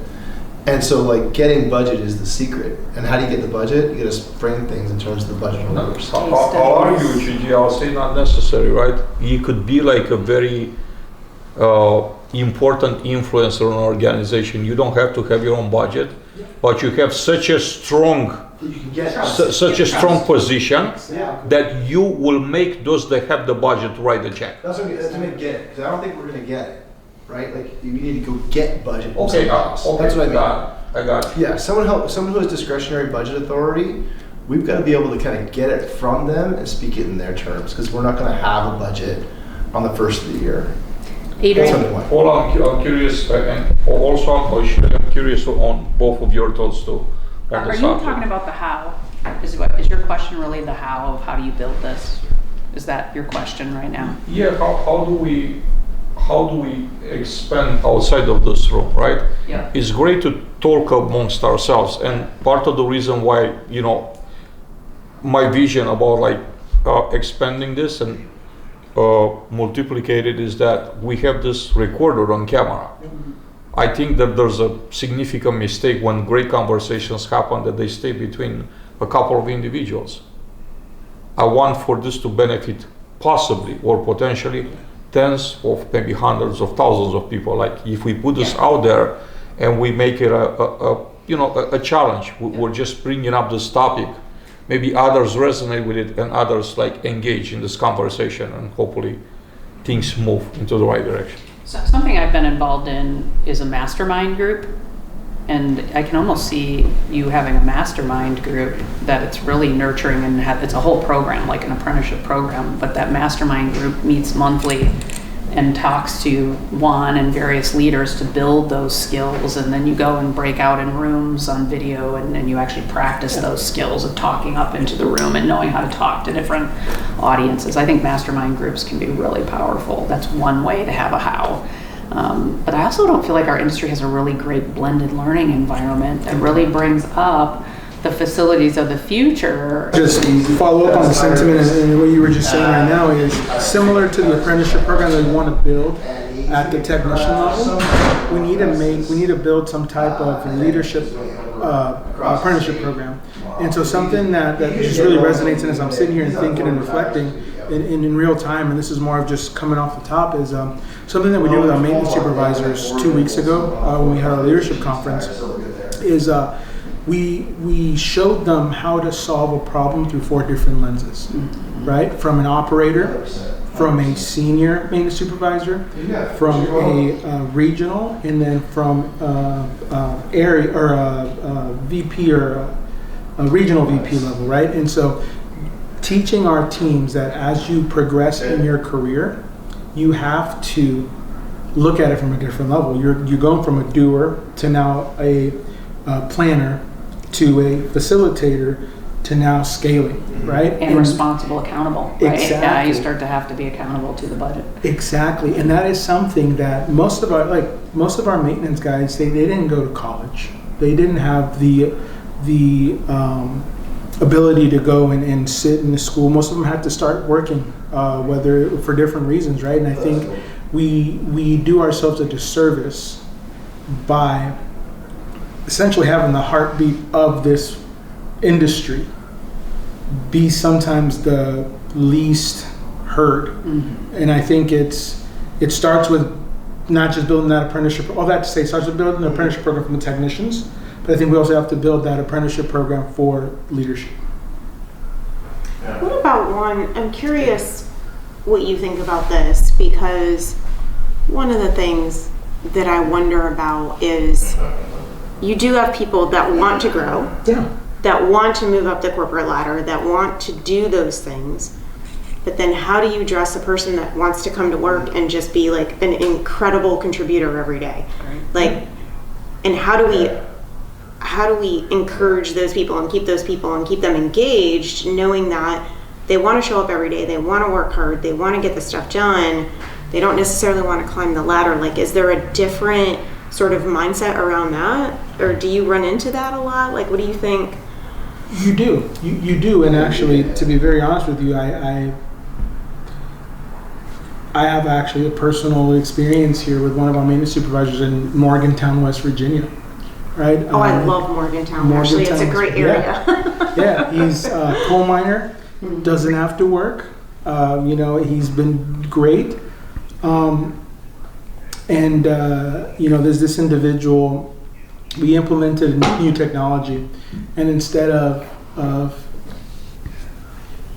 Speaker 1: And so like getting budget is the secret. And how do you get the budget? You got to frame things in terms of the budget numbers.
Speaker 3: I'll argue with you, I'll say not necessary, right? You could be like a very important influencer in an organization. You don't have to have your own budget, but you have such a strong position that you will make those that have the budget to write the check.
Speaker 1: That's what I mean, get it. Because I don't think we're going to get it, right? Like you need to go get budget.
Speaker 3: Okay,
Speaker 1: that's what I mean.
Speaker 3: I got
Speaker 1: it. Yeah, someone who has discretionary budget authority, we've got to be able to kind of get it from them and speak it in their terms, because we're not going to have a budget on the first of the year.
Speaker 16: Adrian.
Speaker 3: Hold on, I'm curious, and also I'm curious on both of your thoughts too.
Speaker 16: Are you talking about the how? Is your question really the how of how do you build this? Is that your question right now?
Speaker 3: Yeah, how do we expand outside of this room, right?
Speaker 16: Yeah.
Speaker 3: It's great to talk amongst ourselves, and part of the reason why, my vision about like expanding this and multiplicated is that we have this recorded on camera. I think that there's a significant mistake when great conversations happen that they stay between a couple of individuals. I want for this to benefit possibly or potentially tens of maybe hundreds of thousands of people. Like if we put this out there and we make it a challenge, we're just bringing up this topic. Maybe others resonate with it and others like engage in this conversation, and hopefully things move into the right direction.
Speaker 16: So something I've been involved in is a mastermind group, and I can almost see you having a mastermind group that it's really nurturing, and it's a whole program, like an apprenticeship program, but that mastermind group meets monthly and talks to Juan and various leaders to build those skills, and then you go and break out in rooms on video and you actually practice those skills of talking up into the room and knowing how to talk to different audiences. I think mastermind groups can be really powerful. That's one way to have a how. But I also don't feel like our industry has a really great blended learning environment that really brings up the facilities of the future.
Speaker 14: Just follow up on the sentiment and what you were just saying right now is similar to the apprenticeship program that we want to build at the technician level. We need to build some type of leadership apprenticeship program. And so something that just really resonates, and as I'm sitting here and thinking and reflecting in real time, and this is more of just coming off the top, is something that we did with our maintenance supervisors 2 weeks ago when we had our leadership conference, is we showed them how to solve a problem through 4 different lenses, right? From an operator, from a senior maintenance supervisor, from a regional, and then from area or a VP or a regional VP level, right? And so teaching our teams that as you progress in your career, you have to look at it from a different level. You're going from a doer to now a planner to a facilitator to now scaling, right?
Speaker 16: And responsible, accountable, right?
Speaker 14: Exactly.
Speaker 16: Yeah, you start to have to be accountable to the budget.
Speaker 14: Exactly, and that is something that most of our maintenance guys, they didn't go to college. They didn't have the ability to go and sit in the school. Most of them had to start working, whether for different reasons, right? And I think we do ourselves a disservice by essentially having the heartbeat of this industry be sometimes the least heard. And I think it starts with not just building that apprenticeship, all that to say, it starts with building an apprenticeship program for the technicians, but I think we also have to build that apprenticeship program for leadership.
Speaker 2: What about one, I'm curious what you think about this, because one of the things that I wonder about is you do have people that want to grow, that want to move up the corporate ladder, that want to do those things, but then how do you dress a person that wants to come to work and just be like an incredible contributor every day? Like, and how do we encourage those people and keep them engaged, knowing that they want to show up every day, they want to work hard, they want to get the stuff done, they don't necessarily want to climb the ladder? Like, is there a different sort of mindset around that, or do you run into that a lot? Like, what do you think?
Speaker 14: You do, and actually, to be very honest with you, I have actually a personal experience here with one of our maintenance supervisors in Morgantown, West Virginia. Right?
Speaker 2: Oh, I love Morgantown. Actually, it's a great area.
Speaker 14: Yeah, he's a coal miner, doesn't have to work. He's been great. There's this individual, we implemented new technology, and instead of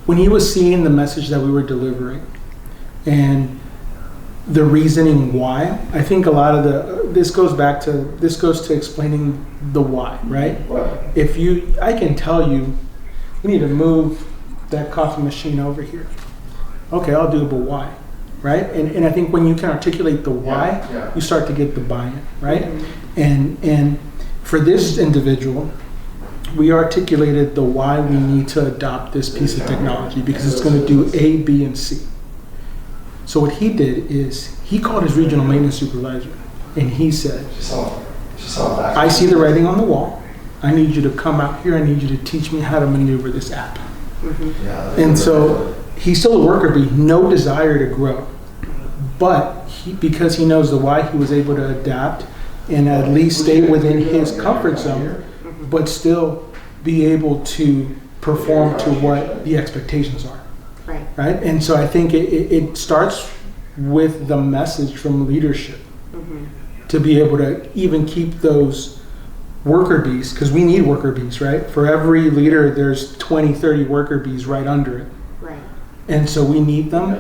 Speaker 14: when he was seeing the message that we were delivering and the reasoning why, I think a lot of this goes to explaining the why, right? I can tell you, we need to move that coffee machine over here. Okay, I'll do it, but why? Right? And I think when you can articulate the why, you start to get the buy-in, right? And for this individual, we articulated the why we need to adopt this piece of technology, because it's going to do A, B, and C. So what he did is he called his regional maintenance supervisor and he said, I see the writing on the wall. I need you to come out here. I need you to teach me how to maneuver this app. And so he's still a worker bee, no desire to grow. But because he knows the why, he was able to adapt and at least stay within his comfort zone, but still be able to perform to what the expectations are.
Speaker 2: Right.
Speaker 14: Right? And so I think it starts with the message from leadership to be able to even keep those worker bees, because we need worker bees, right? For every leader, there's 20, 30 worker bees right under it.
Speaker 2: Right.
Speaker 14: And so we need them,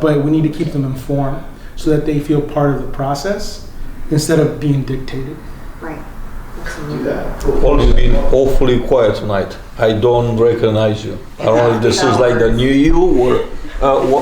Speaker 14: but we need to keep them informed so that they feel part of the process instead of being dictated.
Speaker 2: Right.
Speaker 18: Paul's been awfully quiet tonight. I don't recognize you. I don't know if this is like the new you or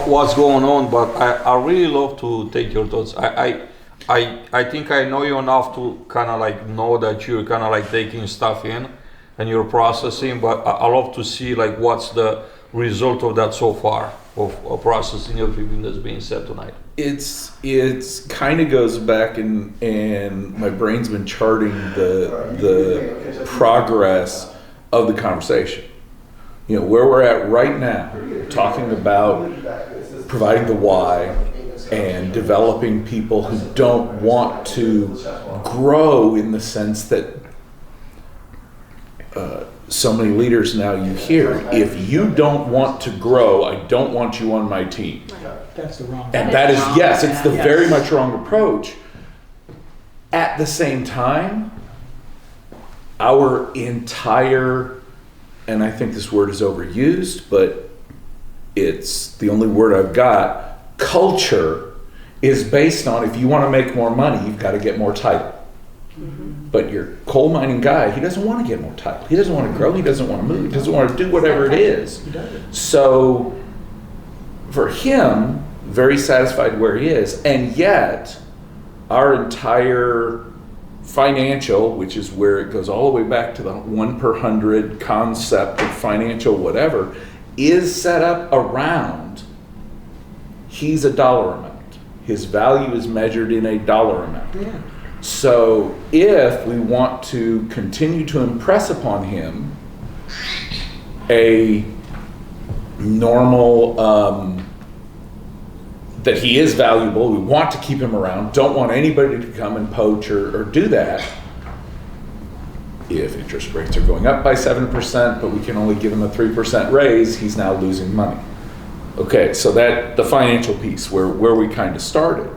Speaker 18: what's going on, but I really love to take your thoughts. I think I know you enough to kind of like know that you're kind of like taking stuff in and you're processing, but I love to see like what's the result of that so far of processing everything that's being said tonight.
Speaker 4: It's kind of goes back and my brain's been charting the progress of the conversation. You know, where we're at right now, talking about providing the why and developing people who don't want to grow in the sense that so many leaders now you hear, if you don't want to grow, I don't want you on my team.
Speaker 14: That's the wrong.
Speaker 4: And that is, yes, it's the very much wrong approach. At the same time, our entire, and I think this word is overused, but it's the only word I've got, culture is based on, if you want to make more money, you've got to get more title. But your coal mining guy, he doesn't want to get more title. He doesn't want to grow. He doesn't want to move. He doesn't want to do whatever it is. So for him, very satisfied where he is. And yet, our entire financial, which is where it goes all the way back to the 1 per 100 concept of financial whatever, is set up around, he's a dollar amount. His value is measured in a dollar amount.
Speaker 14: Yeah.
Speaker 4: So if we want to continue to impress upon him a normal, that he is valuable, we want to keep him around, don't want anybody to come and poach or do that, if interest rates are going up by 7%, but we can only give him a 3% raise, he's now losing money. Okay, so that the financial piece where we kind of started.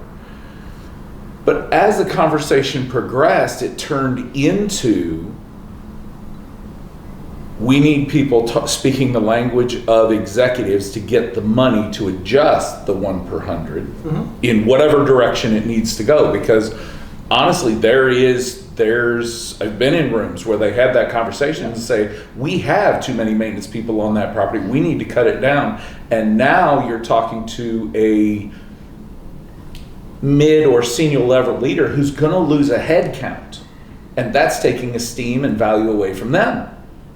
Speaker 4: But as the conversation progressed, it turned into, we need people speaking the language of executives to get the money to adjust the 1 per 100 in whatever direction it needs to go. Because honestly, I've been in rooms where they had that conversation and say, we have too many maintenance people on that property, we need to cut it down. And now you're talking to a mid or senior level leader who's going to lose a head count, and that's taking esteem and value away from them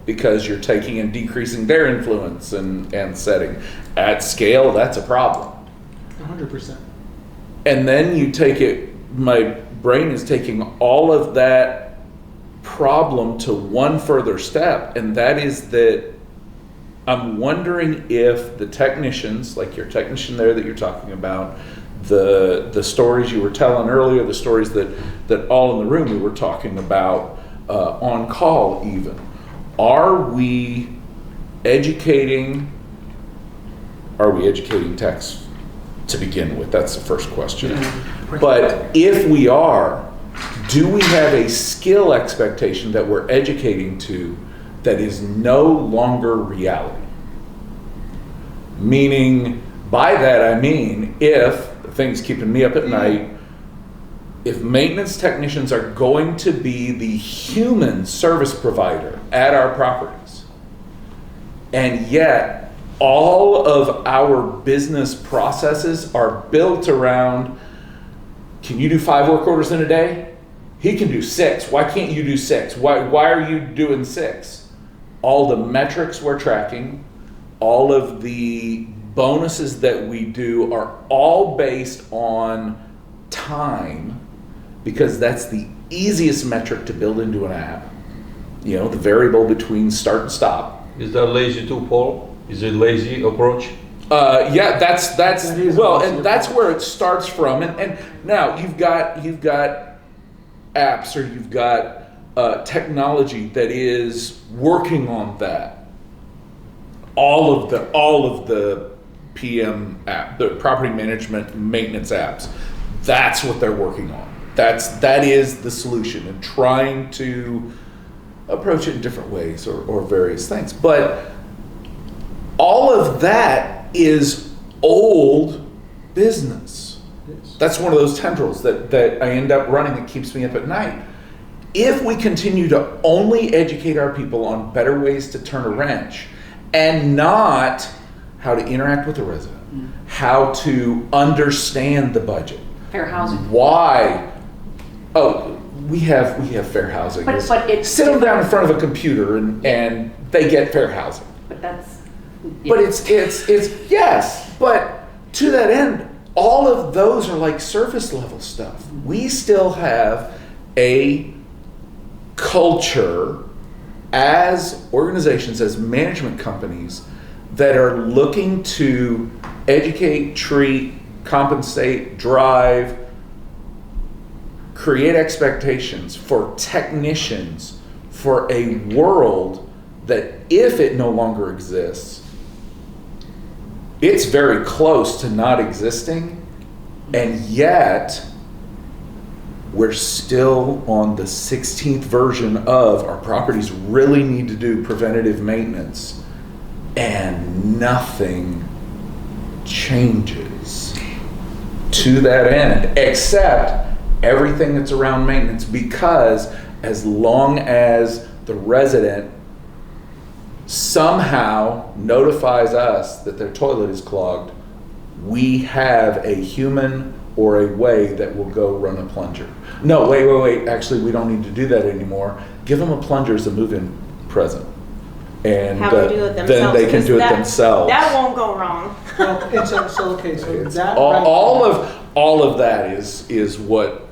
Speaker 4: because you're taking and decreasing their influence and setting. At scale, that's a problem.
Speaker 14: 100%.
Speaker 4: And then you take it, my brain is taking all of that problem to one further step, and that is that I'm wondering if the technicians, like your technician there that you're talking about, the stories you were telling earlier, the stories that all in the room we were talking about on call even. Are we educating techs to begin with? That's the first question. But if we are, do we have a skill expectation that we're educating to that is no longer reality? Meaning, by that I mean, if the thing's keeping me up at night, if maintenance technicians are going to be the human service provider at our properties, and yet all of our business processes are built around, can you do 5 work orders in a day? He can do 6. Why can't you do 6? Why are you doing 6? All the metrics we're tracking, all of the bonuses that we do are all based on time, because that's the easiest metric to build into an app. You know, the variable between start and stop.
Speaker 18: Is that lazy too, Paul? Is it lazy approach?
Speaker 4: Yeah, that's well, and that's where it starts from. And now you've got apps, or you've got technology that is working on that. All of the PM app, the property management maintenance apps, that's what they're working on. That is the solution, and trying to approach it in different ways or various things. But all of that is old business. That's one of those tendrils that I end up running that keeps me up at night. If we continue to only educate our people on better ways to turn a wrench and not how to interact with the resident, how to understand the budget,
Speaker 16: Fair housing.
Speaker 4: why, we have fair housing.
Speaker 16: But it's
Speaker 4: sit them down in front of a computer and they get fair housing.
Speaker 16: But that's.
Speaker 4: But it's yes, but to that end, all of those are like surface level stuff. We still have a culture as organizations, as management companies that are looking to educate, treat, compensate, drive, create expectations for technicians for a world that, if it no longer exists, it's very close to not existing, and yet we're still on the 16th version of our properties really need to do preventative maintenance, and nothing changes to that end except everything that's around maintenance, because as long as the resident somehow notifies us that their toilet is clogged, we have a human or a way that will go run a plunger. No, wait, actually we don't need to do that anymore. Give them a plunger as a move-in present. And
Speaker 2: Have them do it themselves,
Speaker 4: then they can do it
Speaker 2: because
Speaker 4: themselves.
Speaker 2: That won't go wrong.
Speaker 14: Well, and so okay, so that
Speaker 4: all of that is what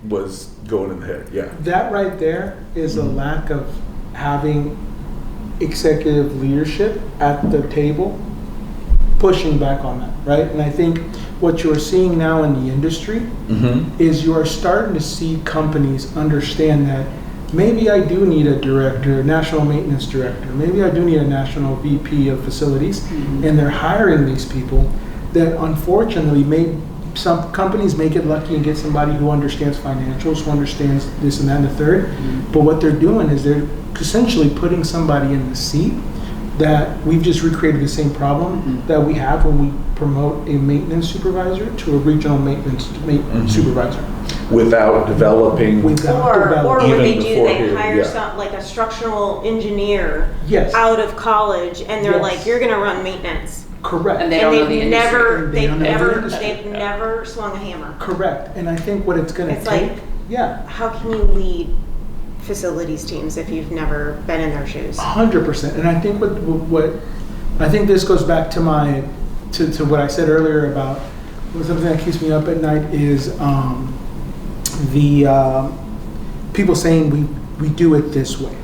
Speaker 4: was going in the head. Yeah.
Speaker 14: That right there is a lack of having executive leadership at the table pushing back on that, right? And I think what you're seeing now in the industry is you are starting to see companies understand that maybe I do need a director, national maintenance director, maybe I do need a national VP of facilities, and they're hiring these people that unfortunately some companies make it lucky and get somebody who understands financials, who understands this and that and the third. But what they're doing is they're essentially putting somebody in the seat that we've just recreated the same problem that we have when we promote a maintenance supervisor to a regional maintenance supervisor.
Speaker 4: Without developing.
Speaker 2: Or what they do, they
Speaker 4: here,
Speaker 2: hire some, like a structural engineer
Speaker 14: Yes.
Speaker 2: out of college, and they're
Speaker 14: Yes.
Speaker 2: like, you're gonna run maintenance.
Speaker 14: Correct.
Speaker 16: And they don't know the
Speaker 2: they've
Speaker 16: industry.
Speaker 2: they've never swung a hammer.
Speaker 14: Correct. And I think what it's gonna
Speaker 2: It's
Speaker 14: take,
Speaker 2: like,
Speaker 14: yeah.
Speaker 2: how can you lead facilities teams if you've never been in their shoes?
Speaker 14: 100%. And I think what I think this goes back to to what I said earlier about something that keeps me up at night is the people saying we do it this way.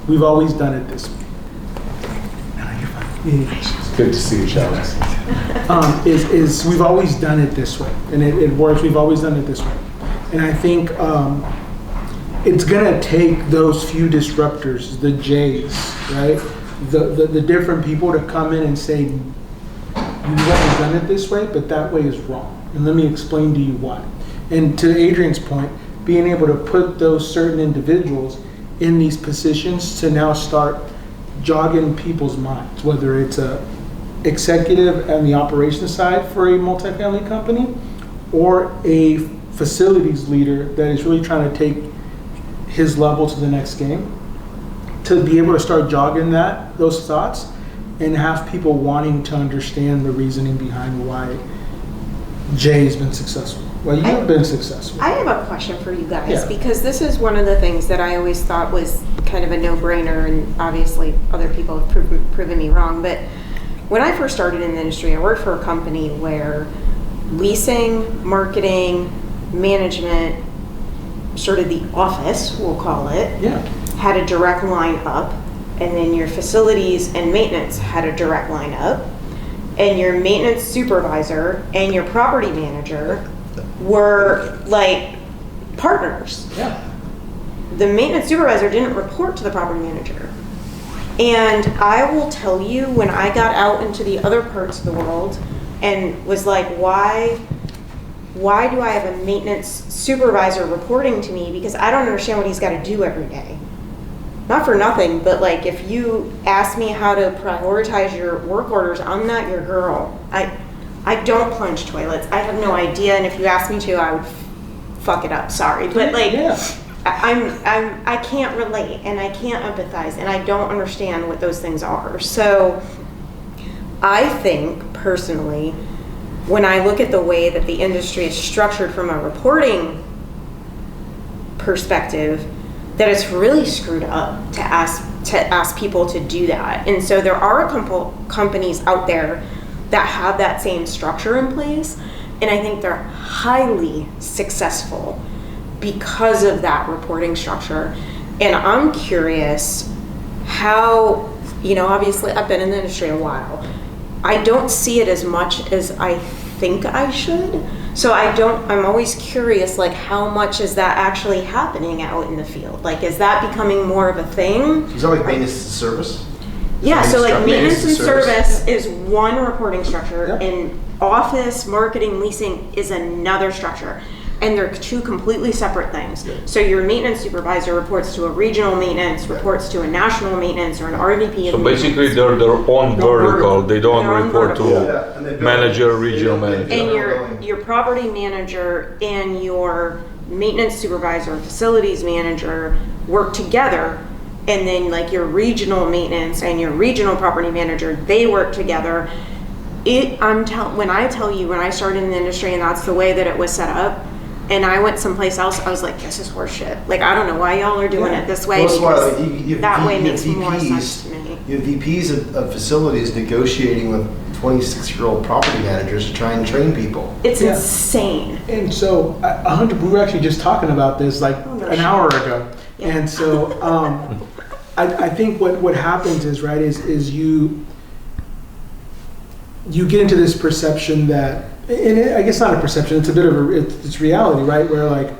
Speaker 14: We've always done it this way.
Speaker 4: It's good to see you, Charles.
Speaker 14: Is we've always done it this way, and it works. We've always done it this way, and I think it's gonna take those few disruptors, the J's, right, the different people to come in and say, you've always done it this way, but that way is wrong, and let me explain to you why. And to Adrian's point, being able to put those certain individuals in these positions to now start jogging people's minds, whether it's a executive and the operations side for a multifamily company or a facilities leader that is really trying to take his level to the next game, to be able to start jogging those thoughts and have people wanting to understand the reasoning behind why Jay's been successful. Well, you've been successful.
Speaker 2: I have a question for you guys,
Speaker 14: Yeah.
Speaker 2: because this is one of the things that I always thought was kind of a no-brainer, and obviously other people have proven me wrong. But when I first started in the industry, I worked for a company where leasing, marketing, management, sort of the office, we'll call it, had a direct line up, and then your facilities and maintenance had a direct line up, and your maintenance supervisor and your property manager were like partners.
Speaker 14: Yeah.
Speaker 2: the maintenance supervisor didn't report to the property manager. And I will tell you, when I got out into the other parts of the world and was like, why do I have a maintenance supervisor reporting to me? Because I don't understand what he's got to do every day. Not for nothing, but like, if you ask me how to prioritize your work orders, I'm not your girl. I don't plunge toilets. I have no idea, and if you asked me to, I would fuck it up. Sorry, but like, I can't relate, and I can't empathize, and I don't understand what those things are. So, I think personally, when I look at the way that the industry is structured from a reporting perspective, that it's really screwed up to ask people to do that. And so there are companies out there that have that same structure in place, and I think they're highly successful because of that reporting structure. And I'm curious how, obviously I've been in the industry a while. I don't see it as much as I think I should. So I'm always curious, like, how much is that actually happening out in the field? Like, is that becoming more of a thing?
Speaker 1: Is that like maintenance and service?
Speaker 2: Yeah, so like maintenance and service is one reporting structure, and office, marketing, leasing is another structure. And they're two completely separate things. So your maintenance supervisor reports to a regional maintenance, reports to a national maintenance, or an RVP.
Speaker 18: So basically they're their own vertical. They don't report to manager, regional manager.
Speaker 2: And your property manager and your maintenance supervisor, facilities manager work together. And then like your regional maintenance and your regional property manager, they work together. When I started in the industry and that's the way that it was set up, and I went someplace else, I was like, this is horseshit. Like, I don't know why y'all are doing it this way, because that way makes more sense to me.
Speaker 1: You have VPs of facilities negotiating with 26-year-old property managers to try and train people.
Speaker 2: It's insane.
Speaker 14: And so, we were actually just talking about this like an hour ago. Yeah. And so, I think what happens is, right, is you get into this perception that, and I guess not a perception, it's a bit of it's reality, right? Where like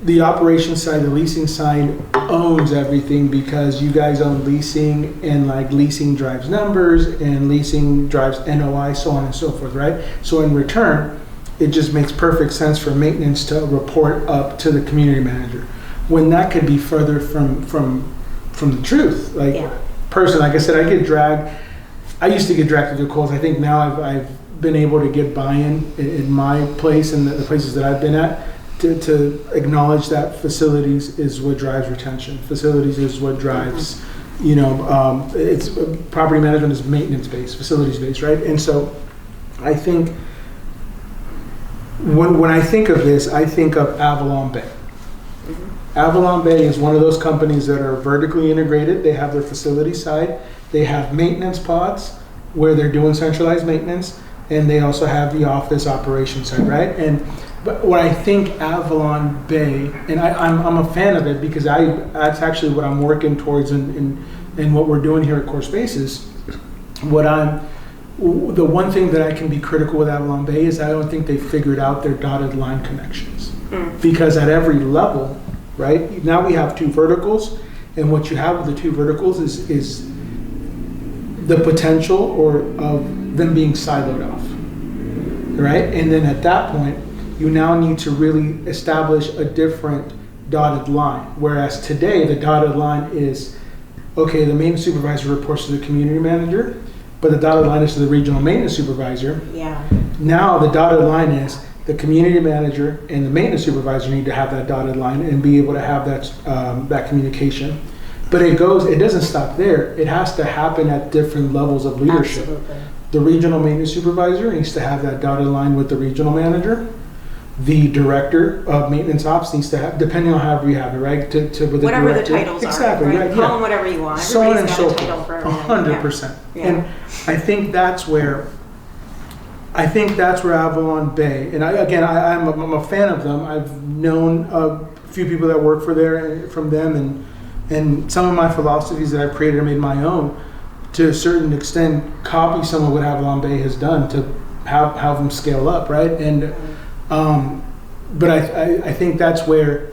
Speaker 14: the operations side, the leasing side owns everything because you guys own leasing, and like leasing drives numbers and leasing drives NOI, so on and so forth, right? So in return, it just makes perfect sense for maintenance to report up to the community manager, when that could be further from the truth. Like, personally, like I said, I used to get dragged through the coals. I think now I've been able to get buy-in in my place and the places that I've been at to acknowledge that facilities is what drives retention. Facilities is what drives, it's property management is maintenance-based, facilities-based, right? And so I think when I think of this, I think of AvalonBay. AvalonBay is one of those companies that are vertically integrated. They have their facility side. They have maintenance pods where they're doing centralized maintenance, and they also have the office operations side, right? But what I think AvalonBay, and I'm a fan of it because that's actually what I'm working towards in what we're doing here at Core Spaces. The one thing that I can be critical with AvalonBay is I don't think they figured out their dotted line connections. Because at every level, right, now we have two verticals, and what you have with the two verticals is the potential of them being siloed off, right? And then at that point, you now need to really establish a different dotted line. Whereas today, the dotted line is, okay, the maintenance supervisor reports to the community manager, but the dotted line is to the regional maintenance supervisor.
Speaker 2: Yeah.
Speaker 14: Now the dotted line is the community manager and the maintenance supervisor need to have that dotted line and be able to have that communication. But it doesn't stop there. It has to happen at different levels of leadership.
Speaker 2: Absolutely.
Speaker 14: The regional maintenance supervisor needs to have that dotted line with the regional manager. The director of maintenance ops needs to have, depending on however you have it, right? With
Speaker 2: whatever
Speaker 14: the director.
Speaker 2: the titles
Speaker 14: exactly,
Speaker 2: are, right?
Speaker 14: Right?
Speaker 2: Call them whatever you want.
Speaker 14: So on and so
Speaker 2: got a title for
Speaker 14: forth.
Speaker 2: everything.
Speaker 14: 100%.
Speaker 2: Yeah.
Speaker 14: And I think that's where AvalonBay, and I'm a fan of them. I've known a few people that work from them, and some of my philosophies that I've created and made my own, to a certain extent, copy some of what AvalonBay has done to have them scale up, right? And but I think that's where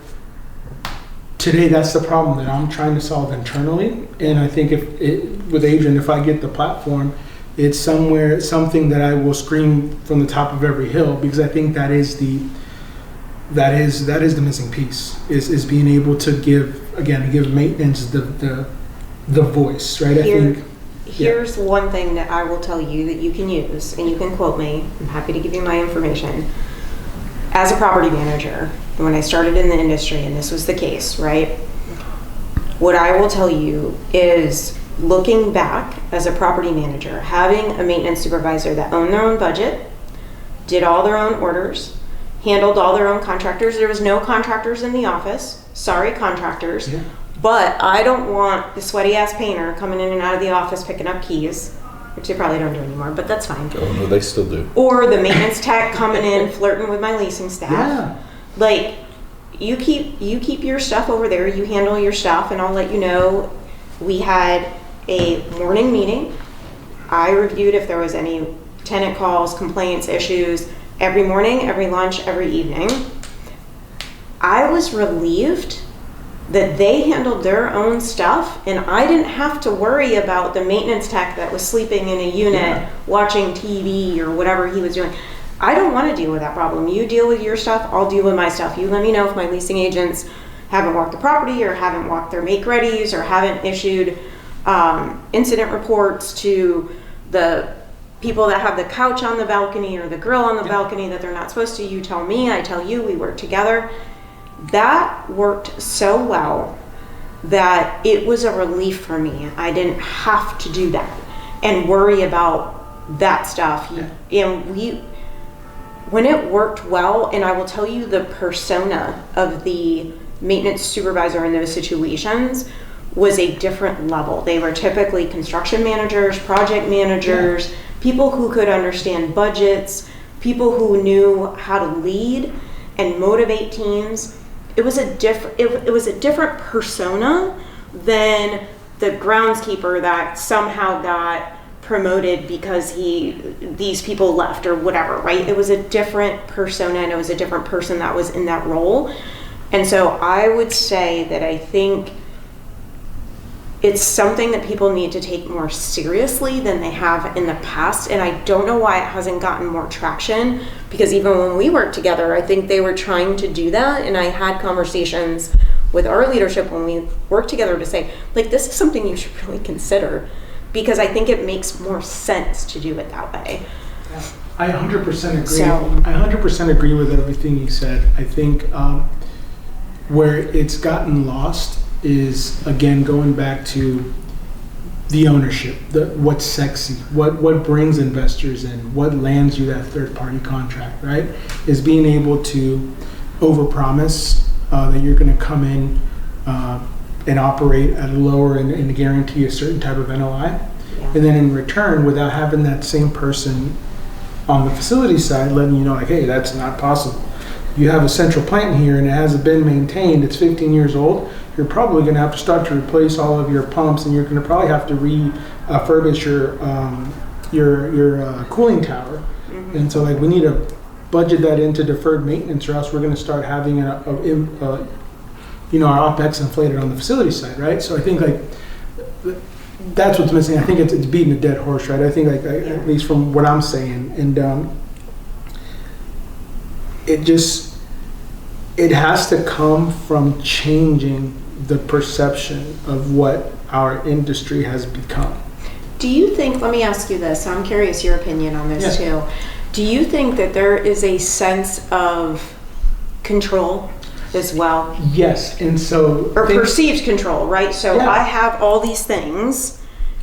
Speaker 14: today that's the problem that I'm trying to solve internally. And I think with Adrian, if I get the platform, it's something that I will scream from the top of every hill, because I think that is the missing piece, is being able to give maintenance the voice, right?
Speaker 2: Here's one thing that I will tell you that you can use, and you can quote me. I'm happy to give you my information. As a property manager, when I started in the industry, and this was the case, right? What I will tell you is, looking back as a property manager, having a maintenance supervisor that owned their own budget, did all their own orders, handled all their own contractors. There was no contractors in the office. Sorry, contractors. Yeah. But I don't want the sweaty ass painter coming in and out of the office picking up keys, which they probably don't do anymore, but that's fine.
Speaker 18: Oh, no, they still do.
Speaker 2: Or the maintenance tech coming in flirting with my leasing staff.
Speaker 14: Yeah.
Speaker 2: Like, you keep your stuff over there, you handle your stuff, and I'll let you know. We had a morning meeting. I reviewed if there was any tenant calls, complaints, issues, every morning, every lunch, every evening. I was relieved that they handled their own stuff, and I didn't have to worry about the maintenance tech that was sleeping in a unit watching TV or whatever he was doing. I don't want to deal with that problem. You deal with your stuff, I'll deal with my stuff. You let me know if my leasing agents haven't walked the property or haven't walked their make-readies or haven't issued incident reports to the people that have the couch on the balcony or the grill on the balcony that they're not supposed to. You tell me, I tell you, we work together. That worked so well that it was a relief for me. I didn't have to do that and worry about that stuff. And when it worked well, and I will tell you, the persona of the maintenance supervisor in those situations was a different level. They were typically construction managers, project managers, people who could understand budgets, people who knew how to lead and motivate teams. It was a different persona than the groundskeeper that somehow got promoted because these people left or whatever, right? It was a different persona, and it was a different person that was in that role. And so I would say that I think it's something that people need to take more seriously than they have in the past. And I don't know why it hasn't gotten more traction, because even when we worked together, I think they were trying to do that. And I had conversations with our leadership when we worked together to say, like, this is something you should really consider, because I think it makes more sense to do it that way.
Speaker 14: I 100% agree. I 100% agree with everything you said. I think where it's gotten lost is, again, going back to the ownership, what's sexy, what brings investors in, what lands you that third-party contract, right? Is being able to overpromise that you're going to come in and operate at a lower and guarantee a certain type of NOI, and then in return, without having that same person on the facility side letting you know, like, hey, that's not possible. You have a central plant here and it hasn't been maintained, it's 15 years old, you're probably going to have to start to replace all of your pumps, and you're going to probably have to refurbish your cooling tower. Mm-hmm. And so, like, we need to budget that into deferred maintenance, or else we're going to start having our OpEx inflated on the facility side, right? So I think, like, that's what's missing. I think it's beating a dead horse, right? I think, like, at least from what I'm saying, and it has to come from changing the perception of what our industry has become.
Speaker 2: Do you think, let me ask you this, I'm curious your opinion on this too. Do you think that there is a sense of control as well?
Speaker 14: Yes, and so...
Speaker 2: Or perceived control, right? So I have all these things,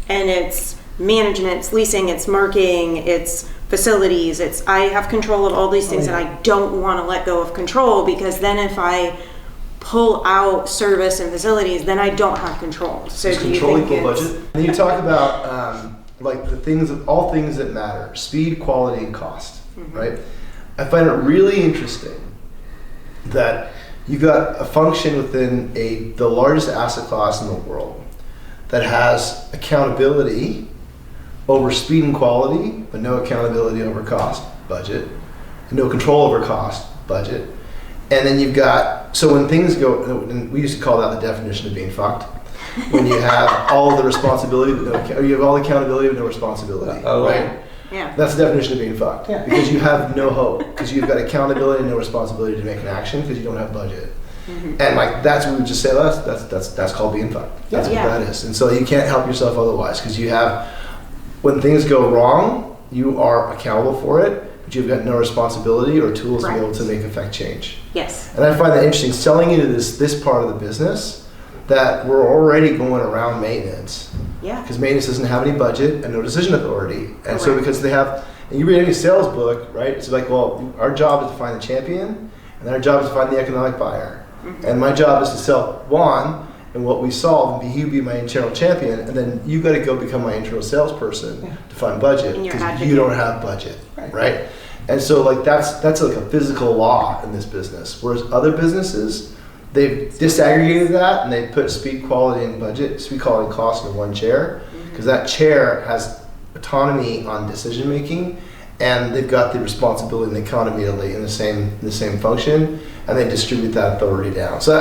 Speaker 2: and it's management, it's leasing, it's marketing, it's facilities, I have control of all these things, and I don't want to let go of control, because then if I pull out service and facilities, then I don't have control. So do you think
Speaker 1: budget? And you talk about like all things that matter: speed, quality, and cost. Mm-hmm. Right? I find it really interesting that you got a function within the largest asset class in the world that has accountability over speed and quality, but no accountability over cost, budget, and no control over cost, budget. And then you've got, so when things go, and we used to call that the definition of being fucked. When you have all the responsibility, but or you have all the accountability but no responsibility, right?
Speaker 2: Yeah.
Speaker 1: That's the definition of being fucked.
Speaker 14: Yeah.
Speaker 1: Because you have no hope, because you've got accountability and no responsibility to make an action because you don't have budget. And like that's what we would just say, that's called being fucked. That's what that is. And so you can't help yourself otherwise, because you have, when things go wrong, you are accountable for it, but you've got no responsibility or tools to be able to make effect change.
Speaker 2: Yes.
Speaker 1: And I find that interesting, selling into this part of the business, that we're already going around maintenance.
Speaker 2: Yeah.
Speaker 1: Because maintenance doesn't have any budget and no decision authority. And so because they have, and you read any sales book, right? It's like, well, our job is to find the champion, and then our job is to find the economic buyer. And my job is to sell Juan, and what we solve, and he'd be my internal champion, and then you got to go become my internal salesperson to find budget, because you don't have budget, right? And so like that's like a physical law in this business. Whereas other businesses, they've disaggregated that and they put speed, quality, and budget, speed, quality, and cost in one chair, because that chair has autonomy on decision making, and they've got the responsibility and the accountability in the same function, and they distribute that authority down. So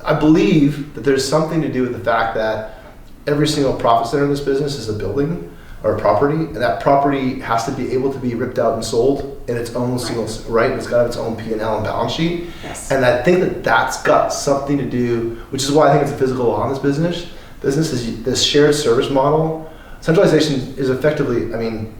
Speaker 1: I believe that there's something to do with the fact that every single profit center in this business is a building or a property, and that property has to be able to be ripped out and sold in its own single, right? It's got its own P&L and balance sheet.
Speaker 2: Yes.
Speaker 1: And I think that that's got something to do, which is why I think it's a physical law in this business. Business is this shared service model. Centralization is effectively, I mean,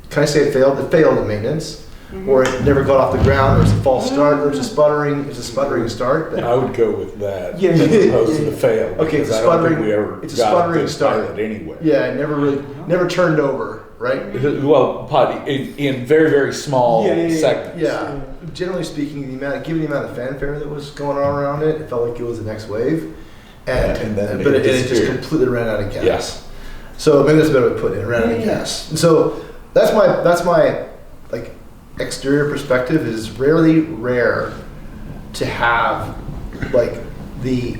Speaker 1: can I say it failed? It failed in maintenance, or it never got off the ground, or it's a false start, or it's a sputtering start.
Speaker 4: I would go with that
Speaker 1: as
Speaker 4: opposed to the fail.
Speaker 1: Okay, it's a
Speaker 4: I don't think
Speaker 1: sputtering.
Speaker 4: we ever
Speaker 1: It's a
Speaker 4: got
Speaker 1: sputtering
Speaker 4: this
Speaker 1: start
Speaker 4: pilot anyway.
Speaker 1: Yeah, it never turned over, right?
Speaker 4: Well, in very, very small segments.
Speaker 1: Yeah. Generally speaking, given the amount of fanfare that was going on around it, it felt like it was the next wave, and then it just completely ran out of gas.
Speaker 4: Yes.
Speaker 1: So maybe that's a better way to put it. It ran out of gas. And so that's my like exterior perspective. Is rarely rare to have like the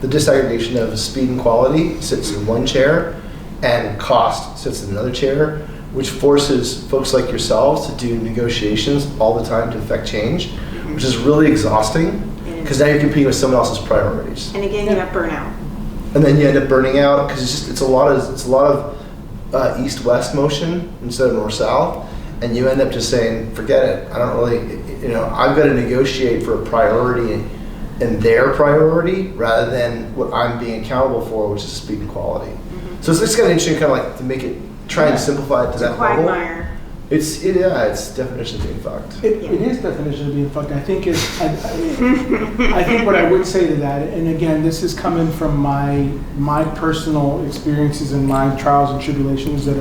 Speaker 1: disaggregation of speed and quality sits in one chair, and cost sits in another chair, which forces folks like yourselves to do negotiations all the time to affect change, which is really exhausting, because now you're competing with someone else's priorities.
Speaker 2: And again, you have burnout.
Speaker 1: And then you end up burning out, because it's a lot of east-west motion instead of north-south, and you end up just saying, forget it. I don't really, I've got to negotiate for a priority and their priority rather than what I'm being accountable for, which is speed and quality. So it's kind of interesting, kind of like to make it, try and simplify it to that level.
Speaker 2: Quagmire.
Speaker 1: It's definition of being fucked.
Speaker 14: It is definition of being fucked. I think I think what I would say to that, and again, this is coming from my personal experiences and my trials and tribulations that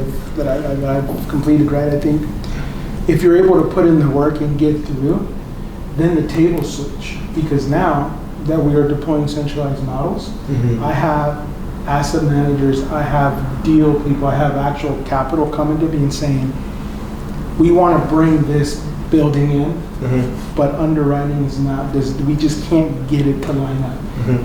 Speaker 14: I've completed. Right, I think if you're able to put in the work and get through, then the tables switch, because now that we are deploying centralized models, I have asset managers, I have deal people, I have actual capital coming to me and saying, we want to bring this building in, but underwriting is not this. We just can't get it to line up.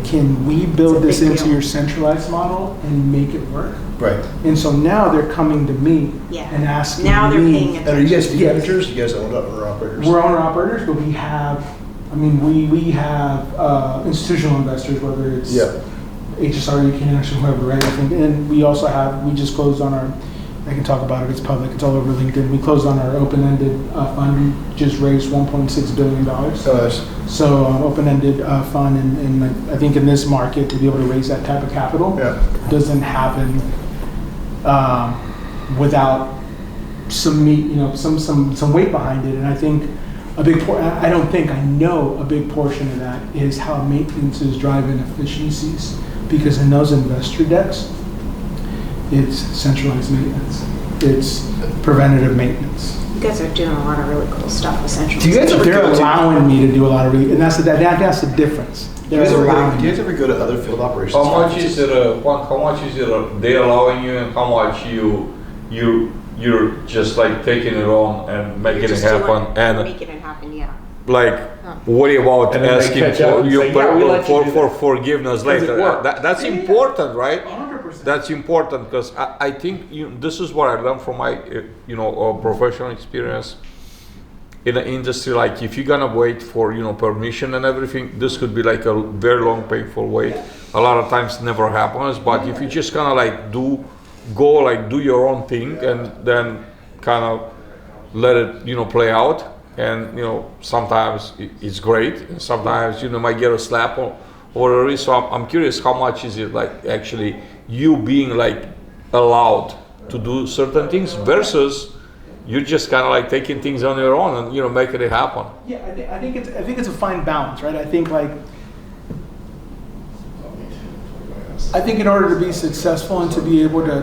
Speaker 14: Can we build this into your centralized model and make it work?
Speaker 1: Right.
Speaker 14: And so now they're coming to me and asking me.
Speaker 2: Now they're paying attention.
Speaker 1: And are you guys fee managers? You guys own owner operators?
Speaker 14: We're owner operators, but we have, we have institutional investors, whether it's HSR, UCAN, or whoever, right? And we also have, we just closed on our, I can talk about it, it's public, it's all over LinkedIn. We closed on our open-ended fund, we just raised $1.6 billion. So open-ended fund, and I think in this market, to be able to raise that type of capital doesn't happen without some meat, some weight behind it. And I think I know a big portion of that is how maintenance is driving efficiencies, because in those investor decks, it's centralized maintenance. It's preventative maintenance.
Speaker 2: You guys are doing a lot of really cool stuff with centralized.
Speaker 14: They're allowing me to do a lot of, and that's the difference.
Speaker 1: Do you guys ever go to other field operations?
Speaker 18: How much is it? How much is it? They allowing you, and how much you're just like taking it on and making it happen, and
Speaker 2: making it happen, yeah.
Speaker 18: Like, worry about asking for forgiveness later. That's important, right? 100%. That's important, because I think this is what I learned from my professional experience. in the industry, like if you're gonna wait for permission and everything, this could be like a very long, painful wait. A lot of times never happens, but if you just kind of like do your own thing and then kind of let it play out, and sometimes it's great, and sometimes might get a slap or a wrist. So I'm curious, how much is it like actually you being like allowed to do certain things versus you're just kind of like taking things on your own and making it happen.
Speaker 14: Yeah, I think it's a fine balance, right? I think in order to be successful and to be able to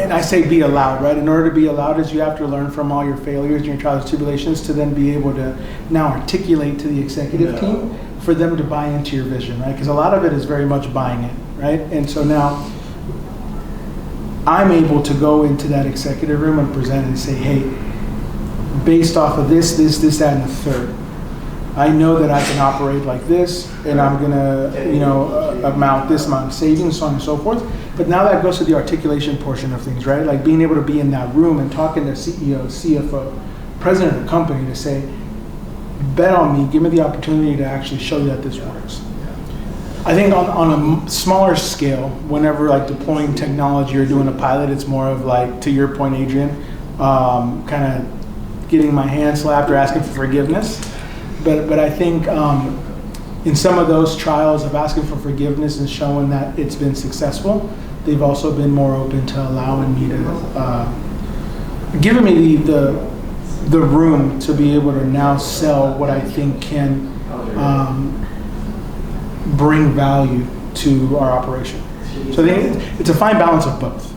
Speaker 14: and I say be allowed, right? In order to be allowed is you have to learn from all your failures and your trials and tribulations to then be able to now articulate to the executive team for them to buy into your vision, right? Because a lot of it is very much buying it, right? And so now I'm able to go into that executive room and present and say, hey, based off of this, that, and the third, I know that I can operate like this, and I'm gonna, amount this amount of savings, so on and so forth. But now that goes to the articulation portion of things, right? Like being able to be in that room and talking to CEO, CFO, president of the company to say, bet on me, give me the opportunity to actually show you that this works. I think on a smaller scale, whenever like deploying technology or doing a pilot, it's more of like, to your point, Adrian, kind of getting my hand slapped or asking for forgiveness. But I think in some of those trials of asking for forgiveness and showing that it's been successful, they've also been more open to allowing me to, giving me the room to be able to now sell what I think can bring value to our operation. So I think it's a fine balance of both,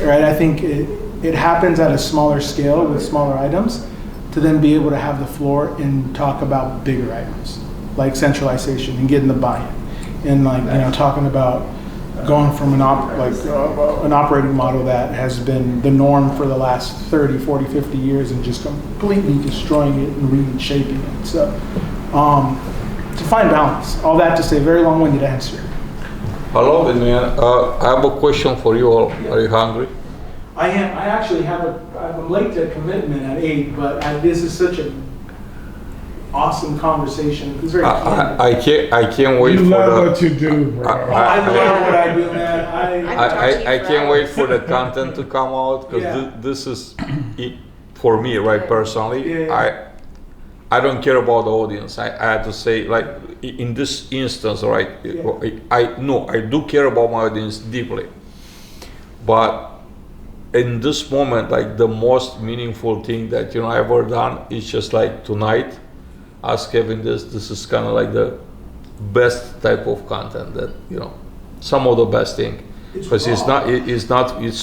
Speaker 14: right? I think it happens at a smaller scale with smaller items, to then be able to have the floor and talk about bigger items like centralization and getting the buy-in, and talking about going from an operating model that has been the norm for the last 30, 40, 50 years and just completely destroying it and reshaping it. So it's a fine balance. All that to say, very long-winded answer.
Speaker 18: I love it, man. I have a question for you all. Are you hungry?
Speaker 14: I am. I actually I'm late to commitment at 8, but this is such an awesome conversation. It's very candid.
Speaker 18: I can't wait
Speaker 11: you
Speaker 18: for
Speaker 11: love what you do, bro.
Speaker 14: I love what I do, man.
Speaker 18: I can't wait for the content to come out, because this is it for me, right? Personally, I don't care about the audience. I had to say, like in this instance, right? I do care about my audience deeply, but in this moment, like the most meaningful thing that I've ever done is just like tonight, ask Kevin this. This is kind of like the best type of content that some of the best thing, because it's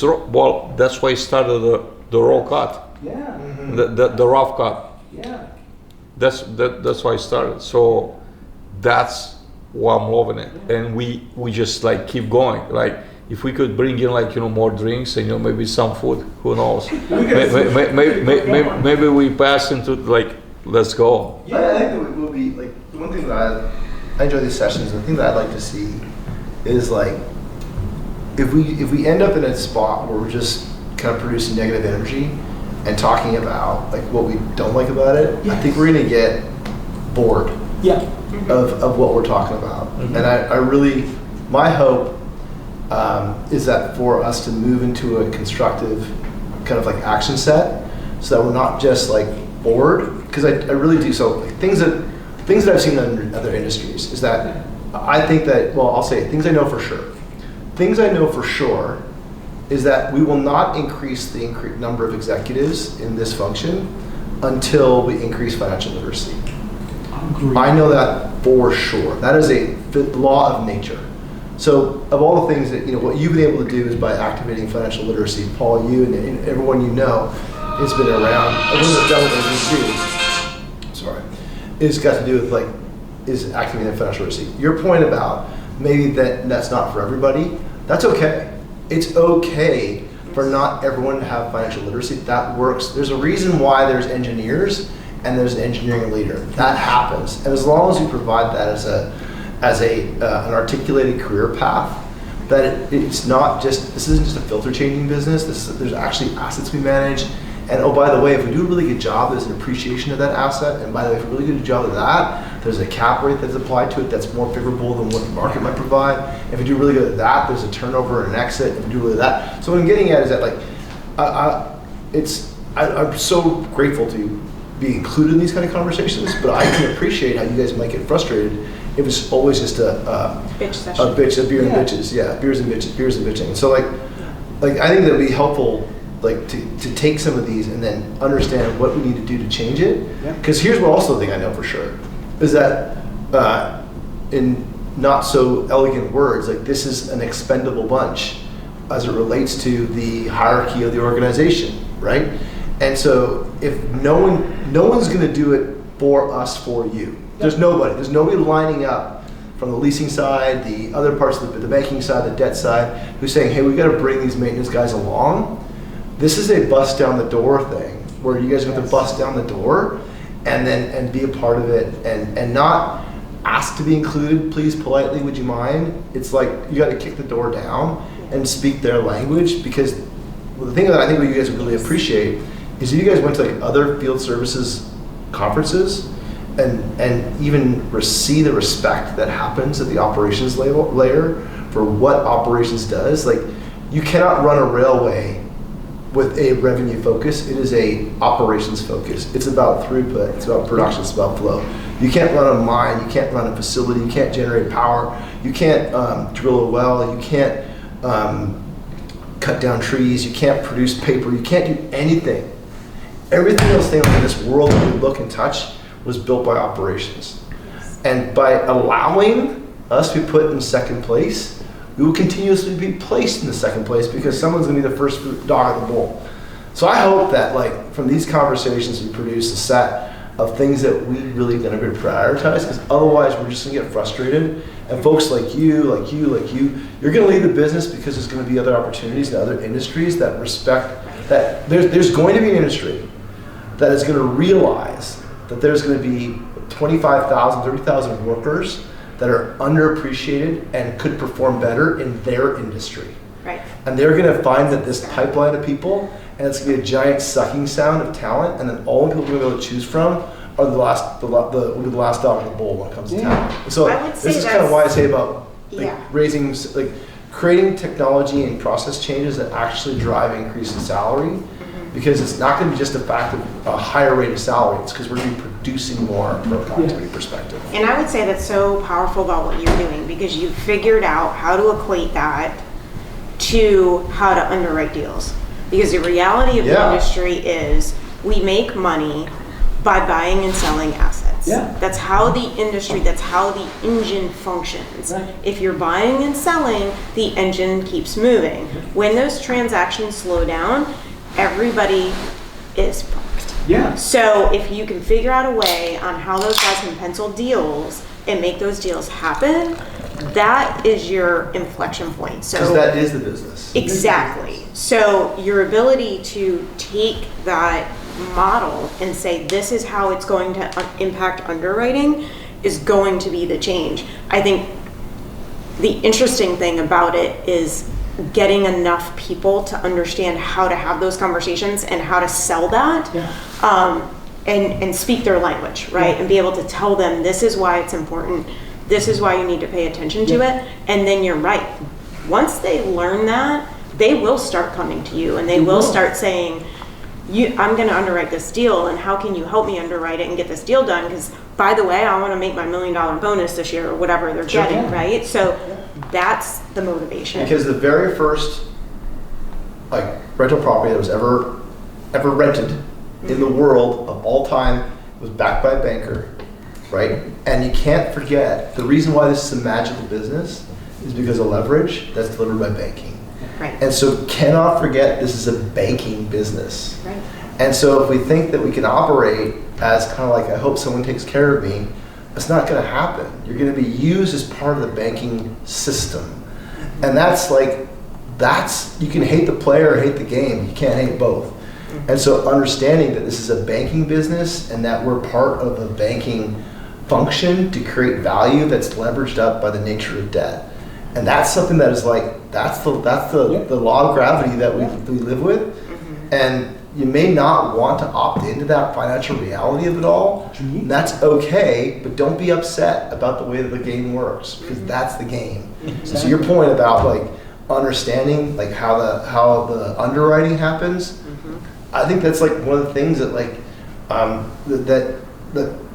Speaker 18: raw. Well, that's why I started the raw cut, the rough cut. That's why I started. So that's why I'm loving it, and we just like keep going. Like if we could bring in like more drinks and maybe some food, who knows? Maybe we pass into like, let's go.
Speaker 1: Yeah, I think it will be like one thing that I enjoy these sessions. The thing that I'd like to see is like if we end up in a spot where we're just kind of producing negative energy and talking about like what we don't like about it, I think we're gonna get bored of what we're talking about. And I really, my hope is that for us to move into a constructive kind of like action set, so that we're not just like bored, because I really do. So like, things that I've seen in other industries is that I think that, well, I'll say things I know for sure. Things I know for sure is that we will not increase the number of executives in this function until we increase financial literacy. I know that for sure. That is a law of nature. So of all the things that, what you've been able to do is by activating financial literacy. Paul, you and everyone has been around, everyone that's done with this too, it's got to do with is activating financial literacy. Your point about maybe that's not for everybody, that's okay. It's okay for not everyone to have financial literacy. That works. There's a reason why there's engineers and there's an engineering leader. That happens. And as long as you provide that as an articulated career path, that it's not just, this isn't just a filter changing business. There's actually assets we manage, And oh, by the way, if we do a really good job, there's an appreciation of that asset. And by the way, if we really do a good job of that, there's a cap rate that's applied to it that's more favorable than what the market might provide. If we do really good at that, there's a turnover and an exit. If we do really good at that. So what I'm getting at is that, like, I'm so grateful to be included in these kind of conversations, but I can appreciate how you guys might get frustrated if it's always just a
Speaker 2: Bitch session.
Speaker 1: a beer and bitches, beers and bitching. And so like I think that'd be helpful, like to take some of these and then understand what we need to do to change it. Because here's what also thing I know for sure is that in not so elegant words, like this is an expendable bunch as it relates to the hierarchy of the organization, right? And so if no one's going to do it for us, for you. There's nobody lining up from the leasing side, the other parts of the banking side, the debt side, who's saying, hey, we got to bring these maintenance guys along. This is a bust down the door thing where you guys have to bust down the door and be a part of it and not ask to be included, please, politely, would you mind? It's like you got to kick the door down and speak their language, because the thing that I think what you guys would really appreciate is if you guys went to like other field services conferences and even see the respect that happens at the operations layer for what operations does. Like, you cannot run a railway with a revenue focus. It is a operations focus. It's about throughput, it's about production, it's about flow. You can't run a mine, you can't run a facility, you can't generate power, you can't drill a well, you can't cut down trees, you can't produce paper, you can't do anything. Everything else in this world that we look and touch was built by operations. And by allowing us to be put in second place, we will continuously be placed in the second place because someone's gonna be the first dog at the bowl. So I hope that, like, from these conversations we produce a set of things that we really gonna be prioritize, because otherwise we're just gonna get frustrated. And folks like you, you're gonna leave the business because there's gonna be other opportunities in other industries that respect that there's going to be an industry that is gonna realize that there's gonna be 25,000, 30,000 workers that are underappreciated and could perform better in their industry.
Speaker 2: Right.
Speaker 1: And they're gonna find that this pipeline of people, and it's gonna be a giant sucking sound of talent, and then all the people we're gonna be able to choose from are will be the last dog in the bowl when it comes to talent. So this is kind of why I say about raising, creating technology and process changes that actually drive increase in salary, because it's not going to be just a fact of a higher rate of salary. It's because we're going to be producing more from a productivity perspective.
Speaker 2: And I would say that's so powerful about what you're doing, because you've figured out how to equate that to how to underwrite deals. Because the reality of the industry is we make money by buying and selling assets. That's how the industry, that's how the engine functions. If you're buying and selling, the engine keeps moving. When those transactions slow down, everybody is fucked. So if you can figure out a way on how those guys can pencil deals and make those deals happen, that is your inflection point. So
Speaker 1: because that is the business.
Speaker 2: Exactly. So your ability to take that model and say this is how it's going to impact underwriting is going to be the change. I think the interesting thing about it is getting enough people to understand how to have those conversations and how to sell that, and speak their language, right? And be able to tell them this is why it's important, this is why you need to pay attention to it. And then you're right. Once they learn that, they will start coming to you and they will start saying, I'm going to underwrite this deal, and how can you help me underwrite it and get this deal done? Because, by the way, I want to make my $1 million bonus this year or whatever they're getting, right? So that's the motivation.
Speaker 1: Because the very first rental property that was ever rented in the world of all time was backed by a banker, right? And you can't forget, the reason why this is a magical business is because of leverage that's delivered by banking.
Speaker 2: Right.
Speaker 1: And so cannot forget this is a banking business.
Speaker 2: Right.
Speaker 1: And so if we think that we can operate as kind of like, I hope someone takes care of me, it's not going to happen. You're going to be used as part of the banking system. And you can hate the player or hate the game. You can't hate both. And so understanding that this is a banking business and that we're part of a banking function to create value that's leveraged up by the nature of debt. And that's something that is that's the law of gravity that we live with. And you may not want to opt into that financial reality of it all. And that's okay, but don't be upset about the way that the game works, because that's the game. So your point about like understanding like how the underwriting happens, I think that's like one of the things that like that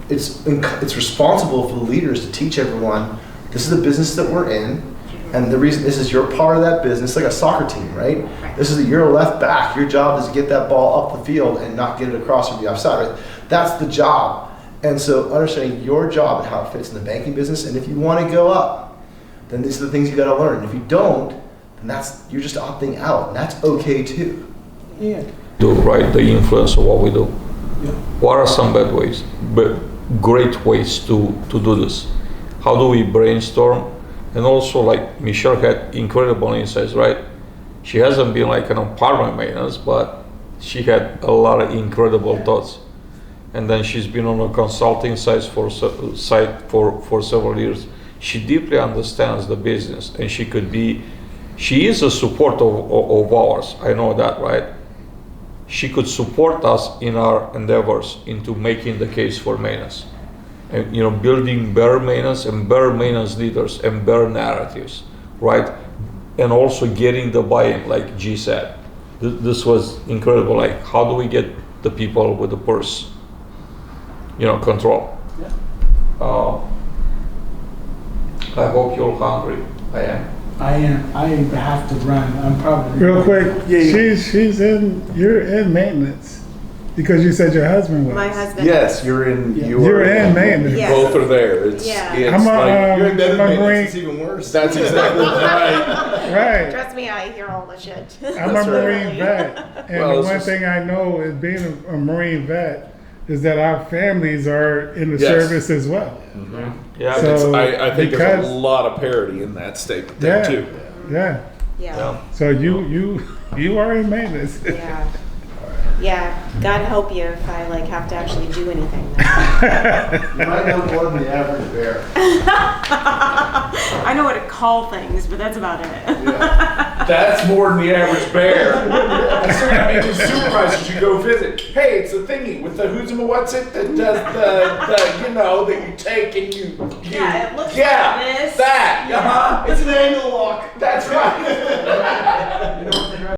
Speaker 1: it's responsible for the leaders to teach everyone this is the business that we're in, and the reason this is your part of that business, like a soccer team, right? This is you're a left back. Your job is to get that ball up the field and not get it across or be offside, right? That's the job. And so understanding your job and how it fits in the banking business, and if you want to go up, then these are the things you got to learn. If you don't, then you're just opting out, and that's okay too.
Speaker 14: Yeah.
Speaker 18: Do right the influence of what we do.
Speaker 14: Yeah.
Speaker 18: What are some bad ways, but great ways to do this? How do we brainstorm? And also, like Michelle had incredible insights, right? She hasn't been like an apartment maintenance, but she had a lot of incredible thoughts. And then she's been on a consulting site for several years. She deeply understands the business, and she is a support of ours. I know that, right? She could support us in our endeavors into making the case for maintenance. And building better maintenance and better maintenance leaders and better narratives, right? And also getting the buy-in, like G said. This was incredible. Like, how do we get the people with the purse, control?
Speaker 14: Yeah.
Speaker 18: I hope you're hungry. I am.
Speaker 14: I have to run. I'm probably
Speaker 19: real quick. You're in maintenance. Because you said your husband was.
Speaker 2: My husband.
Speaker 4: Yes, you're in.
Speaker 19: You're in maintenance.
Speaker 2: Yes.
Speaker 4: Both are there. It's
Speaker 19: I'm
Speaker 4: like
Speaker 1: you're in better
Speaker 19: Marine.
Speaker 1: maintenance. It's even worse.
Speaker 4: That's exactly right.
Speaker 19: Right.
Speaker 2: Trust me, I hear all the shit.
Speaker 19: I'm a Marine vet, and the one thing I know is being a Marine vet is that our families are in the service as well.
Speaker 4: Mm-hmm.
Speaker 18: Yeah.
Speaker 19: So
Speaker 4: I think there's a lot of parity in that statement there too.
Speaker 19: Yeah. So you are in maintenance.
Speaker 2: Yeah. Yeah, God help you if I have to actually do anything.
Speaker 1: You might know more than the average bear.
Speaker 2: I know what to call things, but that's about it.
Speaker 4: Yeah. That's more than the average bear. I mean, the supervisors you go visit. Hey, it's a thingy with the who's and what's it that does the that you take and you
Speaker 2: it looks like this.
Speaker 4: That.
Speaker 1: It's an angle walk.
Speaker 4: That's right.